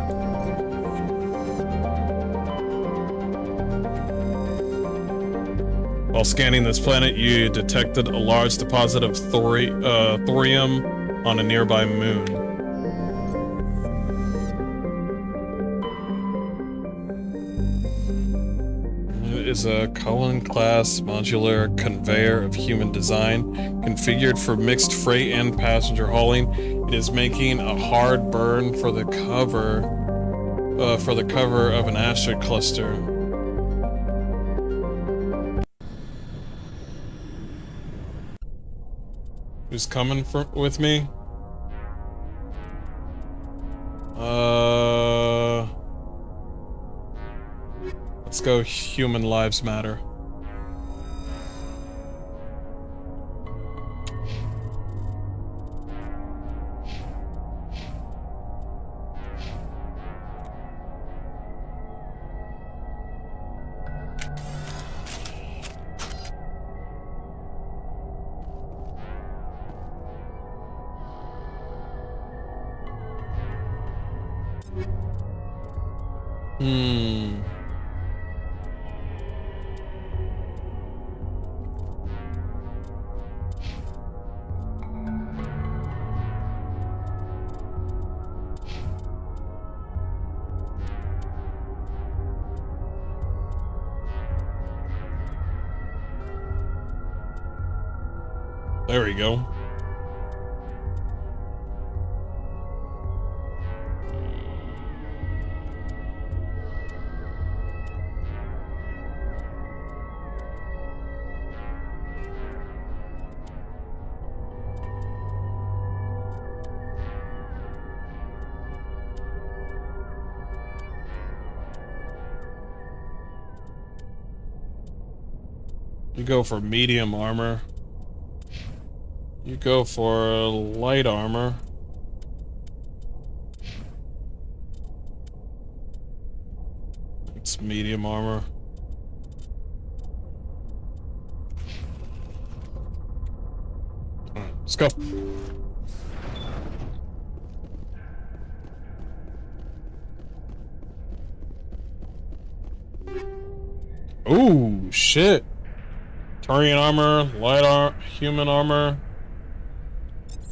A: While scanning this planet, you detected a large deposit of thorium on a nearby moon. It is a Cullen-class modular conveyor of human design, configured for mixed freight and passenger hauling. It is making a hard burn for the cover of an asteroid cluster. Who's coming with me? Let's go Human Lives Matter. There we go. You go for medium armor. You go for light armor. It's medium armor. Alright, let's go. Ooh, shit. Turian armor, light armor, human armor.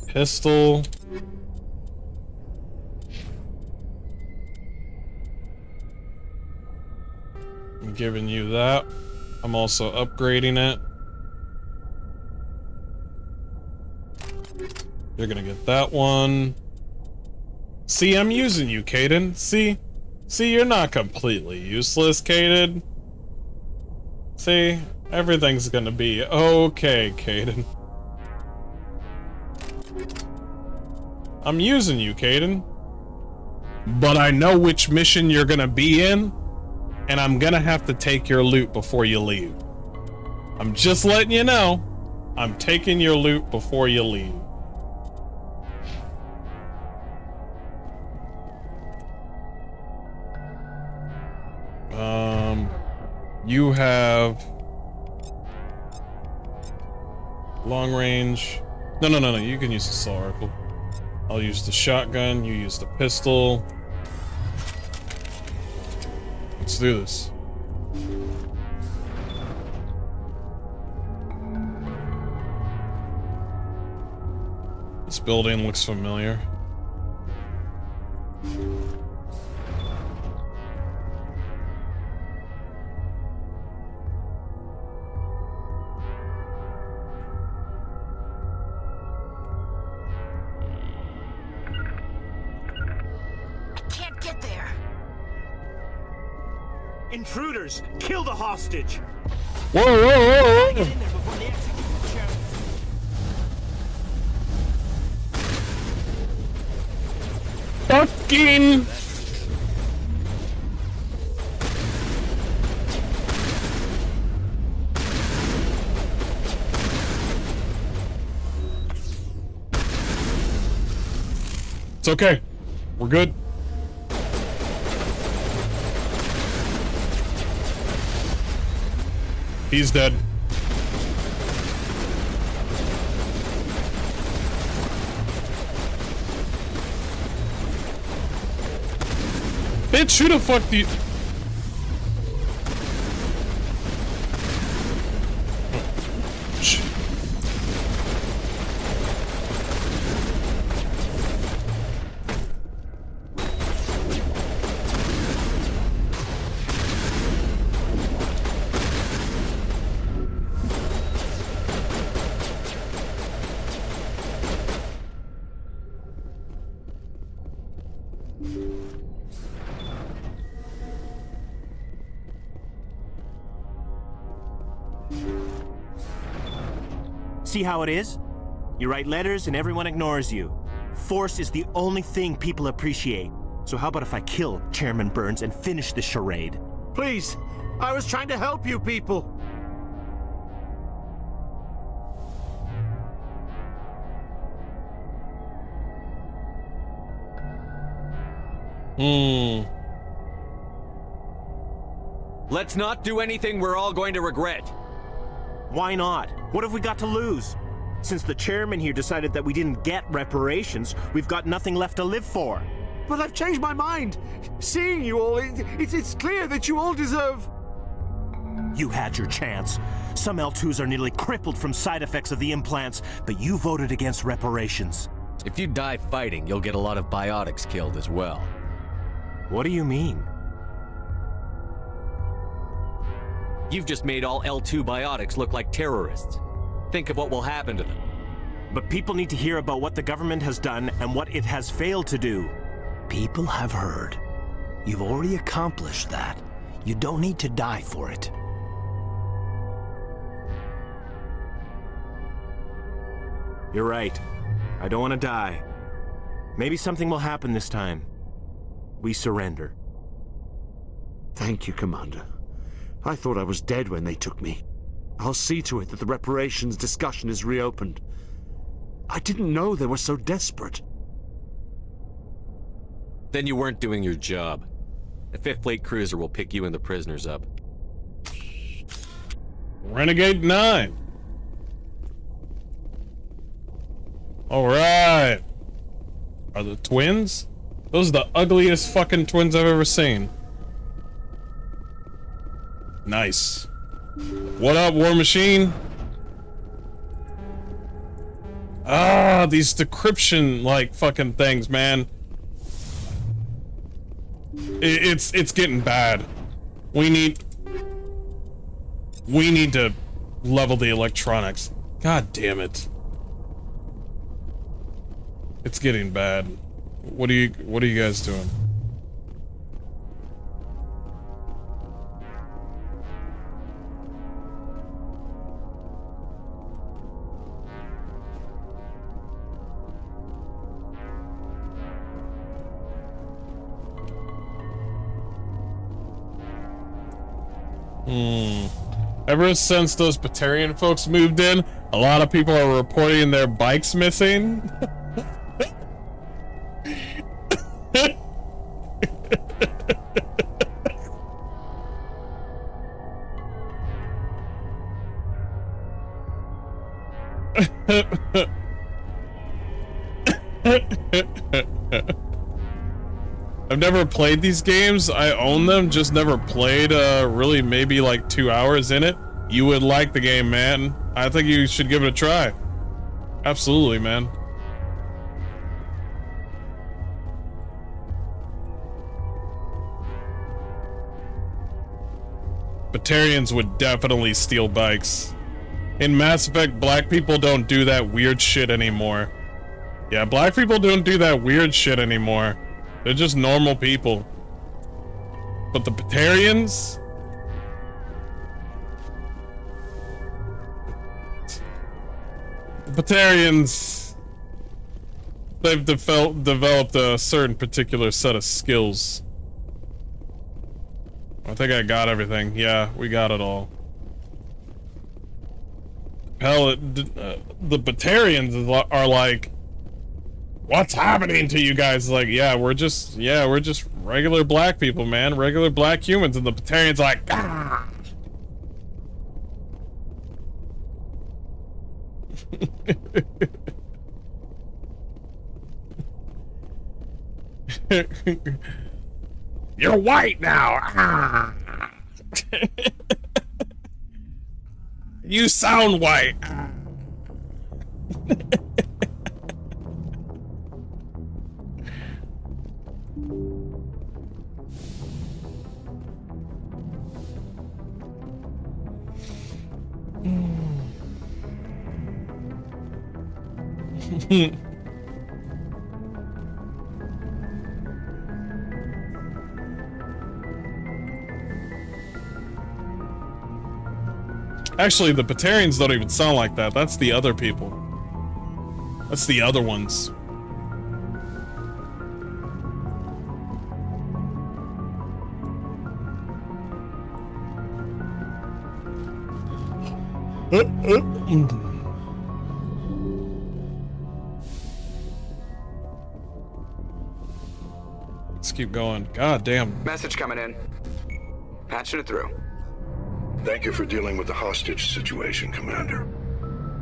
A: Pistol. I'm giving you that. I'm also upgrading it. You're gonna get that one. See, I'm using you, Caden. See, you're not completely useless, Caden. See, everything's gonna be okay, Caden. I'm using you, Caden. But I know which mission you're gonna be in, and I'm gonna have to take your loot before you leave. I'm just letting you know. I'm taking your loot before you leave. You have long range. No, you can use the assault rifle. I'll use the shotgun, you use the pistol. Let's do this. This building looks familiar.
O: Intruders! Kill the hostage!
A: Whoa, whoa, whoa! Fucking! It's okay. We're good. He's dead. Bitch, who the fuck do you...
O: See how it is? You write letters and everyone ignores you. Force is the only thing people appreciate. So how about if I kill Chairman Burns and finish this charade?
N: Please, I was trying to help you people.
C: Let's not do anything we're all going to regret.
O: Why not? What have we got to lose? Since the chairman here decided that we didn't get reparations, we've got nothing left to live for.
N: But I've changed my mind. Seeing you all, it's clear that you all deserve...
O: You had your chance. Some L2s are nearly crippled from side effects of the implants, but you voted against reparations.
C: If you die fighting, you'll get a lot of biotics killed as well.
O: What do you mean?
C: You've just made all L2 biotics look like terrorists. Think of what will happen to them.
O: But people need to hear about what the government has done and what it has failed to do.
N: People have heard. You've already accomplished that. You don't need to die for it.
O: You're right. I don't want to die. Maybe something will happen this time. We surrender.
N: Thank you, Commander. I thought I was dead when they took me. I'll see to it that the reparations discussion is reopened. I didn't know they were so desperate.
C: Then you weren't doing your job. The 5th Fleet cruiser will pick you and the prisoners up.
A: Renegade 9. Alright. Are the twins? Those are the ugliest fucking twins I've ever seen. Nice. What up, War Machine? Ah, these decryption, like, fucking things, man. It's getting bad. We need to level the electronics. God damn it. It's getting bad. What are you guys doing? Ever since those Batarian folks moved in, a lot of people are reporting their bikes missing. I've never played these games. I own them, just never played really maybe like 2 hours in it. You would like the game, man. I think you should give it a try. Absolutely, man. Batarians would definitely steal bikes. In Mass Effect, black people don't do that weird shit anymore. Yeah, black people don't do that weird shit anymore. They're just normal people. But the Batarians? Batarians, they've developed a certain particular set of skills. I think I got everything. Yeah, we got it all. Hell, the Batarians are like, what's happening to you guys? Like, yeah, we're just regular black people, man. Regular black humans. And the Batarians like, ah! You're white now. Ah. You sound white. Actually, the Batarians don't even sound like that. That's the other people. That's the other ones. Let's keep going. God damn.
L: Message coming in. Patching it through.
P: Thank you for dealing with the hostage situation, Commander.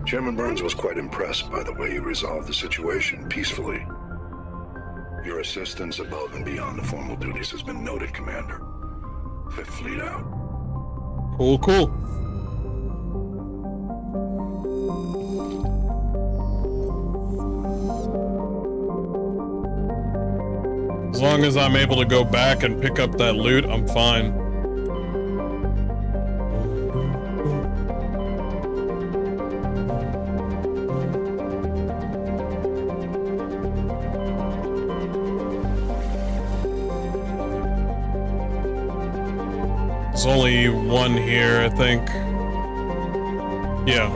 P: Chairman Burns was quite impressed by the way you resolved the situation peacefully. Your assistance above and beyond the formal duties has been noted, Commander. Fifth Fleet out.
A: Cool, cool. As long as I'm able to go back and pick up that loot, I'm fine. There's only one here, I think. Yeah.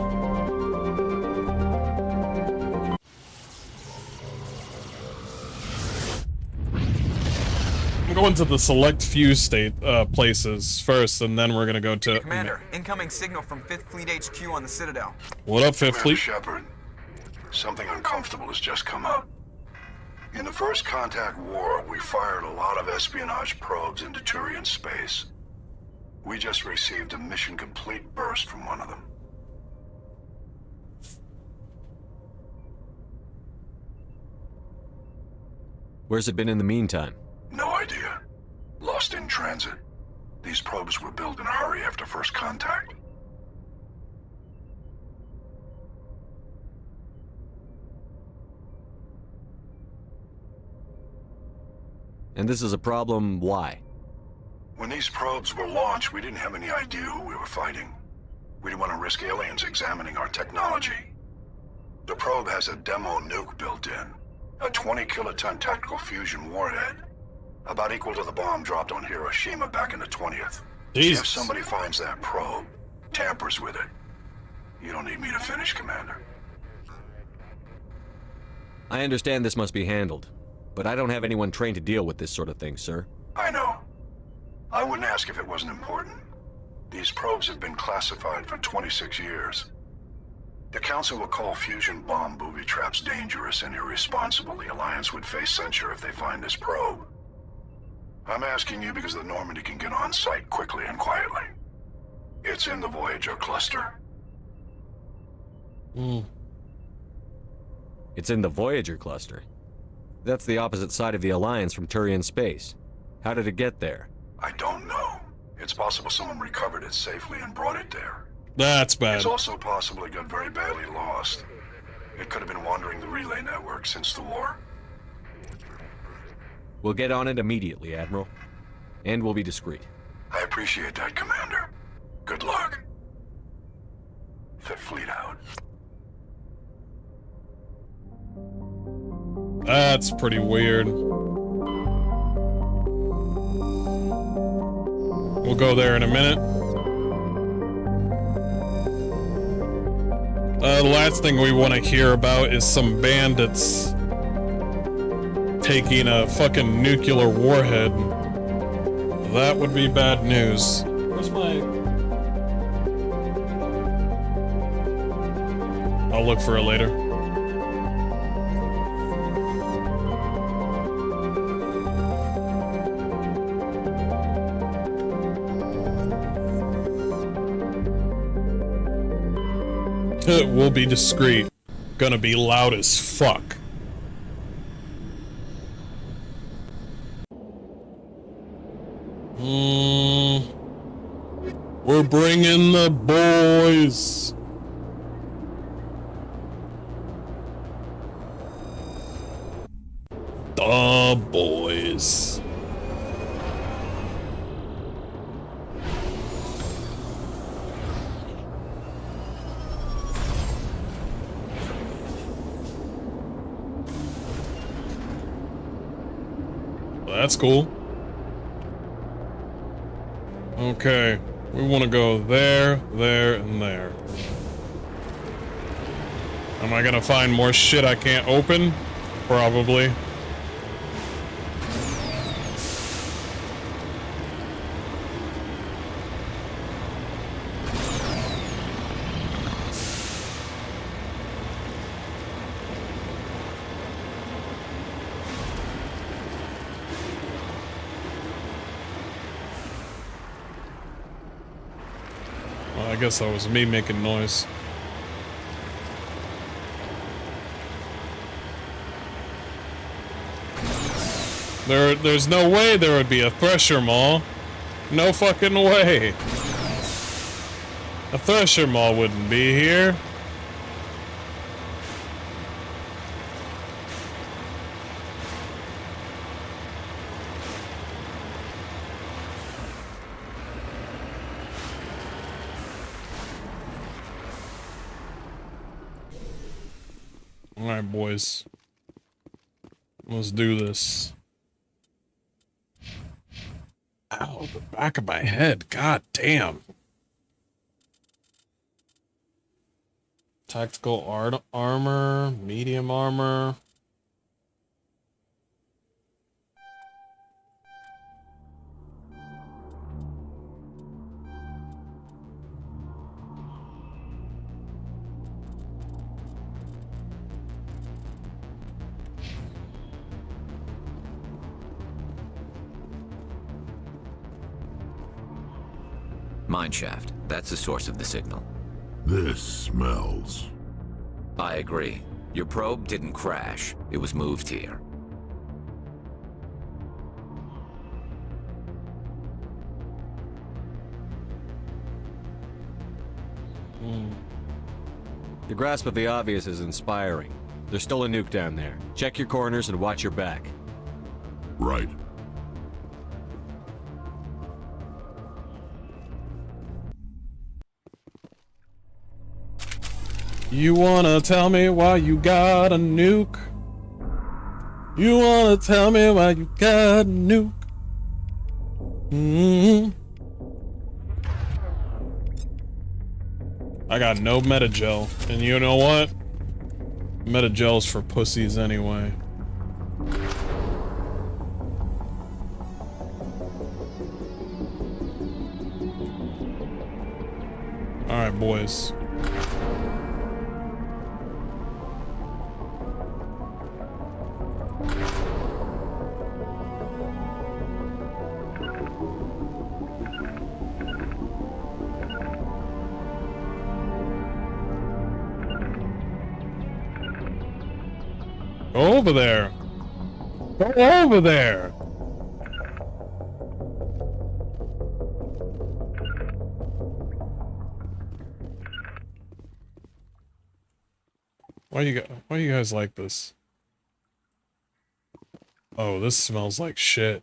A: I'm going to the select few state places first, and then we're gonna go to...
L: Commander, incoming signal from 5th Fleet HQ on the Citadel.
A: What up, 5th Fleet?
P: Shepard, something uncomfortable has just come up. In the first contact war, we fired a lot of espionage probes into Turian space. We just received a mission complete burst from one of them.
C: Where's it been in the meantime?
P: No idea. Lost in transit. These probes were built in a hurry after first contact.
C: And this is a problem, why?
P: When these probes were launched, we didn't have any idea who we were fighting. We didn't want to risk aliens examining our technology. The probe has a demo nuke built in. A 20-kiloton tactical fusion warhead. About equal to the bomb dropped on Hiroshima back in the 20th.
A: Jesus.
P: If somebody finds that probe, tampers with it, you don't need me to finish, Commander.
C: I understand this must be handled, but I don't have anyone trained to deal with this sort of thing, sir.
P: I know. I wouldn't ask if it wasn't important. These probes have been classified for 26 years. The Council will call fusion bomb booby traps dangerous and irresponsible. The Alliance would face censure if they find this probe. I'm asking you because the Normandy can get on site quickly and quietly. It's in the Voyager cluster.
C: It's in the Voyager cluster. That's the opposite side of the Alliance from Turian space. How did it get there?
P: I don't know. It's possible someone recovered it safely and brought it there.
A: That's bad.
P: It's also possible it got very badly lost. It could have been wandering the relay network since the war.
C: We'll get on it immediately, Admiral. And we'll be discreet.
P: I appreciate that, Commander. Good luck. Fifth Fleet out.
A: That's pretty weird. We'll go there in a minute. The last thing we want to hear about is some bandits taking a fucking nuclear warhead. That would be bad news. Where's my... I'll look for it later. We'll be discreet. Gonna be loud as fuck. We're bringing the boys. The boys. That's cool. Okay, we want to go there, there, and there. Am I gonna find more shit I can't open? Probably. I guess that was me making noise. There's no way there would be a Thresher Mall. No fucking way. A Thresher Mall wouldn't be here. Alright, boys. Let's do this. Ow, the back of my head. God damn. Tactical armor, medium armor.
E: Mineshaft. That's the source of the signal.
G: This smells.
E: I agree. Your probe didn't crash. It was moved here.
C: Your grasp of the obvious is inspiring. There's still a nuke down there. Check your corners and watch your back.
G: Right.
A: You wanna tell me why you got a nuke? You wanna tell me why you got a nuke? I got no metagel, and you know what? Metagel's for pussies anyway. Alright, boys. Go over there. Go over there. Why you guys like this? Oh, this smells like shit.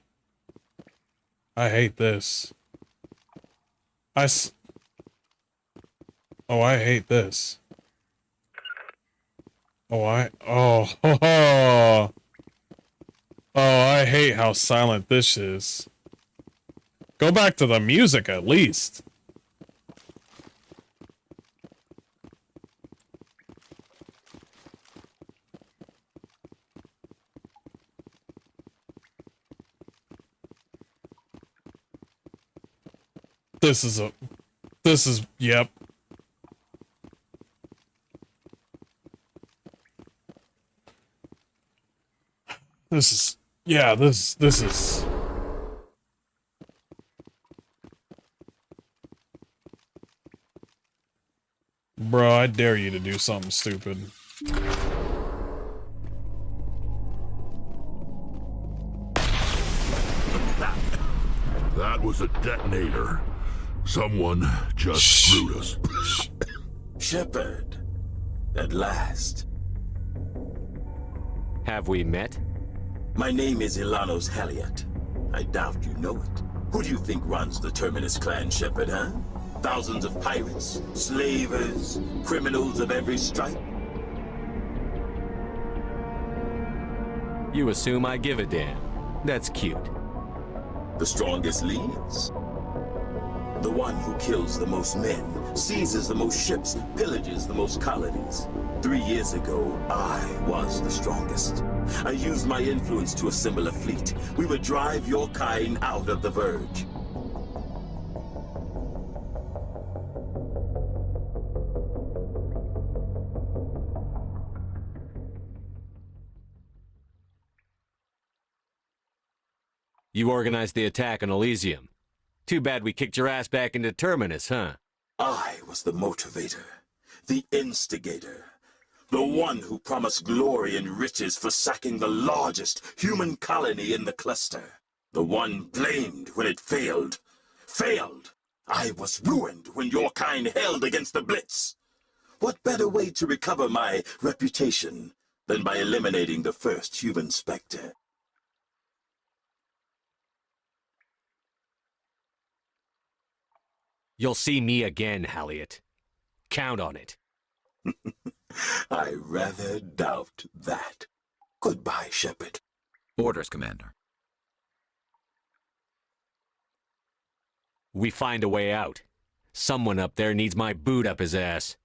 A: I hate this. Oh, I hate this. Oh, I hate how silent this is. Go back to the music at least. This is, yep. This is, yeah, this is. Bro, I dare you to do something stupid.
G: That was a detonator. Someone just screwed us.
Q: Shepard, at last.
C: Have we met?
Q: My name is Ilanos Halliot. I doubt you know it. Who do you think runs the Terminus clan, Shepard, huh? Thousands of pirates, slavers, criminals of every stripe.
C: You assume I give a damn. That's cute.
Q: The strongest leads. The one who kills the most men, seizes the most ships, pillages the most colonies. 3 years ago, I was the strongest. I used my influence to assemble a fleet. We would drive your kind out of the Verge.
C: You organized the attack on Elysium. Too bad we kicked your ass back into Terminus, huh?
Q: I was the motivator, the instigator, the one who promised glory and riches for sacking the largest human colony in the cluster. The one blamed when it failed. Failed! I was ruined when your kind held against the Blitz. What better way to recover my reputation than by eliminating the first human Spectre?
C: You'll see me again, Halliot. Count on it.
Q: I rather doubt that. Goodbye, Shepard.
E: Orders, Commander.
C: We find a way out. Someone up there needs my boot up his ass.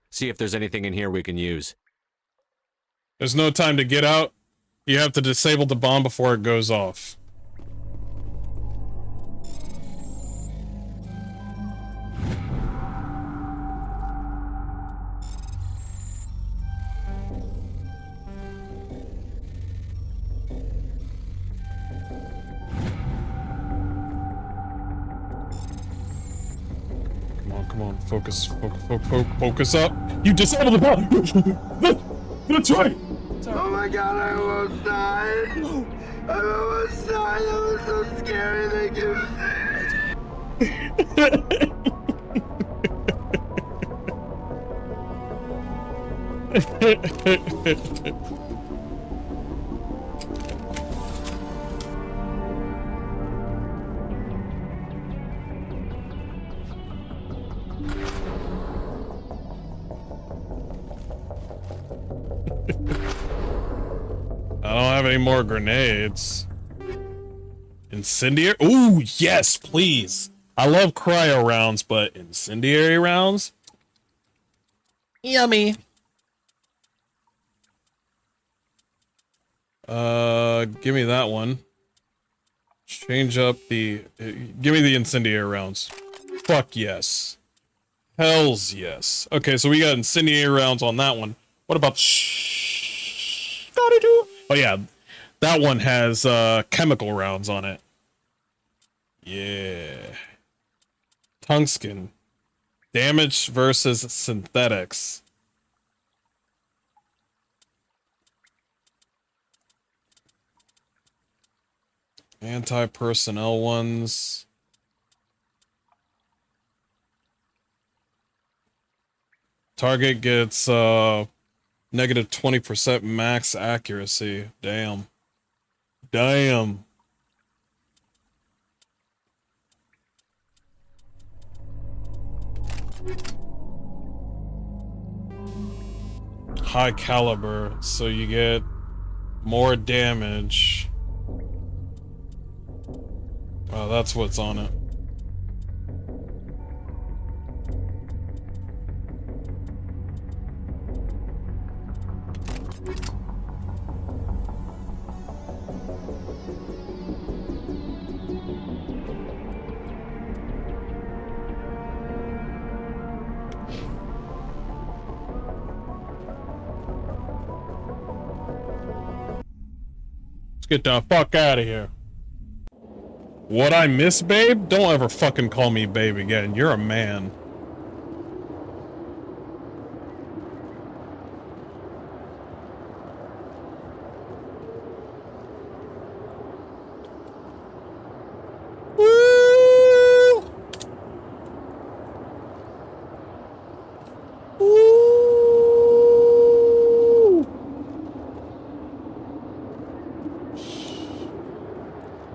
C: See if there's anything in here we can use.
A: There's no time to get out. You have to disable the bomb before it goes off. Come on, focus up. You disabled the bomb! That's right!
R: Oh my god, I almost died! I almost died, that was so scary, thank you.
A: I don't have any more grenades. Incendiary? Ooh, yes, please. I love cryo rounds, but incendiary rounds? Yummy. Give me that one. Change up the... give me the incendiary rounds. Fuck yes. Hells yes. Okay, so we got incendiary rounds on that one. What about oh yeah, that one has chemical rounds on it. Yeah. Tungsten. Damage versus synthetics. Anti-personnel ones. Target gets negative 20% max accuracy. Damn. Damn. High caliber, so you get more damage. Oh, that's what's on it. Let's get the fuck out of here. What I miss, babe? Don't ever fucking call me babe again. You're a man.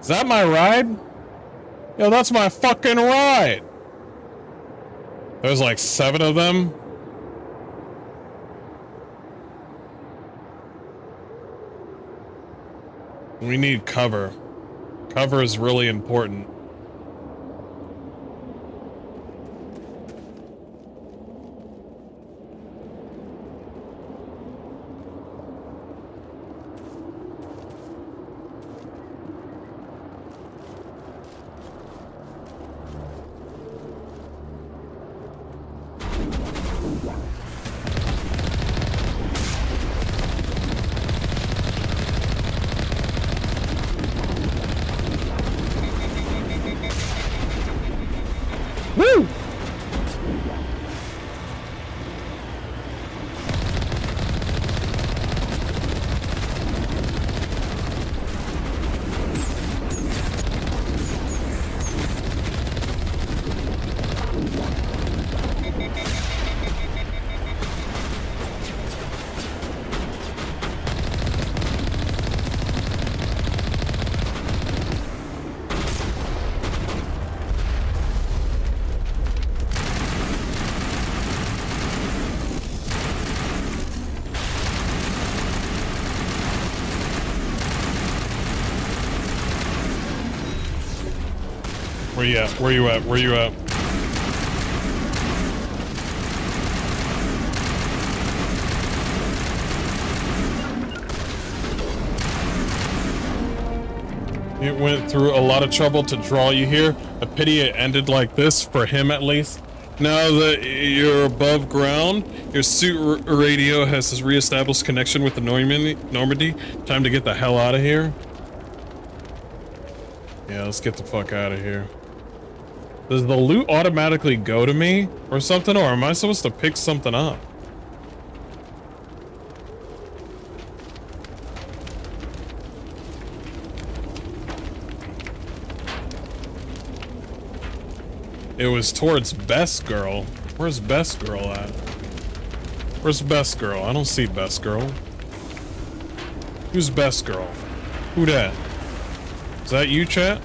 A: Is that my ride? Yo, that's my fucking ride. There's like 7 of them. We need cover. Cover is really important. Woo! Where you at? Where you at? Where you at? It went through a lot of trouble to draw you here. A pity it ended like this, for him at least. Now that you're above ground, your suit radio has reestablished connection with the Normandy. Time to get the hell out of here. Yeah, let's get the fuck out of here. Does the loot automatically go to me or something, or am I supposed to pick something up? It was towards Best Girl. Where's Best Girl at? Where's Best Girl? I don't see Best Girl. Who's Best Girl? Who that? Is that you, chat?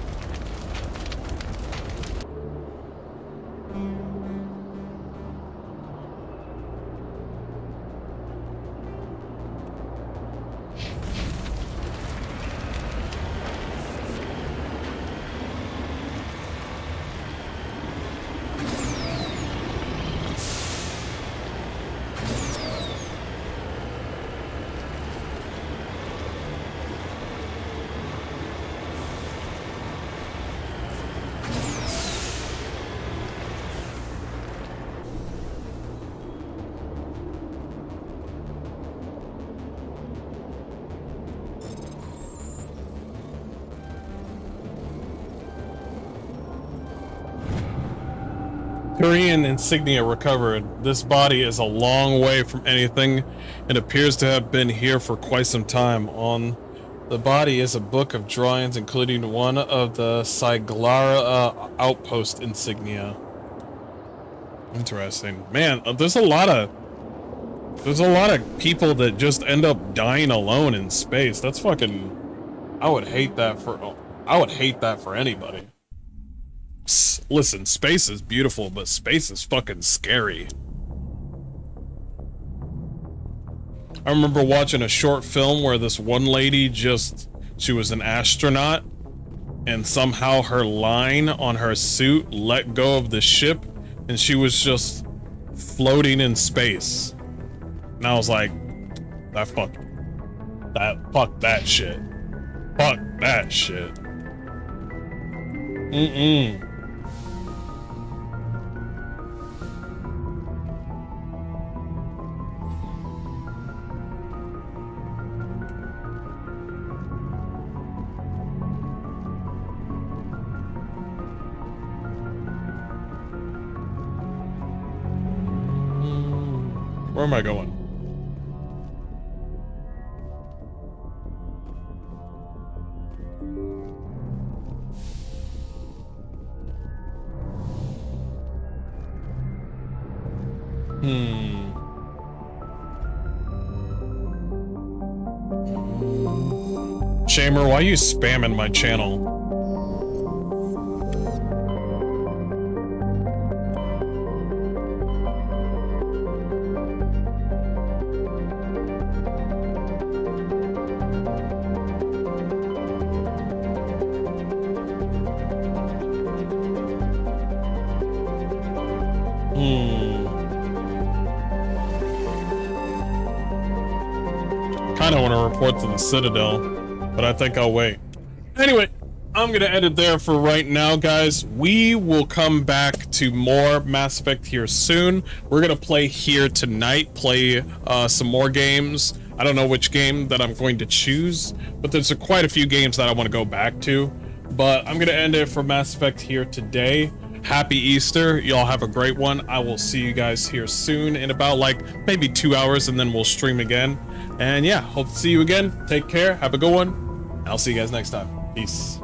A: Korean insignia recovered. This body is a long way from anything and appears to have been here for quite some time. On the body is a book of drawings, including one of the Siglara outpost insignia. Interesting. Man, there's a lot of people that just end up dying alone in space. That's fucking... I would hate that for anybody. Listen, space is beautiful, but space is fucking scary. I remember watching a short film where this one lady she was an astronaut, and somehow her line on her suit let go of the ship, and she was just floating in space. And I was like, fuck that shit. Fuck that shit. Where am I going? Shamer, why are you spamming my channel? Kind of want to report to the Citadel, but I think I'll wait. Anyway, I'm gonna end it there for right now, guys. We will come back to more Mass Effect here soon. We're gonna play here tonight, play some more games. I don't know which game that I'm going to choose, but there's quite a few games that I want to go back to. But I'm gonna end it for Mass Effect here today. Happy Easter. Y'all have a great one. I will see you guys here soon in about like maybe 2 hours, and then we'll stream again. And yeah, hope to see you again. Take care. Have a good one. I'll see you guys next time. Peace.